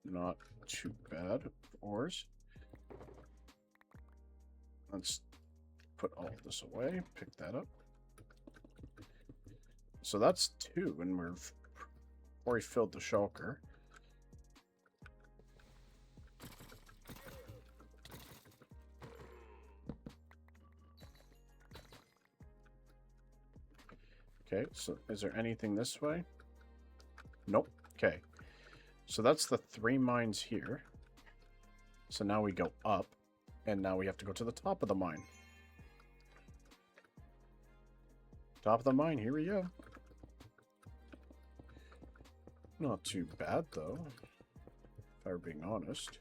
Not too bad ores. Let's put all of this away, pick that up. So that's 2, and we've already filled the shulker. Okay, so is there anything this way? Nope. Okay. So that's the 3 mines here. So now we go up, and now we have to go to the top of the mine. Top of the mine, here we go. Not too bad, though, if I were being honest.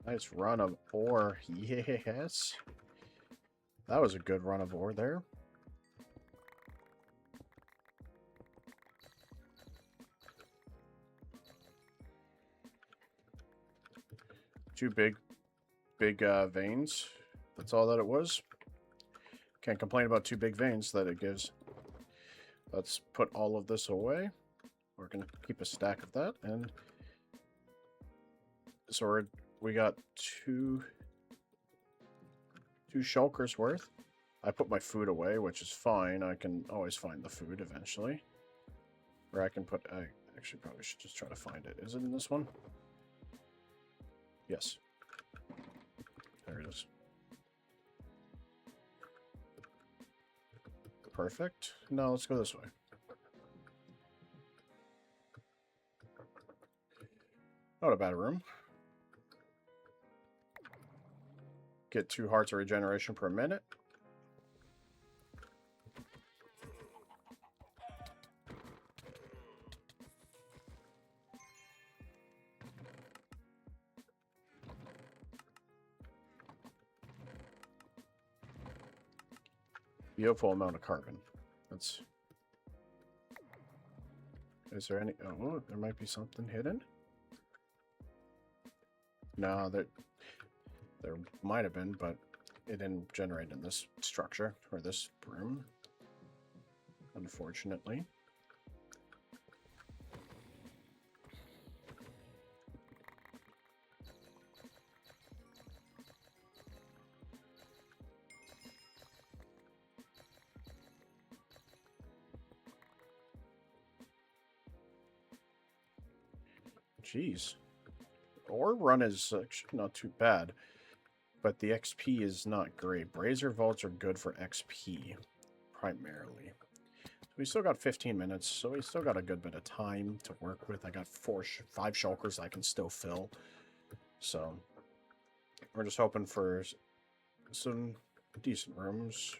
Nice run of ore. Yes. That was a good run of ore there. Two big veins. That's all that it was. Can't complain about 2 big veins that it gives. Let's put all of this away. We're going to keep a stack of that. And so we got 2 shulkers worth. I put my food away, which is fine. I can always find the food eventually. Or I can put... I actually probably should just try to find it. Is it in this one? Yes. There it is. Perfect. Now let's go this way. Not a bad room. Get 2 hearts of regeneration per minute. Beautiful amount of carbon. That's... Is there any... Oh, there might be something hidden. No, there might have been, but it didn't generate in this structure, or this room, unfortunately. Jeez. Ore run is actually not too bad, but the XP is not great. Brazier vaults are good for XP, primarily. We still got 15 minutes, so we still got a good bit of time to work with. I got 5 shulkers I can still fill. So, we're just hoping for some decent rooms.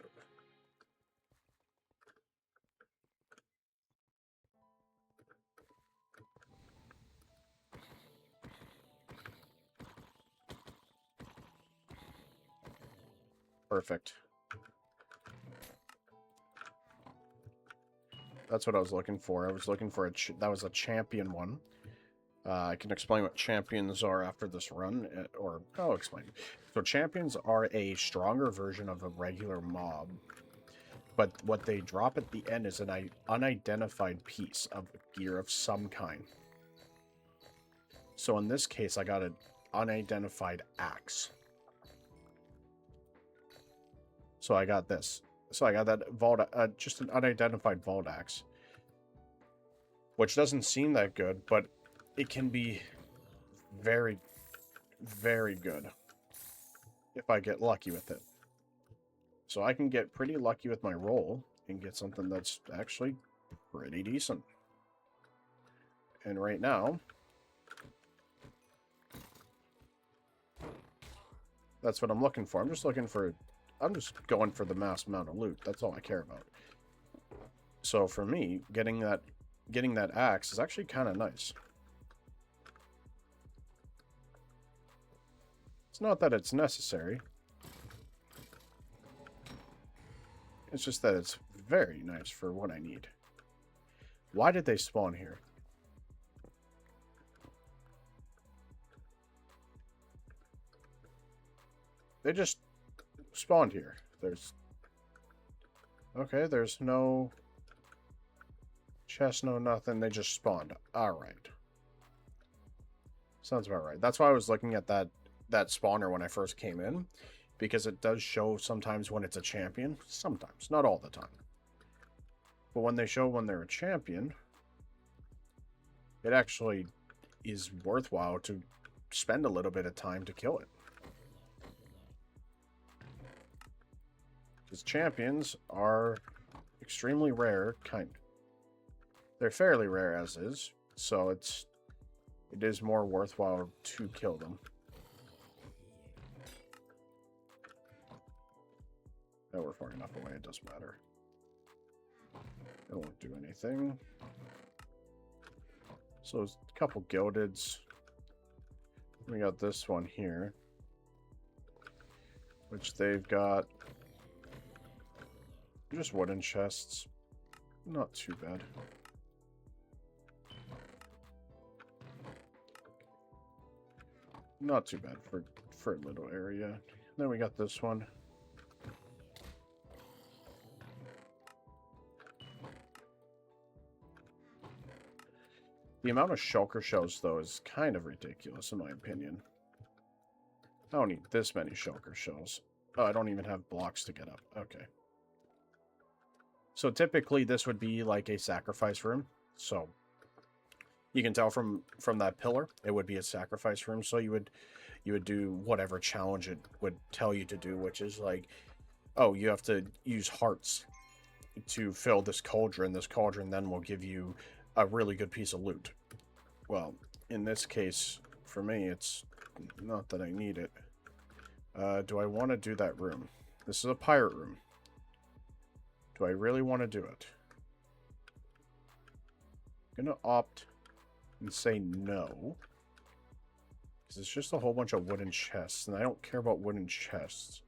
Perfect. That's what I was looking for. I was looking for that was a champion one. I can explain what champions are after this run, or I'll explain. So champions are a stronger version of a regular mob, but what they drop at the end is an unidentified piece of gear of some kind. So in this case, I got an unidentified axe. So I got this. So I got that vault, just an unidentified vault axe, which doesn't seem that good, but it can be very, very good if I get lucky with it. So I can get pretty lucky with my roll and get something that's actually pretty decent. And right now, that's what I'm looking for. I'm just going for the mass amount of loot. That's all I care about. So for me, getting that axe is actually kind of nice. It's not that it's necessary. It's just that it's very nice for what I need. Why did they spawn here? They just spawned here. Okay, there's no chest, no nothing. They just spawned. Alright. Sounds about right. That's why I was looking at that spawner when I first came in, because it does show sometimes when it's a champion. Sometimes, not all the time. But when they show when they're a champion, it actually is worthwhile to spend a little bit of time to kill it. Because champions are extremely rare, they're fairly rare as is, so it is more worthwhile to kill them. No, we're far enough away, it doesn't matter. It won't do anything. So a couple gildeds. We got this one here, which they've got just wooden chests. Not too bad. Not too bad for a little area. Then we got this one. The amount of shulker shells, though, is kind of ridiculous, in my opinion. I don't need this many shulker shells. Oh, I don't even have blocks to get up. Okay. So typically, this would be like a sacrifice room. So you can tell from that pillar, it would be a sacrifice room. So you would do whatever challenge it would tell you to do, which is like, oh, you have to use hearts to fill this cauldron. This cauldron then will give you a really good piece of loot. Well, in this case, for me, it's not that I need it. Do I want to do that room? This is a pirate room. Do I really want to do it? I'm going to opt and say no. Because it's just a whole bunch of wooden chests, and I don't care about wooden chests.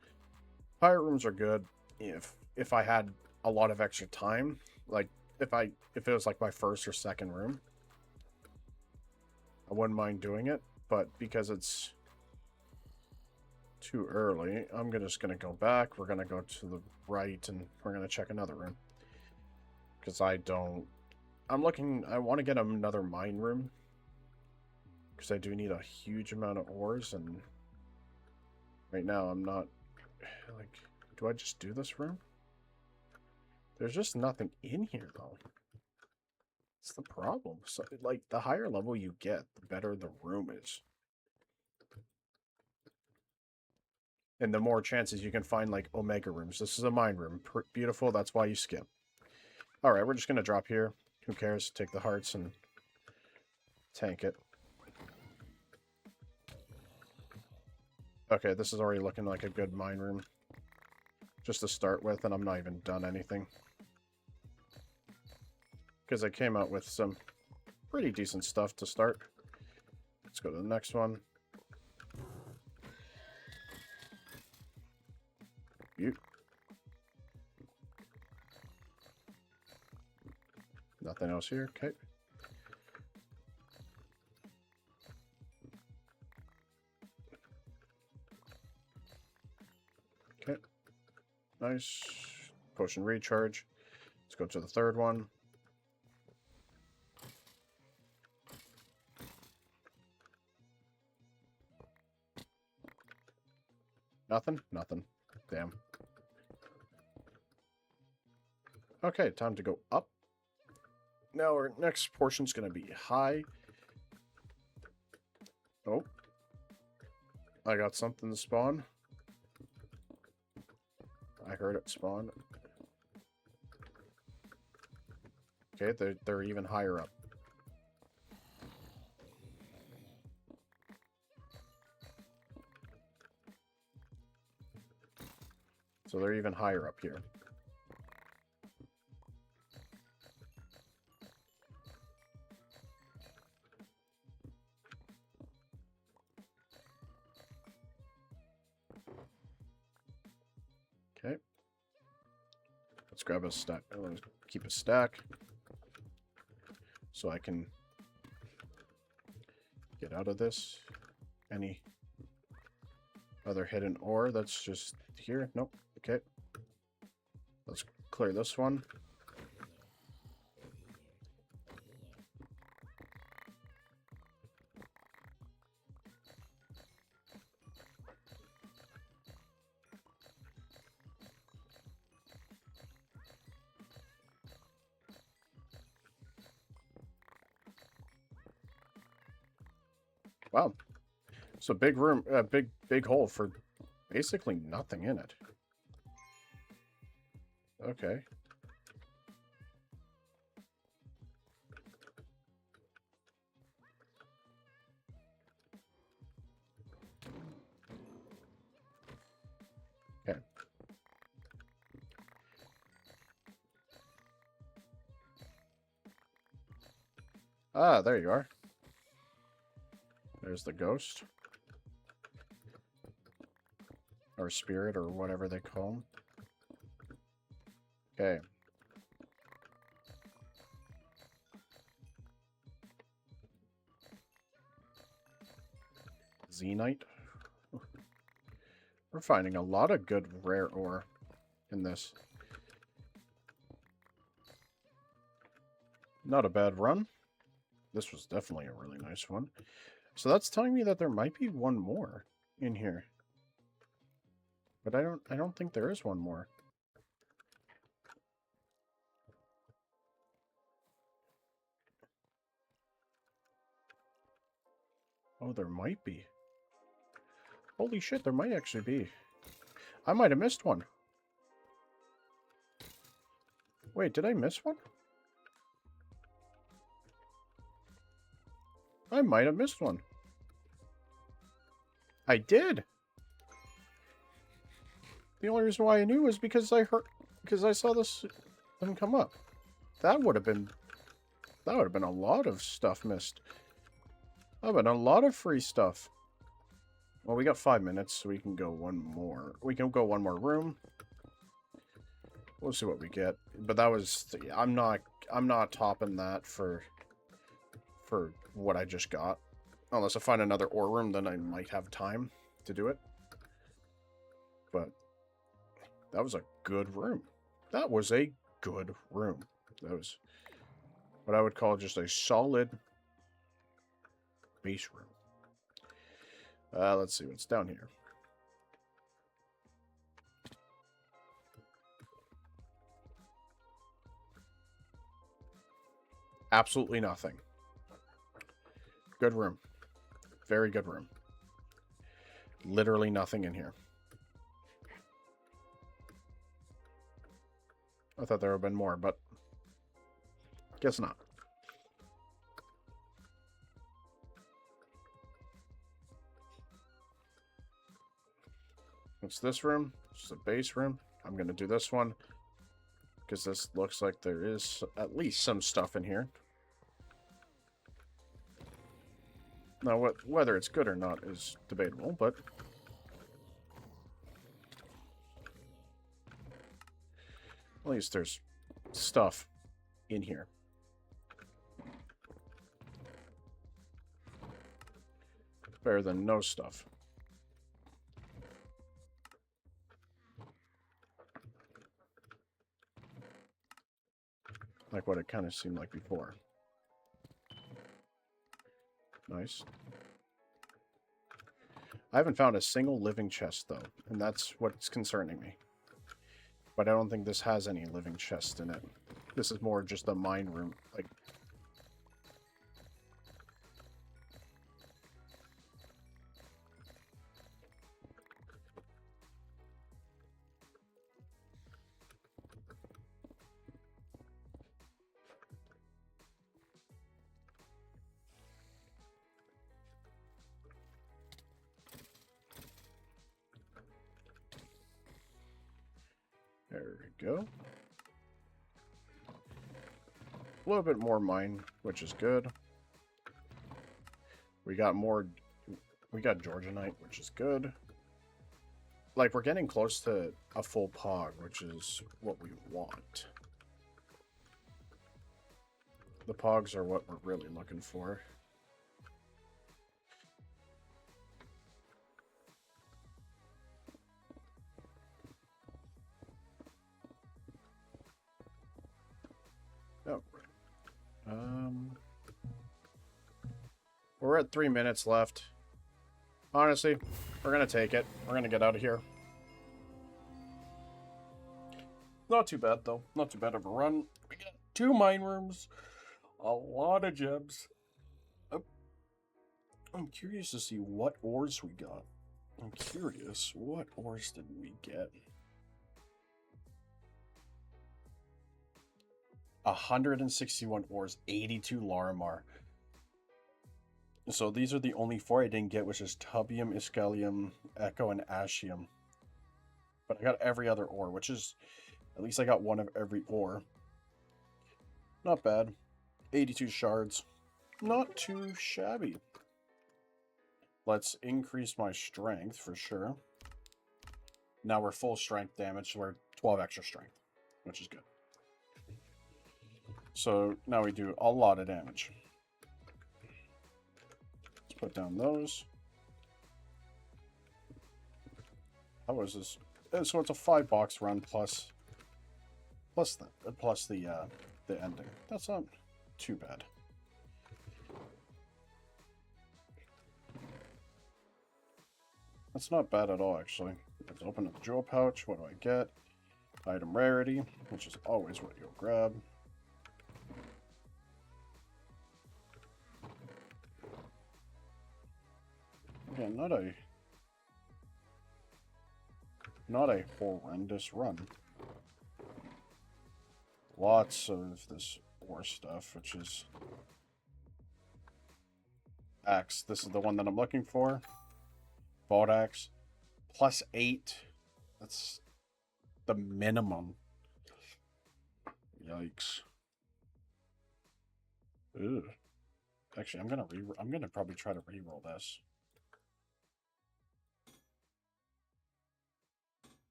Pirate rooms are good if I had a lot of extra time. Like, if it was like my first or second room, I wouldn't mind doing it. But because it's too early, I'm just going to go back. We're going to go to the right, and we're going to check another room. Because I want to get another mine room. Because I do need a huge amount of ores, and right now I'm not, like, do I just do this room? There's just nothing in here, though. That's the problem. So, like, the higher level you get, the better the room is. And the more chances you can find, like, Omega rooms. This is a mine room. Beautiful, that's why you skip. Alright, we're just gonna drop here. Who cares? Take the hearts and tank it. Okay, this is already looking like a good mine room. Just to start with, and I'm not even done anything. Because I came out with some pretty decent stuff to start. Let's go to the next one. Nothing else here. Okay. Okay. Nice. Potion recharge. Let's go to the third one. Nothing? Nothing. Damn. Okay, time to go up. Now our next portion's going to be high. Oh. I got something to spawn. I heard it spawn. Okay, they're even higher up. So they're even higher up here. Okay. Let's grab a stack. Let's keep a stack. So I can get out of this. Any other hidden ore that's just here? Nope. Okay. Let's clear this one. Wow. So big room, big hole for basically nothing in it. Okay. Okay. Ah, there you are. There's the ghost. Or spirit, or whatever they call them. Okay. Xenite. We're finding a lot of good rare ore in this. Not a bad run. This was definitely a really nice one. So that's telling me that there might be one more in here. But I don't think there is one more. Oh, there might be. Holy shit, there might actually be. I might have missed one. Wait, did I miss one? I might have missed one. I did. The only reason why I knew was because I saw this thing come up. That would have been a lot of stuff missed. That would have been a lot of free stuff. Well, we got 5 minutes, so we can go one more. We can go one more room. We'll see what we get. But that was, I'm not topping that for what I just got. Unless I find another ore room, then I might have time to do it. But that was a good room. That was a good room. That was what I would call just a solid base room. Let's see what's down here. Absolutely nothing. Good room. Very good room. Literally nothing in here. I thought there would have been more, but guess not. It's this room. It's a base room. I'm going to do this one because this looks like there is at least some stuff in here. Now, whether it's good or not is debatable, but at least there's stuff in here. Better than no stuff. Like what it kind of seemed like before. Nice. I haven't found a single living chest, though, and that's what's concerning me. But I don't think this has any living chests in it. This is more just a mine room. Like, there we go. A little bit more mine, which is good. We got Georgianite, which is good. Like, we're getting close to a full pog, which is what we want. The pogs are what we're really looking for. Oh. We're at 3 minutes left. Honestly, we're going to take it. We're going to get out of here. Not too bad, though. Not too bad of a run. We got 2 mine rooms. A lot of gems. I'm curious to see what ores we got. I'm curious. What ores did we get? 161 ores. 82 Larimar. So these are the only 4 I didn't get, which is Tubium, Ischalium, Echo, and Ashium. But I got every other ore, which is... At least I got one of every ore. Not bad. 82 shards. Not too shabby. Let's increase my strength for sure. Now we're full strength damage, so we're 12 extra strength, which is good. So now we do a lot of damage. Let's put down those. How is this? So it's a 5-box run plus the ending. That's not too bad. That's not bad at all, actually. Let's open up the jewel pouch. What do I get? Item rarity, which is always what you'll grab. Again, not a horrendous run. Lots of this ore stuff, which is axe. This is the one that I'm looking for. Vault axe. +8. That's the minimum. Yikes. Ugh. Actually, I'm gonna probably try to re-roll this.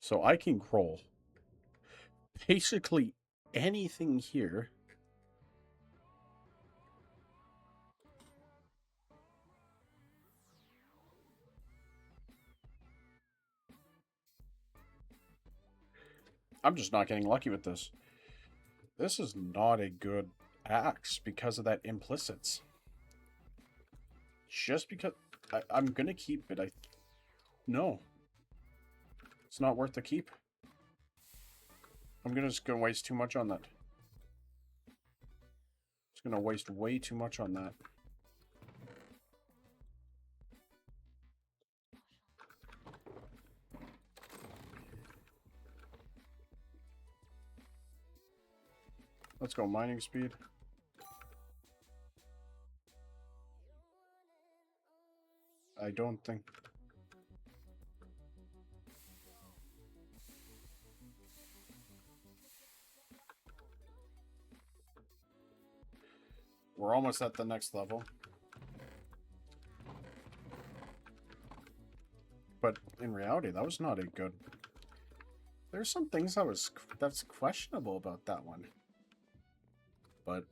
So I can roll basically anything here. I'm just not getting lucky with this. This is not a good axe because of that implicits. Just because I'm gonna keep it. No, it's not worth the keep. I'm just gonna waste too much on that. It's gonna waste way too much on that. Let's go mining speed. I don't think... We're almost at the next level. But in reality, that was not a good... There's some things that's questionable about that one. But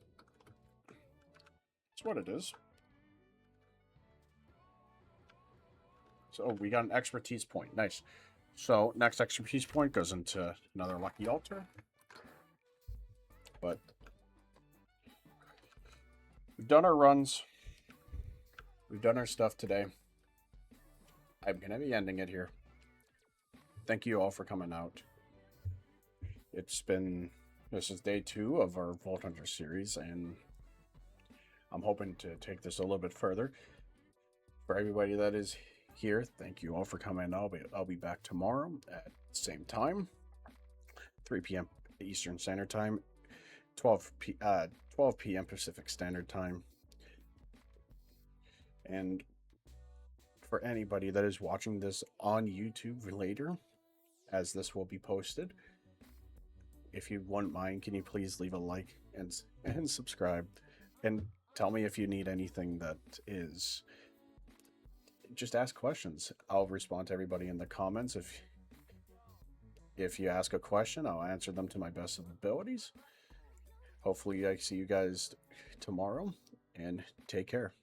it's what it is. So we got an expertise point. Nice. So next expertise point goes into another lucky altar. But we've done our runs. We've done our stuff today. I'm going to be ending it here. Thank you all for coming out. This is day 2 of our Vault Hunter series, and I'm hoping to take this a little bit further. For everybody that is here, thank you all for coming. I'll be back tomorrow at the same time, 3 p.m. Eastern Standard Time, 12 p.m. Pacific Standard Time. And for anybody that is watching this on YouTube later, as this will be posted, if you wouldn't mind, can you please leave a like and subscribe, and tell me if you need anything that is... Just ask questions. I'll respond to everybody in the comments. If you ask a question, I'll answer them to my best of abilities. Hopefully I see you guys tomorrow, and take care.